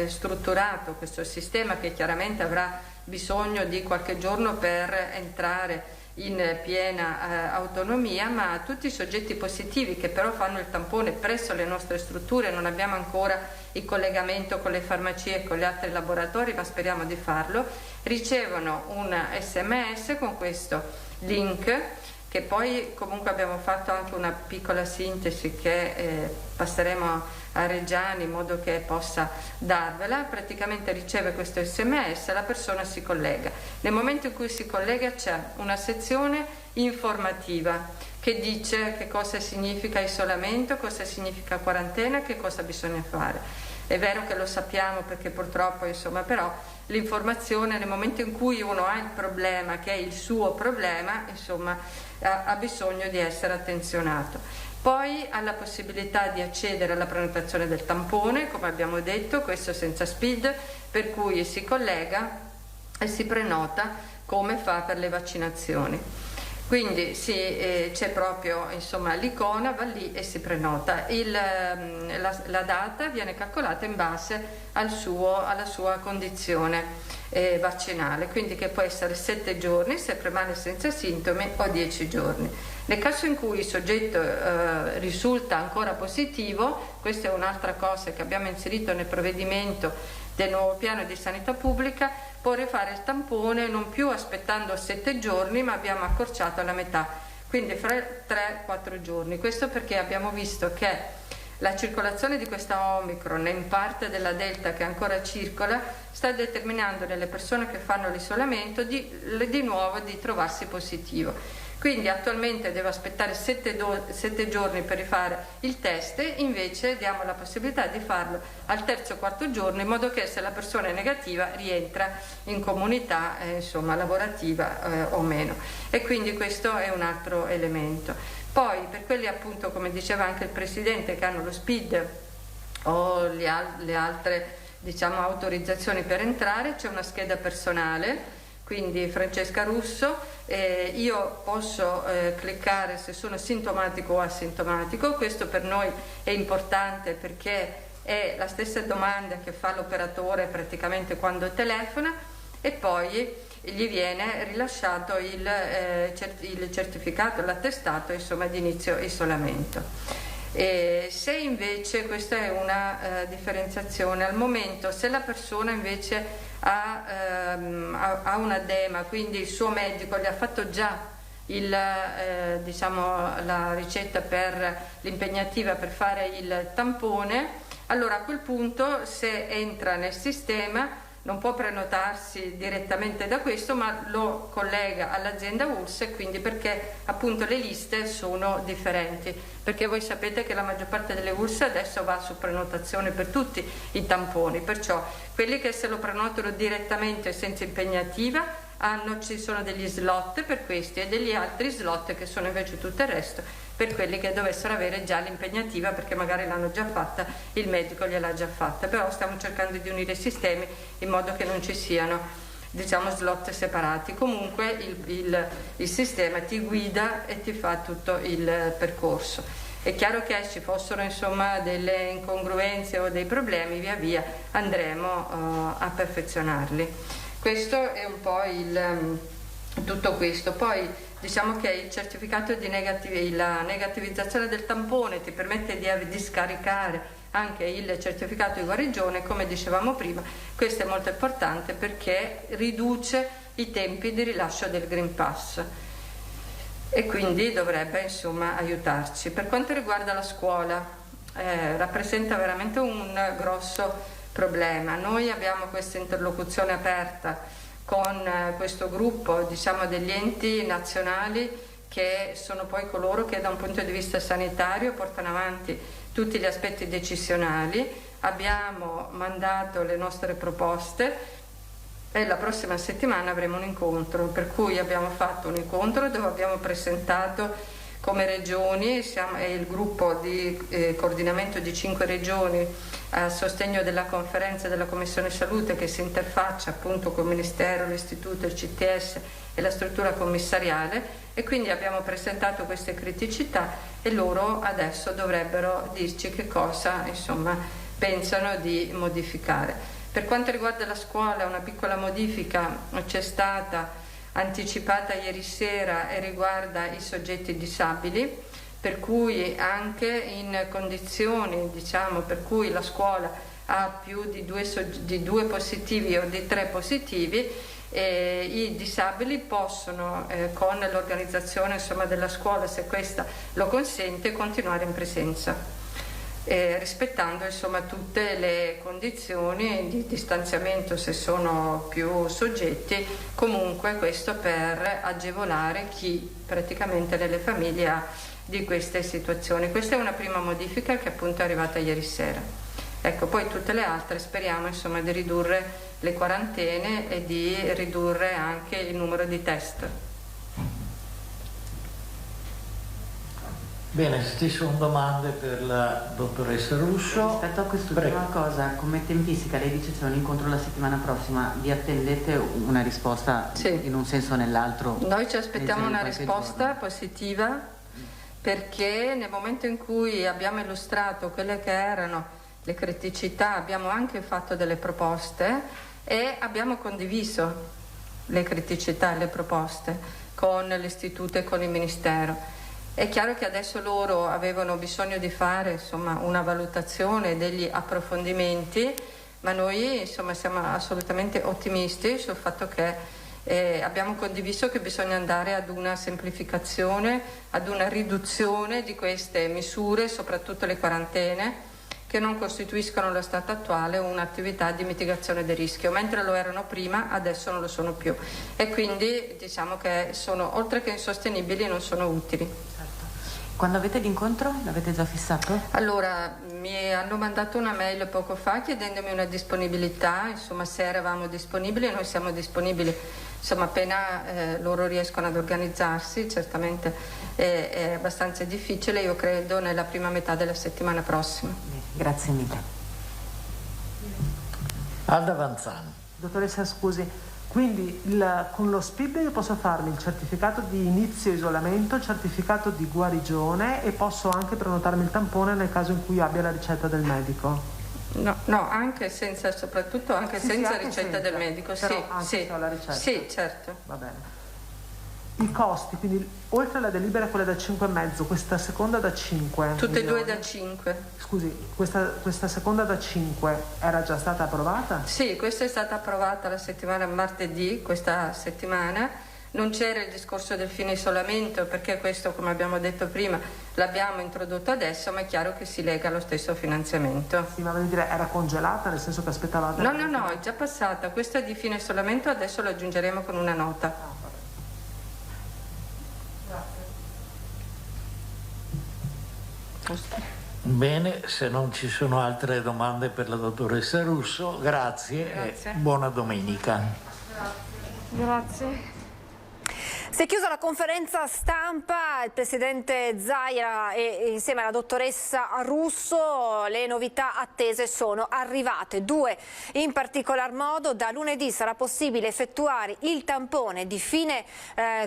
strutturato questo sistema che chiaramente avrà bisogno di qualche giorno per entrare in piena autonomia, ma tutti i soggetti positivi che però fanno il tampone presso le nostre strutture, non abbiamo ancora il collegamento con le farmacie e con gli altri laboratori, ma speriamo di farlo, ricevono un SMS con questo link, che poi comunque abbiamo fatto anche una piccola sintesi che passeremo a Reggiani in modo che possa darvela. Praticamente riceve questo SMS, la persona si collega. Nel momento in cui si collega c'è una sezione informativa che dice che cosa significa isolamento, cosa significa quarantena, che cosa bisogna fare. È vero che lo sappiamo perché purtroppo, però l'informazione nel momento in cui uno ha il problema, che è il suo problema, ha bisogno di essere attenzionato. Poi ha la possibilità di accedere alla prenotazione del tampone, come abbiamo detto, questo senza SPID, per cui si collega e si prenota come fa per le vaccinazioni. Quindi c'è proprio l'icona, va lì e si prenota. La data viene calcolata in base alla sua condizione vaccinale, quindi che può essere 7 giorni se permane senza sintomi o 10 giorni. Nel caso in cui il soggetto risulta ancora positivo, questa è un'altra cosa che abbiamo inserito nel provvedimento del nuovo piano di sanità pubblica, può rifare il tampone non più aspettando 7 giorni, ma abbiamo accorciato alla metà, quindi fra 3-4 giorni. Questo perché abbiamo visto che la circolazione di questa Omicron e in parte della Delta che ancora circola sta determinando nelle persone che fanno l'isolamento di nuovo di trovarsi positivo. Quindi attualmente deve aspettare 7 giorni per rifare il test, invece diamo la possibilità di farlo al terzo o quarto giorno, in modo che se la persona è negativa rientra in comunità lavorativa o meno. E quindi questo è un altro elemento. Poi per quelli appunto, come diceva anche il Presidente, che hanno lo SPID o le altre autorizzazioni per entrare, c'è una scheda personale. Quindi Francesca Russo, io posso cliccare se sono sintomatico o asintomatico. Questo per noi è importante perché è la stessa domanda che fa l'operatore praticamente quando telefona, e poi gli viene rilasciato il certificato, l'attestato di inizio isolamento. Se invece, questa è una differenziazione, al momento se la persona invece ha un edema, quindi il suo medico gli ha fatto già la ricetta per l'impegnativa per fare il tampone, allora a quel punto se entra nel sistema non può prenotarsi direttamente da questo, ma lo collega all'azienda ULSS, quindi perché appunto le liste sono differenti, perché voi sapete che la maggior parte delle ULSS adesso va su prenotazione per tutti i tamponi, perciò quelli che se lo prenotano direttamente senza impegnativa ci sono degli slot per questi e degli altri slot che sono invece tutto il resto per quelli che dovessero avere già l'impegnativa, perché magari l'hanno già fatta, il medico gliel'ha già fatta. Però stiamo cercando di unire i sistemi in modo che non ci siano diciamo slot separati. Comunque il sistema ti guida e ti fa tutto il percorso. È chiaro che ci fossero insomma delle incongruenze o dei problemi, via via andremo a perfezionarli. Questo è un po' tutto questo. Poi diciamo che il certificato di la negativizzazione del tampone ti permette di scaricare anche il certificato di guarigione, come dicevamo prima. Questo è molto importante perché riduce i tempi di rilascio del Green Pass e quindi dovrebbe insomma aiutarci. Per quanto riguarda la scuola, rappresenta veramente un grosso problema. Noi abbiamo questa interlocuzione aperta con questo gruppo, diciamo, degli enti nazionali che sono poi coloro che da un punto di vista sanitario portano avanti tutti gli aspetti decisionali. Abbiamo mandato le nostre proposte e la prossima settimana avremo un incontro, per cui abbiamo fatto un incontro dove abbiamo presentato come regioni, è il gruppo di coordinamento di 5 regioni a sostegno della conferenza della Commissione Salute che si interfaccia appunto col Ministero, l'Istituto, il CTS e la struttura commissariale, e quindi abbiamo presentato queste criticità e loro adesso dovrebbero dirci che cosa insomma pensano di modificare. Per quanto riguarda la scuola, una piccola modifica c'è stata anticipata ieri sera e riguarda i soggetti disabili, per cui anche in condizioni diciamo per cui la scuola ha più di 2 positivi o di 3 positivi, i disabili possono con l'organizzazione insomma della scuola, se questa lo consente, continuare in presenza. Rispettando insomma tutte le condizioni di distanziamento se sono più soggetti, comunque questo per agevolare chi praticamente nelle famiglie ha di queste situazioni. Questa è una prima modifica che appunto è arrivata ieri sera. Ecco, poi tutte le altre speriamo insomma di ridurre le quarantene e di ridurre anche il numero di test. Bene, se ci sono domande per la dottoressa Russo. Rispetto a quest'ultima cosa, come tempistica, lei dice c'è un incontro la settimana prossima, vi attendete una risposta in un senso o nell'altro? Noi ci aspettiamo una risposta positiva, perché nel momento in cui abbiamo illustrato quelle che erano le criticità abbiamo anche fatto delle proposte e abbiamo condiviso le criticità e le proposte con l'Istituto e con il Ministero. È chiaro che adesso loro avevano bisogno di fare insomma una valutazione, degli approfondimenti, ma noi insomma siamo assolutamente ottimisti sul fatto che abbiamo condiviso che bisogna andare ad una semplificazione, ad una riduzione di queste misure, soprattutto le quarantene, che non costituiscono allo stato attuale un'attività di mitigazione del rischio, mentre lo erano prima, adesso non lo sono più. E quindi diciamo che sono, oltre che insostenibili, non sono utili. Quando avete l'incontro? L'avete già fissato? Allora, mi hanno mandato una mail poco fa chiedendomi una disponibilità, insomma se eravamo disponibili. Noi siamo disponibili, insomma appena loro riescono ad organizzarsi, certamente è abbastanza difficile, io credo nella prima metà della settimana prossima. Grazie mille. Alda Vanzani. Dottoressa, scusi, quindi con lo SPID io posso farmi il certificato di inizio isolamento, il certificato di guarigione e posso anche prenotarmi il tampone nel caso in cui abbia la ricetta del medico? No, anche senza, soprattutto anche senza anche ricetta senza, del medico, però anche se ho la ricetta. Sì, certo. Va bene. I costi, quindi oltre alla delibera quella da 5,5, questa seconda da 5 tutte e milioni. 2 da 5. Scusi, questa seconda da 5 era già stata approvata? Sì, questa è stata approvata la settimana martedì, questa settimana. Non c'era il discorso del fine isolamento, perché questo, come abbiamo detto prima, l'abbiamo introdotto adesso, ma è chiaro che si lega allo stesso finanziamento. Sì, ma voglio dire, era congelata, nel senso che aspettavate? No, è già passata. Questa di fine isolamento adesso lo aggiungeremo con una nota. Bene, se non ci sono altre domande per la dottoressa Russo, grazie. E buona domenica. Grazie. Si è chiusa la conferenza stampa, il presidente Zaia e insieme alla dottoressa Russo le novità attese sono arrivate, 2 in particolar modo. Da lunedì sarà possibile effettuare il tampone di fine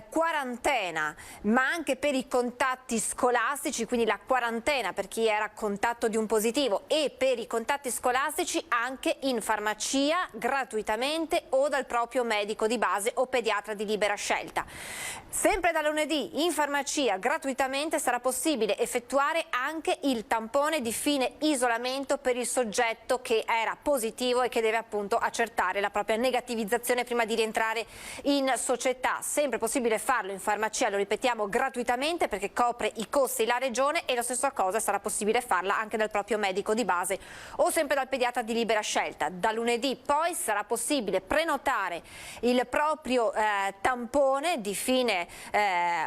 quarantena, ma anche per i contatti scolastici, quindi la quarantena per chi era a contatto di un positivo, e per i contatti scolastici anche in farmacia gratuitamente o dal proprio medico di base o pediatra di libera scelta. Sempre da lunedì in farmacia gratuitamente sarà possibile effettuare anche il tampone di fine isolamento per il soggetto che era positivo e che deve appunto accertare la propria negativizzazione prima di rientrare in società. Sempre possibile farlo in farmacia, lo ripetiamo, gratuitamente, perché copre i costi la regione, e la stessa cosa sarà possibile farla anche dal proprio medico di base o sempre dal pediatra di libera scelta. Da lunedì poi sarà possibile prenotare il proprio tampone di fine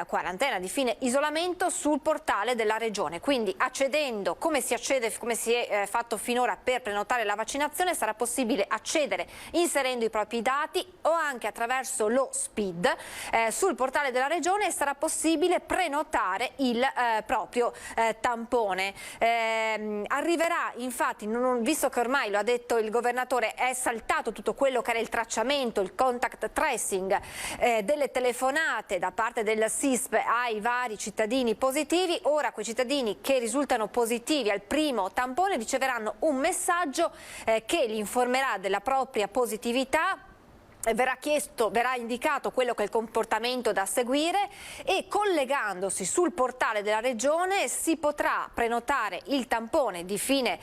quarantena, di fine isolamento sul portale della regione. Quindi accedendo, come si è fatto finora per prenotare la vaccinazione, sarà possibile accedere inserendo i propri dati o anche attraverso lo SPID sul portale della regione, e sarà possibile prenotare il proprio tampone. Arriverà infatti, visto che ormai, lo ha detto il governatore, è saltato tutto quello che era il tracciamento, il contact tracing delle telefonate da parte del SISP ai vari cittadini positivi. Ora quei cittadini che risultano positivi al primo tampone riceveranno un messaggio che li informerà della propria positività. Verrà indicato quello che è il comportamento da seguire, e collegandosi sul portale della regione si potrà prenotare il tampone di fine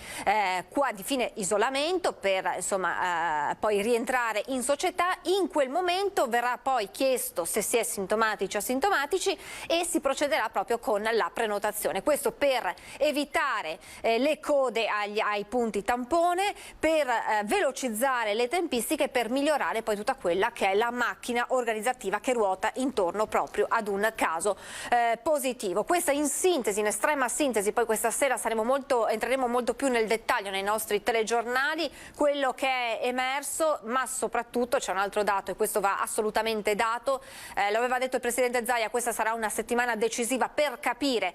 isolamento per poi rientrare in società. In quel momento verrà poi chiesto se si è sintomatici o asintomatici e si procederà proprio con la prenotazione. Questo per evitare le code ai punti tampone, per velocizzare le tempistiche, per migliorare poi tutta quella che è la macchina organizzativa che ruota intorno proprio ad un caso positivo. Questa in sintesi, in estrema sintesi. Poi questa sera entreremo molto più nel dettaglio nei nostri telegiornali quello che è emerso, ma soprattutto c'è un altro dato, e questo va assolutamente dato, lo aveva detto il presidente Zaia, questa sarà una settimana decisiva per capire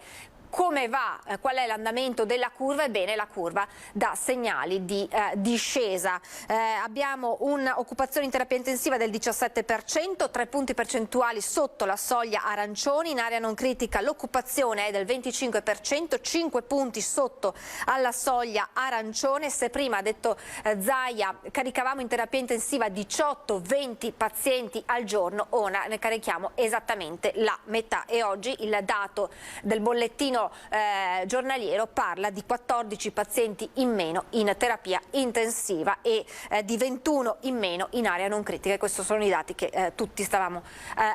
come va, qual è l'andamento della curva. Ebbene, la curva dà segnali di discesa. Abbiamo un'occupazione in terapia intensiva del 17%, 3 punti percentuali sotto la soglia arancioni. In area non critica l'occupazione è del 25%, 5 punti sotto alla soglia arancione. Se prima, ha detto Zaia, caricavamo in terapia intensiva 18-20 pazienti al giorno, ora ne carichiamo esattamente la metà, e oggi il dato del bollettino giornaliero parla di 14 pazienti in meno in terapia intensiva e di 21 in meno in area non critica. E questi sono i dati che tutti stavamo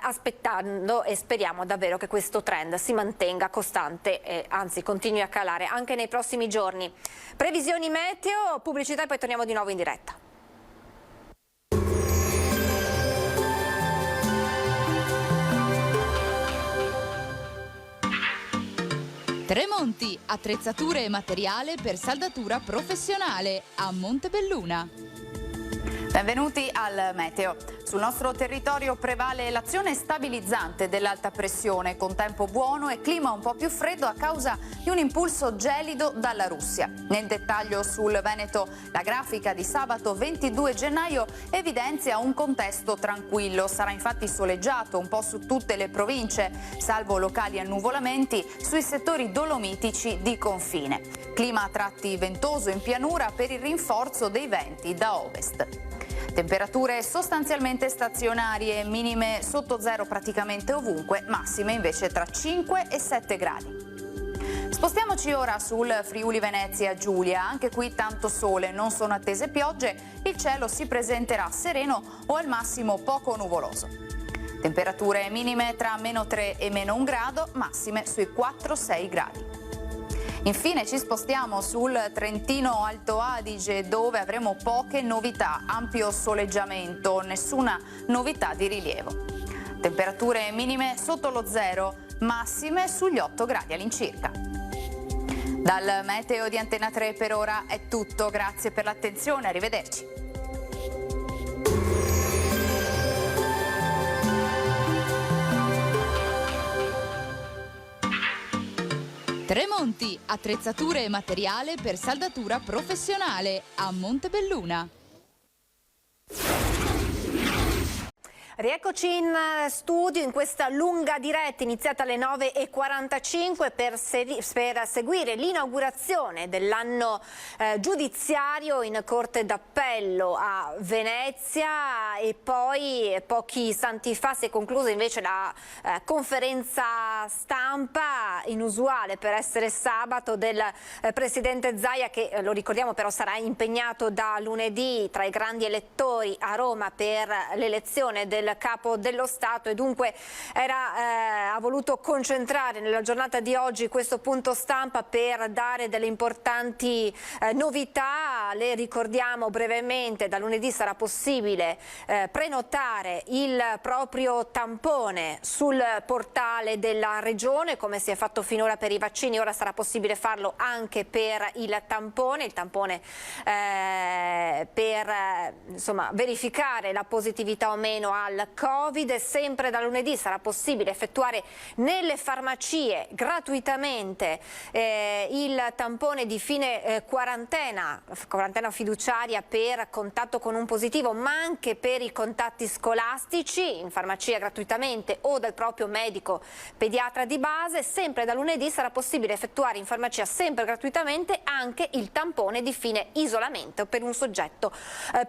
aspettando, e speriamo davvero che questo trend si mantenga costante e anzi continui a calare anche nei prossimi giorni. Previsioni meteo, pubblicità e poi torniamo di nuovo in diretta. Tremonti, attrezzature e materiale per saldatura professionale a Montebelluna. Benvenuti al meteo. Sul nostro territorio prevale l'azione stabilizzante dell'alta pressione, con tempo buono e clima un po' più freddo a causa di un impulso gelido dalla Russia. Nel dettaglio sul Veneto, la grafica di sabato 22 gennaio evidenzia un contesto tranquillo. Sarà infatti soleggiato un po' su tutte le province, salvo locali annuvolamenti sui settori dolomitici di confine. Clima a tratti ventoso in pianura per il rinforzo dei venti da ovest. Temperature sostanzialmente stazionarie, minime sotto zero praticamente ovunque, massime invece tra 5 e 7 gradi. Spostiamoci ora sul Friuli Venezia Giulia, anche qui tanto sole, non sono attese piogge, il cielo si presenterà sereno o al massimo poco nuvoloso. Temperature minime tra -3 e -1 grado, massime sui 4-6 gradi. Infine ci spostiamo sul Trentino Alto Adige, dove avremo poche novità, ampio soleggiamento, nessuna novità di rilievo. Temperature minime sotto lo zero, massime sugli 8 gradi all'incirca. Dal meteo di Antena 3 per ora è tutto, grazie per l'attenzione, arrivederci. Tremonti, attrezzature e materiale per saldatura professionale a Montebelluna. Rieccoci in studio in questa lunga diretta iniziata alle 9:45 per seguire l'inaugurazione dell'anno giudiziario in Corte d'Appello a Venezia, e poi pochi istanti fa si è conclusa invece la conferenza stampa inusuale per essere sabato del Presidente Zaia, che lo ricordiamo però sarà impegnato da lunedì tra i grandi elettori a Roma per l'elezione del Capo dello Stato, e dunque ha voluto concentrare nella giornata di oggi questo punto stampa per dare delle importanti novità. Le ricordiamo brevemente: da lunedì sarà possibile prenotare il proprio tampone sul portale della Regione, come si è fatto finora per i vaccini. Ora sarà possibile farlo anche per il tampone per insomma, verificare la positività o meno al Covid. Sempre da lunedì sarà possibile effettuare nelle farmacie gratuitamente il tampone di fine quarantena fiduciaria per contatto con un positivo, ma anche per i contatti scolastici in farmacia gratuitamente o dal proprio medico pediatra di base. Sempre da lunedì sarà possibile effettuare in farmacia sempre gratuitamente anche il tampone di fine isolamento per un soggetto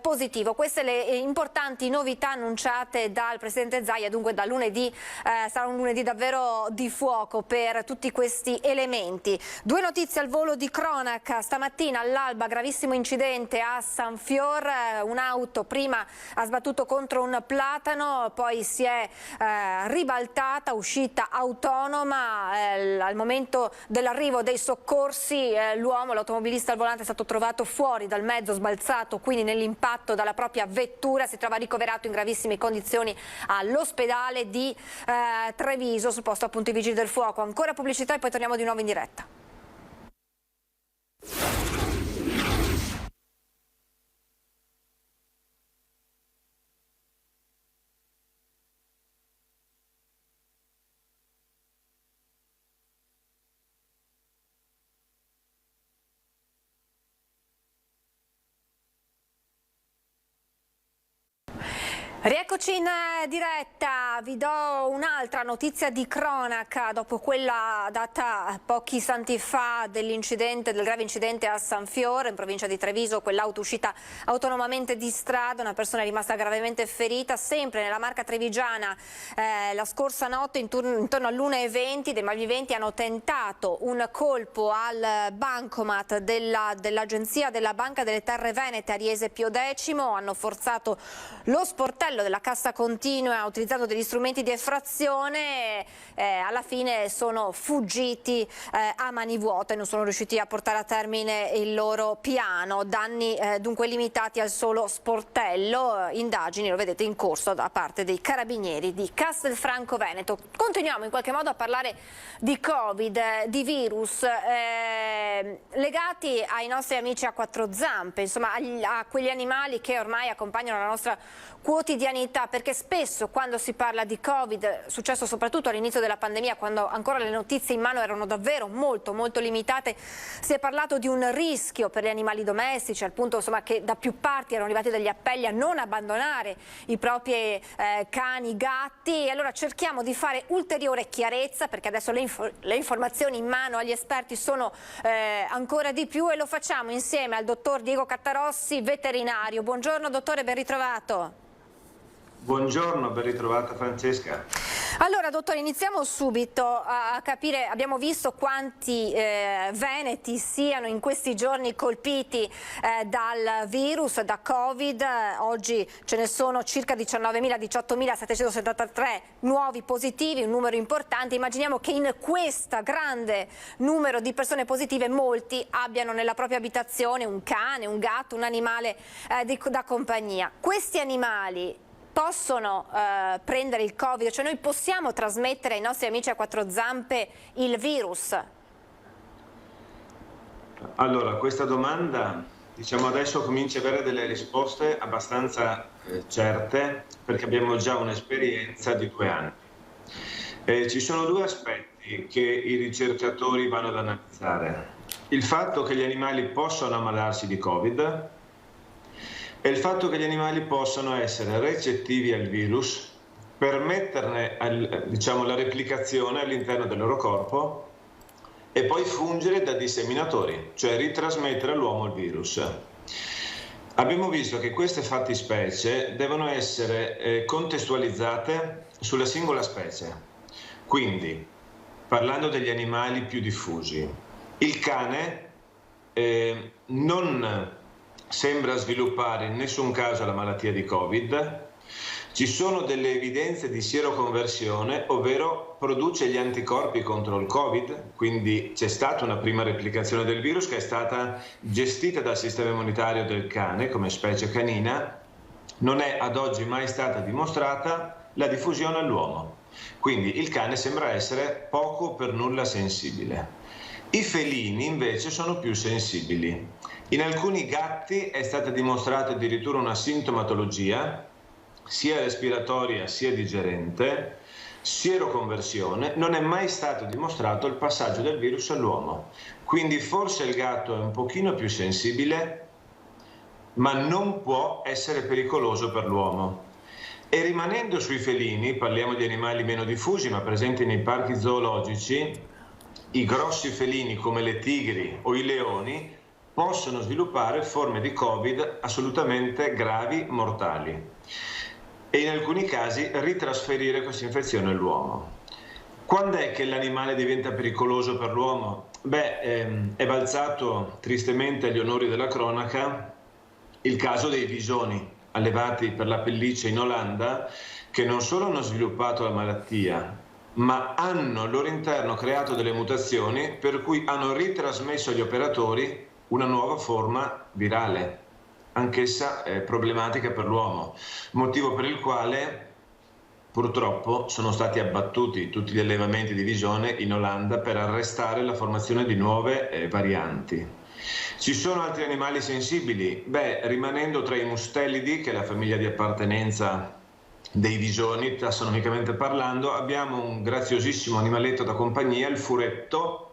positivo. Queste le importanti novità annunciate dal Presidente Zaia. Dunque da lunedì sarà un lunedì davvero di fuoco per tutti questi elementi. Due notizie al volo di cronaca. Stamattina all'alba gravissimo incidente a San Fior, un'auto prima ha sbattuto contro un platano, poi si è ribaltata, uscita autonoma. Al momento dell'arrivo dei soccorsi l'automobilista al volante è stato trovato fuori dal mezzo, sbalzato quindi nell'impatto dalla propria vettura. Si trova ricoverato in gravissime condizioni all'ospedale di Treviso, sul posto appunto i vigili del fuoco. Ancora pubblicità e poi torniamo di nuovo in diretta. Rieccoci in diretta, vi do un'altra notizia di cronaca dopo quella data pochi istanti fa del grave incidente a San Fiore in provincia di Treviso, quell'auto uscita autonomamente di strada, una persona è rimasta gravemente ferita. Sempre nella Marca trevigiana la scorsa notte intorno all'1:20 dei malviventi hanno tentato un colpo al bancomat dell'agenzia della Banca delle Terre Venete Ariese Pio X, hanno forzato lo sportello della cassa continua, ha utilizzato degli strumenti di effrazione, alla fine sono fuggiti a mani vuote, non sono riusciti a portare a termine il loro piano. Danni dunque limitati al solo sportello, indagini, lo vedete, in corso da parte dei carabinieri di Castelfranco Veneto. Continuiamo in qualche modo a parlare di Covid, di virus legati ai nostri amici a quattro zampe, insomma a quegli animali che ormai accompagnano la nostra quotidianità, perché spesso quando si parla di Covid, è successo soprattutto all'inizio della pandemia, quando ancora le notizie in mano erano davvero molto limitate, si è parlato di un rischio per gli animali domestici, al punto insomma che da più parti erano arrivati degli appelli a non abbandonare i propri cani, gatti. E allora cerchiamo di fare ulteriore chiarezza, perché adesso le informazioni in mano agli esperti sono ancora di più, e lo facciamo insieme al dottor Diego Cattarossi, veterinario. Buongiorno dottore, ben ritrovato. Buongiorno, ben ritrovata Francesca. Allora dottore, iniziamo subito a capire, abbiamo visto quanti veneti siano in questi giorni colpiti dal virus, da Covid. Oggi ce ne sono circa 18.773 nuovi positivi, un numero importante. Immaginiamo che in questo grande numero di persone positive molti abbiano nella propria abitazione un cane, un gatto, un animale da compagnia. Questi animali possono prendere il Covid? Cioè noi possiamo trasmettere ai nostri amici a quattro zampe il virus? Allora, questa domanda, diciamo, adesso comincia a avere delle risposte abbastanza certe, perché abbiamo già un'esperienza di 2 anni. Ci sono 2 aspetti punti che i ricercatori vanno ad analizzare. Il fatto che gli animali possano ammalarsi di Covid e il fatto che gli animali possano essere recettivi al virus, permetterne la replicazione all'interno del loro corpo e poi fungere da disseminatori, cioè ritrasmettere all'uomo il virus. Abbiamo visto che queste fattispecie devono essere contestualizzate sulla singola specie. Quindi, parlando degli animali più diffusi, il cane non sembra sviluppare in nessun caso la malattia di Covid. Ci sono delle evidenze di sieroconversione, ovvero produce gli anticorpi contro il Covid, quindi c'è stata una prima replicazione del virus che è stata gestita dal sistema immunitario del cane come specie canina. Non è ad oggi mai stata dimostrata la diffusione all'uomo, quindi il cane sembra essere poco o per nulla sensibile. I felini invece sono più sensibili. In alcuni gatti è stata dimostrata addirittura una sintomatologia sia respiratoria sia digerente, sieroconversione. Non è mai stato dimostrato il passaggio del virus all'uomo, quindi forse il gatto è un pochino più sensibile, ma non può essere pericoloso per l'uomo. E rimanendo sui felini, parliamo di animali meno diffusi ma presenti nei parchi zoologici, i grossi felini come le tigri o i leoni possono sviluppare forme di Covid assolutamente gravi, mortali, e in alcuni casi ritrasferire questa infezione all'uomo. Quando è che l'animale diventa pericoloso per l'uomo? È balzato tristemente agli onori della cronaca il caso dei visoni allevati per la pelliccia in Olanda, che non solo hanno sviluppato la malattia, ma hanno al loro interno creato delle mutazioni per cui hanno ritrasmesso agli operatori una nuova forma virale, anch'essa problematica per l'uomo, motivo per il quale purtroppo sono stati abbattuti tutti gli allevamenti di visone in Olanda per arrestare la formazione di nuove varianti. Ci sono altri animali sensibili? Rimanendo tra i mustelidi, che è la famiglia di appartenenza dei visoni, tassonomicamente parlando, abbiamo un graziosissimo animaletto da compagnia, il furetto,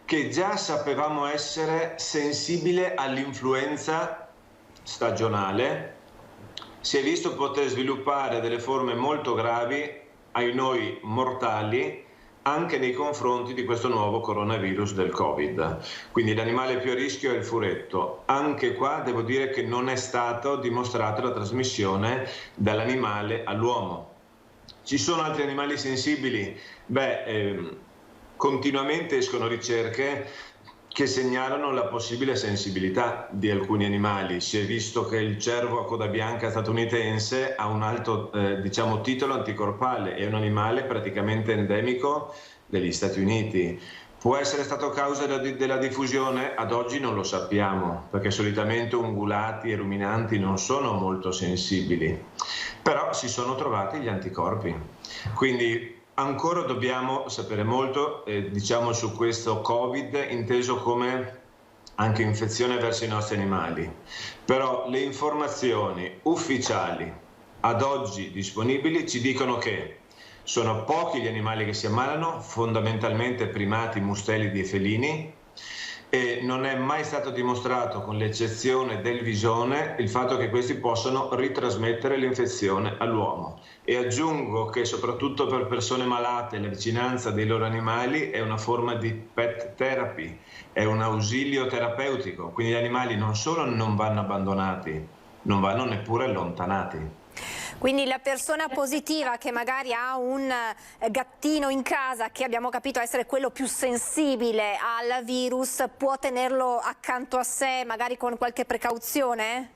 che già sapevamo essere sensibile all'influenza stagionale. Si è visto poter sviluppare delle forme molto gravi, ai noi mortali, anche nei confronti di questo nuovo coronavirus del Covid. Quindi l'animale più a rischio è il furetto. Anche qua devo dire che non è stata dimostrata la trasmissione dall'animale all'uomo. Ci sono altri animali sensibili? Continuamente escono ricerche che segnalano la possibile sensibilità di alcuni animali. Si è visto che il cervo a coda bianca statunitense ha un alto titolo anticorpale, è un animale praticamente endemico degli Stati Uniti. Può essere stato causa della diffusione? Ad oggi non lo sappiamo, perché solitamente ungulati e ruminanti non sono molto sensibili, però si sono trovati gli anticorpi. Quindi ancora dobbiamo sapere molto su questo Covid, inteso come anche infezione verso i nostri animali. Però le informazioni ufficiali ad oggi disponibili ci dicono che sono pochi gli animali che si ammalano, fondamentalmente primati, mustelidi e felini, e non è mai stato dimostrato, con l'eccezione del visone, il fatto che questi possano ritrasmettere l'infezione all'uomo. E aggiungo che soprattutto per persone malate la vicinanza dei loro animali è una forma di pet therapy, è un ausilio terapeutico, quindi gli animali non solo non vanno abbandonati, non vanno neppure allontanati. Quindi la persona positiva che magari ha un gattino in casa, che abbiamo capito essere quello più sensibile al virus, può tenerlo accanto a sé magari con qualche precauzione?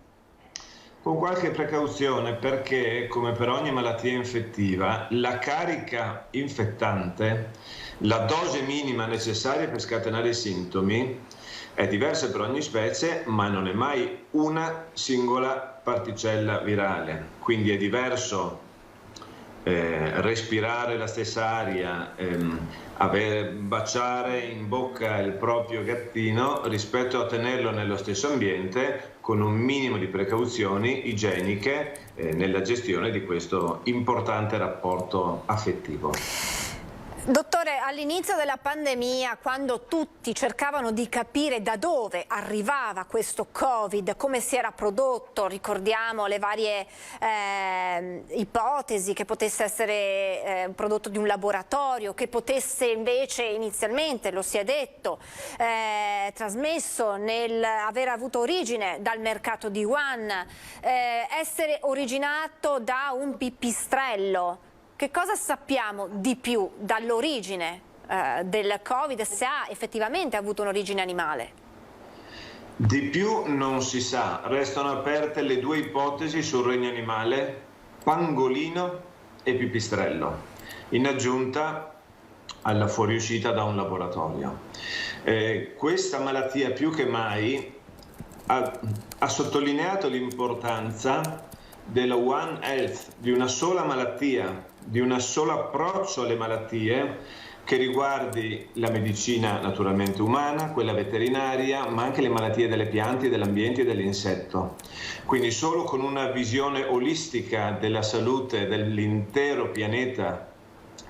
Con qualche precauzione, perché come per ogni malattia infettiva la carica infettante, la dose minima necessaria per scatenare i sintomi è diversa per ogni specie, ma non è mai una singola particella virale, quindi è diverso respirare la stessa aria, baciare in bocca il proprio gattino rispetto a tenerlo nello stesso ambiente con un minimo di precauzioni igieniche nella gestione di questo importante rapporto affettivo. Dottore, all'inizio della pandemia, quando tutti cercavano di capire da dove arrivava questo Covid, come si era prodotto, ricordiamo le varie ipotesi, che potesse essere un prodotto di un laboratorio, che potesse invece inizialmente, lo si è detto, trasmesso nel aver avuto origine dal mercato di Wuhan, essere originato da un pipistrello. Che cosa sappiamo di più dall'origine del Covid, se ha effettivamente avuto un'origine animale? Di più non si sa, restano aperte le due ipotesi sul regno animale, pangolino e pipistrello, in aggiunta alla fuoriuscita da un laboratorio. Questa malattia più che mai ha sottolineato l'importanza della One Health, di una sola malattia, di un solo approccio alle malattie che riguardi la medicina naturalmente umana, quella veterinaria, ma anche le malattie delle piante, dell'ambiente e dell'insetto. Quindi solo con una visione olistica della salute dell'intero pianeta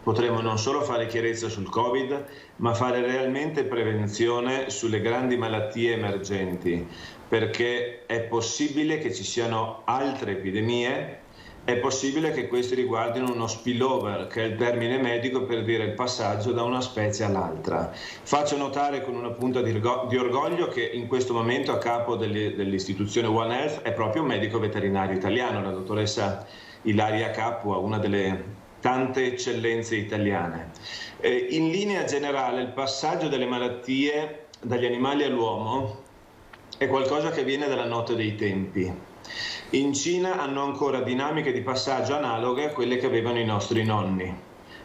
potremo non solo fare chiarezza sul Covid, ma fare realmente prevenzione sulle grandi malattie emergenti, perché è possibile che ci siano altre epidemie, è possibile che questi riguardino uno spillover, che è il termine medico per dire il passaggio da una specie all'altra. Faccio notare con una punta di orgoglio che in questo momento a capo dell'istituzione One Health è proprio un medico veterinario italiano, la dottoressa Ilaria Capua, una delle tante eccellenze italiane. In linea generale il passaggio delle malattie dagli animali all'uomo è qualcosa che viene dalla notte dei tempi. In Cina hanno ancora dinamiche di passaggio analoghe a quelle che avevano i nostri nonni,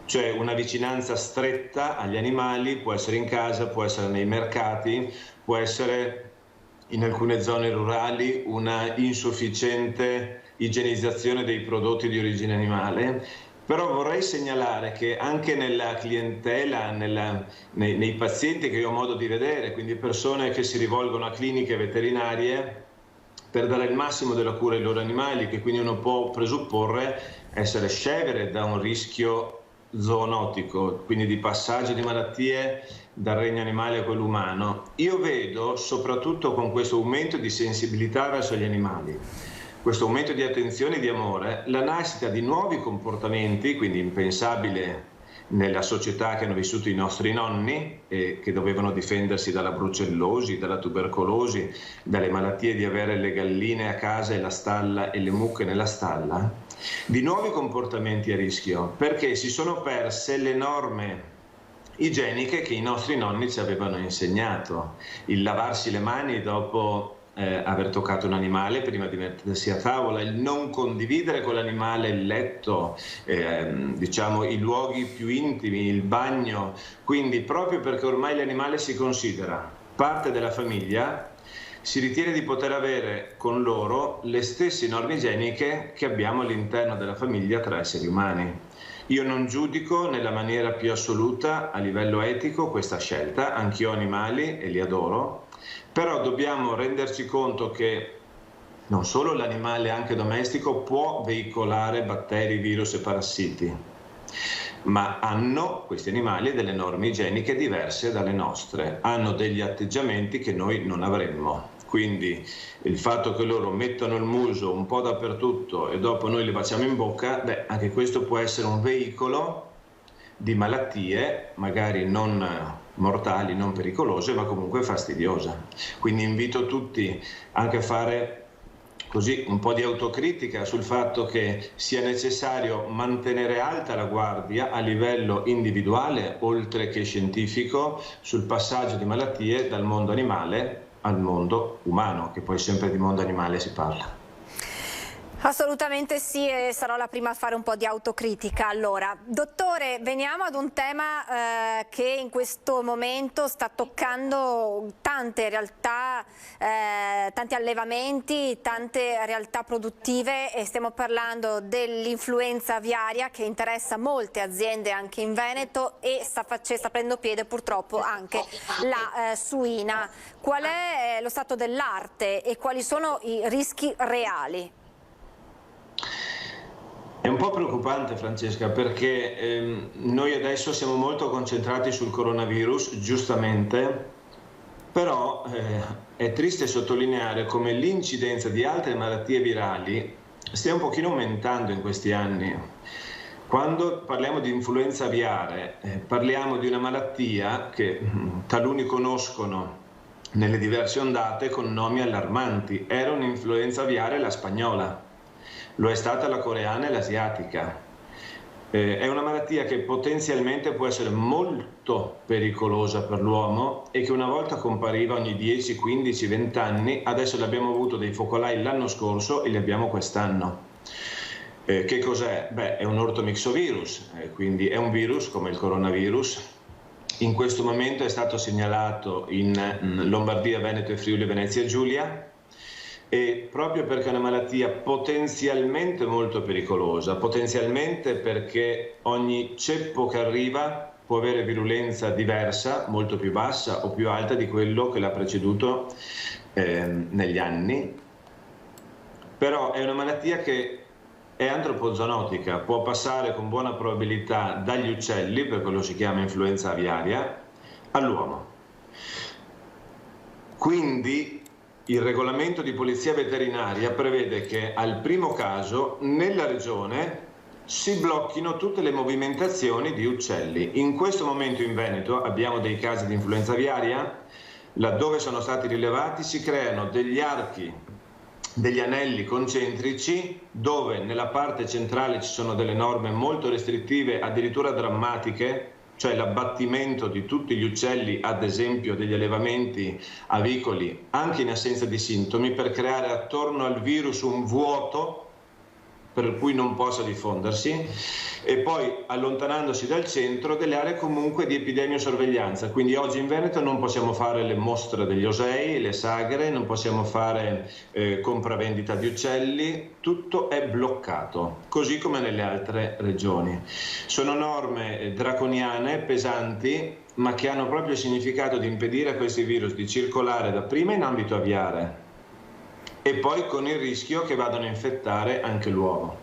cioè una vicinanza stretta agli animali, può essere in casa, può essere nei mercati, può essere in alcune zone rurali una insufficiente igienizzazione dei prodotti di origine animale. Però vorrei segnalare che anche nella clientela, nei pazienti che io ho modo di vedere, quindi persone che si rivolgono a cliniche veterinarie per dare il massimo della cura ai loro animali, che quindi uno può presupporre essere scevere da un rischio zoonotico, quindi di passaggio di malattie dal regno animale a quello umano. Io vedo, soprattutto con questo aumento di sensibilità verso gli animali, questo aumento di attenzione e di amore, la nascita di nuovi comportamenti, quindi impensabile nella società che hanno vissuto i nostri nonni e che dovevano difendersi dalla brucellosi, dalla tubercolosi, dalle malattie di avere le galline a casa e la stalla e le mucche nella stalla, di nuovi comportamenti a rischio, perché si sono perse le norme igieniche che i nostri nonni ci avevano insegnato, il lavarsi le mani dopo aver toccato un animale prima di mettersi a tavola, il non condividere con l'animale il letto, diciamo i luoghi più intimi, il bagno. Quindi proprio perché ormai l'animale si considera parte della famiglia, si ritiene di poter avere con loro le stesse norme igieniche che abbiamo all'interno della famiglia tra esseri umani. Io non giudico nella maniera più assoluta a livello etico questa scelta, anch'io ho animali e li adoro, però dobbiamo renderci conto che non solo l'animale anche domestico può veicolare batteri, virus e parassiti, ma hanno questi animali delle norme igieniche diverse dalle nostre, hanno degli atteggiamenti che noi non avremmo. Quindi il fatto che loro mettano il muso un po' dappertutto e dopo noi li facciamo in bocca, anche questo può essere un veicolo di malattie, magari non mortali, non pericolose, ma comunque fastidiose. Quindi invito tutti anche a fare così un po' di autocritica sul fatto che sia necessario mantenere alta la guardia a livello individuale, oltre che scientifico, sul passaggio di malattie dal mondo animale al mondo umano, che poi sempre di mondo animale si parla. Assolutamente sì, e sarò la prima a fare un po' di autocritica. Allora, dottore, veniamo ad un tema che in questo momento sta toccando tante realtà, tanti allevamenti, tante realtà produttive, e stiamo parlando dell'influenza aviaria che interessa molte aziende anche in Veneto e sta prendendo piede purtroppo anche la suina. Qual è lo stato dell'arte e quali sono i rischi reali? È un po' preoccupante, Francesca, perché noi adesso siamo molto concentrati sul coronavirus, giustamente, però è triste sottolineare come l'incidenza di altre malattie virali stia un pochino aumentando in questi anni. Quando parliamo di influenza aviare, parliamo di una malattia che taluni conoscono nelle diverse ondate con nomi allarmanti. Era un'influenza aviare la spagnola. Lo è stata la coreana e l'asiatica. È una malattia che potenzialmente può essere molto pericolosa per l'uomo e che una volta compariva ogni 10, 15, 20 anni, adesso ne abbiamo avuto dei focolai l'anno scorso e li abbiamo quest'anno. Che cos'è? Beh, è un ortomixovirus, quindi è un virus come il coronavirus. In questo momento è stato segnalato in Lombardia, Veneto e Friuli Venezia Giulia. E proprio perché è una malattia potenzialmente molto pericolosa, potenzialmente perché ogni ceppo che arriva può avere virulenza diversa, molto più bassa o più alta di quello che l'ha preceduto negli anni, però è una malattia che è antropozoonotica, può passare con buona probabilità dagli uccelli, per quello si chiama influenza aviaria, all'uomo. Quindi il regolamento di polizia veterinaria prevede che al primo caso nella regione si blocchino tutte le movimentazioni di uccelli. In questo momento in Veneto abbiamo dei casi di influenza aviaria, laddove sono stati rilevati si creano degli archi, degli anelli concentrici dove nella parte centrale ci sono delle norme molto restrittive, addirittura drammatiche, cioè l'abbattimento di tutti gli uccelli, ad esempio degli allevamenti avicoli, anche in assenza di sintomi, per creare attorno al virus un vuoto per cui non possa diffondersi, e poi allontanandosi dal centro delle aree comunque di epidemiosorveglianza. Quindi oggi in Veneto non possiamo fare le mostre degli osei, le sagre, non possiamo fare compravendita di uccelli, tutto è bloccato, così come nelle altre regioni. Sono norme draconiane, pesanti, ma che hanno proprio il significato di impedire a questi virus di circolare dapprima in ambito aviare e poi con il rischio che vadano a infettare anche l'uomo.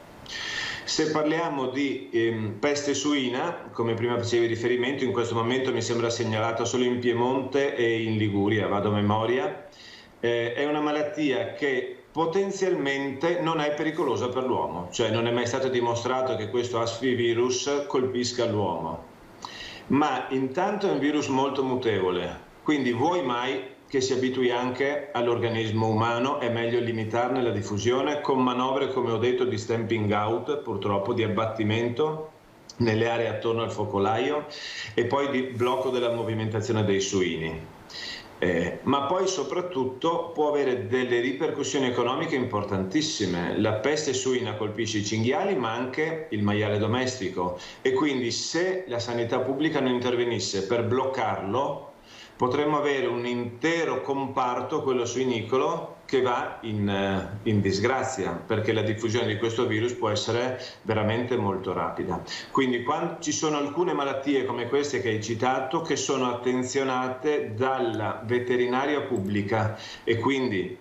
Se parliamo di peste suina, come prima facevi riferimento, in questo momento mi sembra segnalata solo in Piemonte e in Liguria, vado a memoria, è una malattia che potenzialmente non è pericolosa per l'uomo, cioè non è mai stato dimostrato che questo asfivirus colpisca l'uomo, ma intanto è un virus molto mutevole, quindi vuoi mai che si abitui anche all'organismo umano, è meglio limitarne la diffusione con manovre, come ho detto, di stamping out, purtroppo di abbattimento nelle aree attorno al focolaio e poi di blocco della movimentazione dei suini. Ma poi soprattutto può avere delle ripercussioni economiche importantissime. La peste suina colpisce i cinghiali ma anche il maiale domestico e quindi se la sanità pubblica non intervenisse per bloccarlo potremmo avere un intero comparto, quello suinicolo, che va in disgrazia, perché la diffusione di questo virus può essere veramente molto rapida. Quindi quando ci sono alcune malattie come queste che hai citato che sono attenzionate dalla veterinaria pubblica e quindi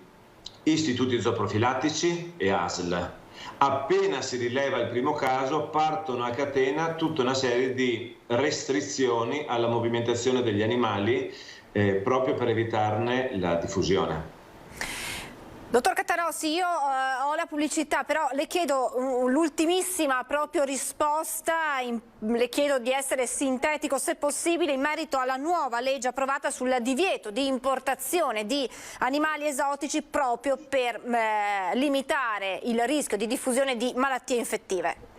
istituti zooprofilattici e ASL. Appena si rileva il primo caso partono a catena tutta una serie di restrizioni alla movimentazione degli animali proprio per evitarne la diffusione. Dottor Catarossi, io ho la pubblicità, però le chiedo l'ultimissima proprio risposta, le chiedo di essere sintetico se possibile in merito alla nuova legge approvata sul divieto di importazione di animali esotici proprio per limitare il rischio di diffusione di malattie infettive.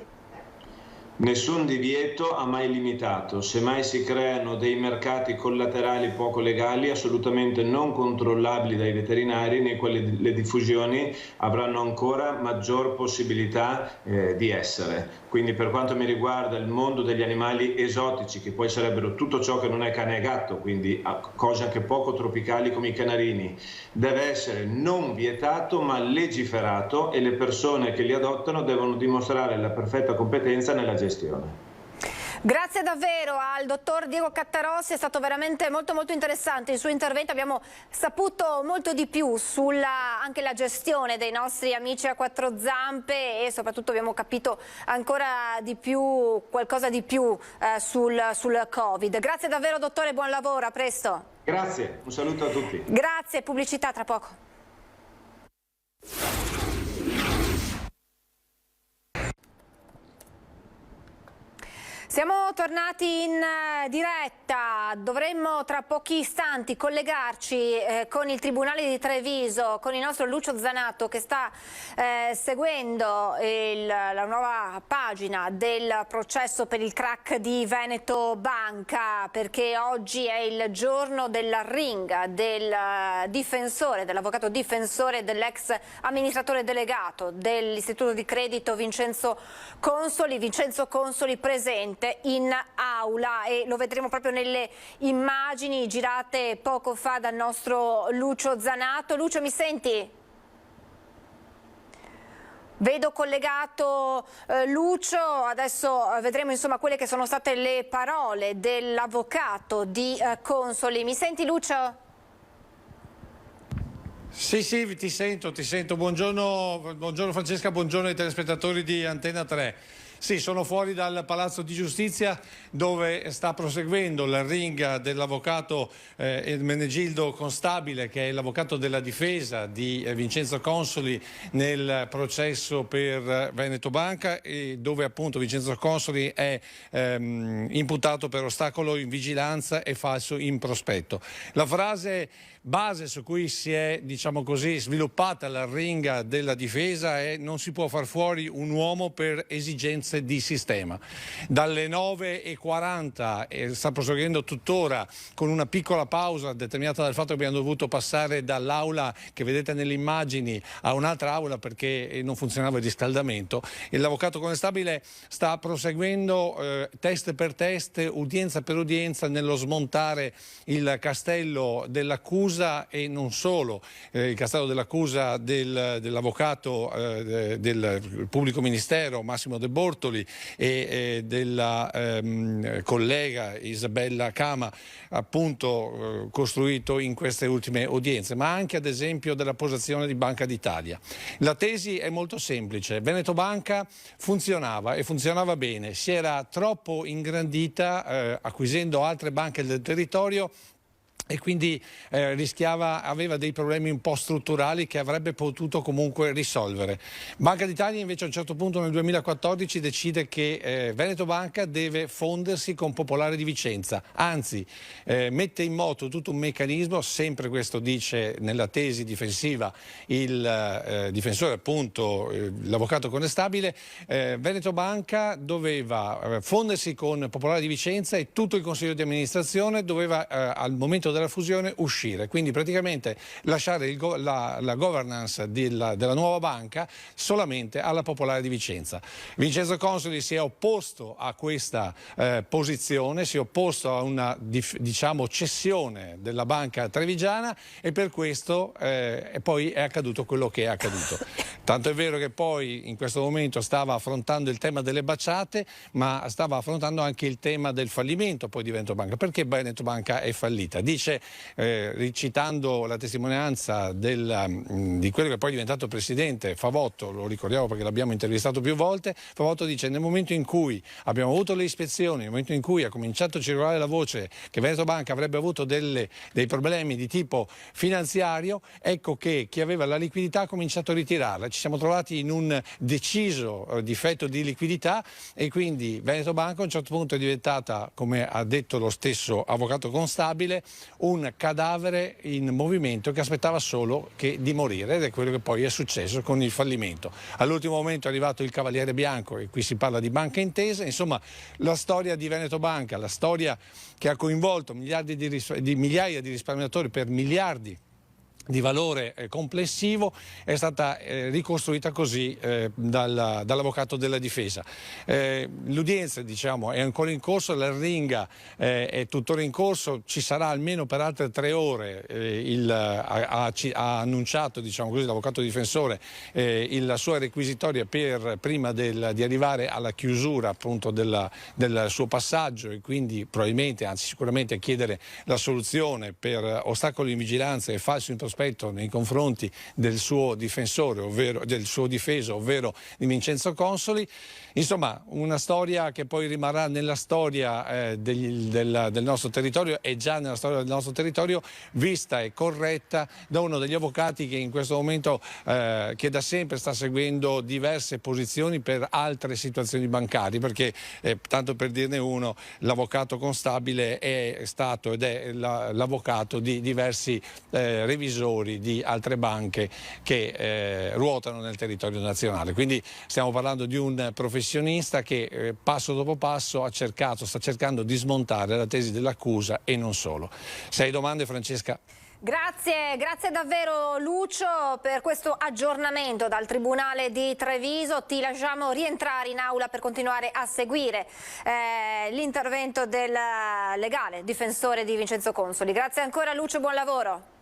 Nessun divieto ha mai limitato, semmai si creano dei mercati collaterali poco legali, assolutamente non controllabili dai veterinari, nei quali le diffusioni avranno ancora maggior possibilità di essere. Quindi per quanto mi riguarda il mondo degli animali esotici, che poi sarebbero tutto ciò che non è cane e gatto, quindi cose anche poco tropicali come i canarini, deve essere non vietato ma legiferato e le persone che li adottano devono dimostrare la perfetta competenza nella gestione. Grazie davvero al dottor Diego Cattarossi, è stato veramente molto interessante il suo intervento, abbiamo saputo molto di più sulla anche la gestione dei nostri amici a quattro zampe e soprattutto abbiamo capito ancora di più, qualcosa di più sul Covid. Grazie davvero dottore, buon lavoro, a presto. Grazie, un saluto a tutti. Grazie, pubblicità tra poco. Siamo tornati in diretta, dovremmo tra pochi istanti collegarci con il Tribunale di Treviso, con il nostro Lucio Zanato che sta seguendo la nuova pagina del processo per il crack di Veneto Banca, perché oggi è il giorno dell'arringa del difensore, dell'avvocato difensore dell'ex amministratore delegato dell'Istituto di Credito Vincenzo Consoli presente in aula e lo vedremo proprio nelle immagini girate poco fa dal nostro Lucio Zanato. Lucio, mi senti? Vedo collegato Lucio, adesso vedremo insomma quelle che sono state le parole dell'avvocato di Consoli. Mi senti Lucio? Sì, ti sento. Buongiorno Francesca, buongiorno ai telespettatori di Antena 3. Sì, sono fuori dal Palazzo di Giustizia dove sta proseguendo l'arringa dell'avvocato Ermenegildo Constabile, che è l'avvocato della difesa di Vincenzo Consoli nel processo per Veneto Banca, e dove appunto Vincenzo Consoli è imputato per ostacolo in vigilanza e falso in prospetto. La frase base su cui si è, diciamo così, sviluppata l'arringa della difesa è: non si può far fuori un uomo per esigenze di sistema. Dalle 9:40 sta proseguendo tuttora, con una piccola pausa determinata dal fatto che abbiamo dovuto passare dall'aula che vedete nelle immagini a un'altra aula perché non funzionava il riscaldamento. L'avvocato constabile sta proseguendo test per test, udienza per udienza, nello smontare il castello dell'accusa e non solo, il castello dell'accusa dell'avvocato del pubblico ministero Massimo De Bortoli e della collega Isabella Cama, appunto costruito in queste ultime udienze, ma anche ad esempio della posizione di Banca d'Italia. La tesi è molto semplice: Veneto Banca funzionava e funzionava bene, si era troppo ingrandita acquisendo altre banche del territorio e quindi aveva dei problemi un po' strutturali che avrebbe potuto comunque risolvere. Banca d'Italia invece a un certo punto nel 2014 decide che Veneto Banca deve fondersi con Popolare di Vicenza, anzi mette in moto tutto un meccanismo, sempre questo dice nella tesi difensiva il difensore, appunto l'avvocato constabile. Veneto Banca doveva fondersi con Popolare di Vicenza e tutto il consiglio di amministrazione doveva al momento della fusione uscire, quindi praticamente lasciare la governance della nuova banca solamente alla Popolare di Vicenza. Vincenzo Consoli si è opposto a questa posizione, si è opposto a una cessione della banca trevigiana e per questo poi è accaduto quello che è accaduto. Tanto è vero che poi in questo momento stava affrontando il tema delle baciate, ma stava affrontando anche il tema del fallimento poi di Veneto Banca. Perché Veneto Banca è fallita? Dice, citando la testimonianza di quello che poi è diventato presidente, Favotto, lo ricordiamo perché l'abbiamo intervistato più volte. Favotto dice: nel momento in cui abbiamo avuto le ispezioni, nel momento in cui ha cominciato a circolare la voce che Veneto Banca avrebbe avuto dei problemi di tipo finanziario, ecco che chi aveva la liquidità ha cominciato a ritirarla. Ci siamo trovati in un deciso difetto di liquidità e quindi Veneto Banca a un certo punto è diventata, come ha detto lo stesso avvocato constabile, un cadavere in movimento che aspettava solo di morire, ed è quello che poi è successo con il fallimento. All'ultimo momento è arrivato il Cavaliere Bianco e qui si parla di Banca Intesa. Insomma, la storia di Veneto Banca, la storia che ha coinvolto migliaia di risparmiatori per miliardi di valore complessivo, è stata ricostruita così dall'avvocato della difesa. L'udienza, diciamo, è ancora in corso, l'arringa è tuttora in corso, ci sarà almeno per altre 3 ore, ha annunciato, diciamo così, l'avvocato difensore la sua requisitoria prima di arrivare alla chiusura appunto del suo passaggio, e quindi probabilmente, anzi sicuramente, a chiedere l'assoluzione per ostacolo in vigilanza e falso in prospetto nei confronti del suo difensore, del suo difeso, ovvero di Vincenzo Consoli. Insomma, una storia che poi rimarrà nella storia del nostro territorio, e già nella storia del nostro territorio, vista e corretta da uno degli avvocati che in questo momento, che da sempre sta seguendo diverse posizioni per altre situazioni bancarie, perché tanto per dirne uno, l'avvocato Constabile è stato ed è l'avvocato di diversi revisori di altre banche che ruotano nel territorio nazionale. Quindi stiamo parlando di un professionista che passo dopo passo sta cercando di smontare la tesi dell'accusa e non solo. 6 domande, Francesca. Grazie davvero Lucio per questo aggiornamento dal Tribunale di Treviso. Ti lasciamo rientrare in aula per continuare a seguire l'intervento del legale difensore di Vincenzo Consoli. Grazie ancora Lucio, buon lavoro.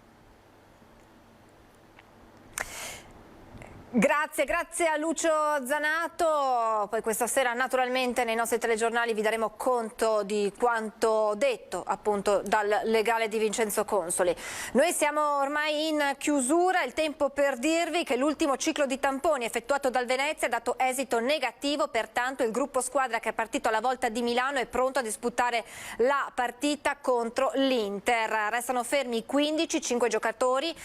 Grazie a Lucio Zanato. Poi questa sera naturalmente nei nostri telegiornali vi daremo conto di quanto detto appunto dal legale di Vincenzo Consoli. Noi siamo ormai in chiusura, il tempo per dirvi che l'ultimo ciclo di tamponi effettuato dal Venezia ha dato esito negativo, pertanto il gruppo squadra che è partito alla Volta di Milano è pronto a disputare la partita contro l'Inter. Restano fermi 5 giocatori,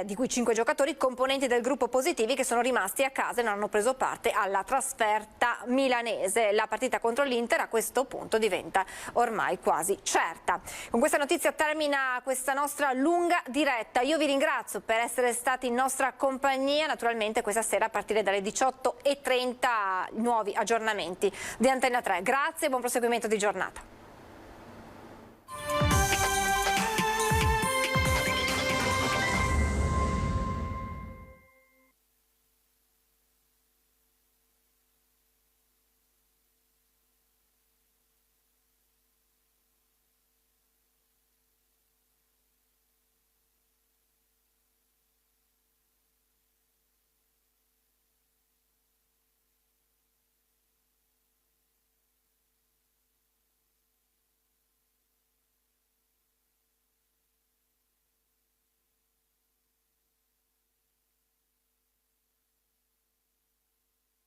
di cui 5 giocatori componenti del gruppo positivi che sono rimasti a casa e non hanno preso parte alla trasferta milanese. La partita contro l'Inter a questo punto diventa ormai quasi certa. Con questa notizia termina questa nostra lunga diretta. Io vi ringrazio per essere stati in nostra compagnia. Naturalmente questa sera a partire dalle 18:30 nuovi aggiornamenti di Antenna 3. Grazie e buon proseguimento di giornata.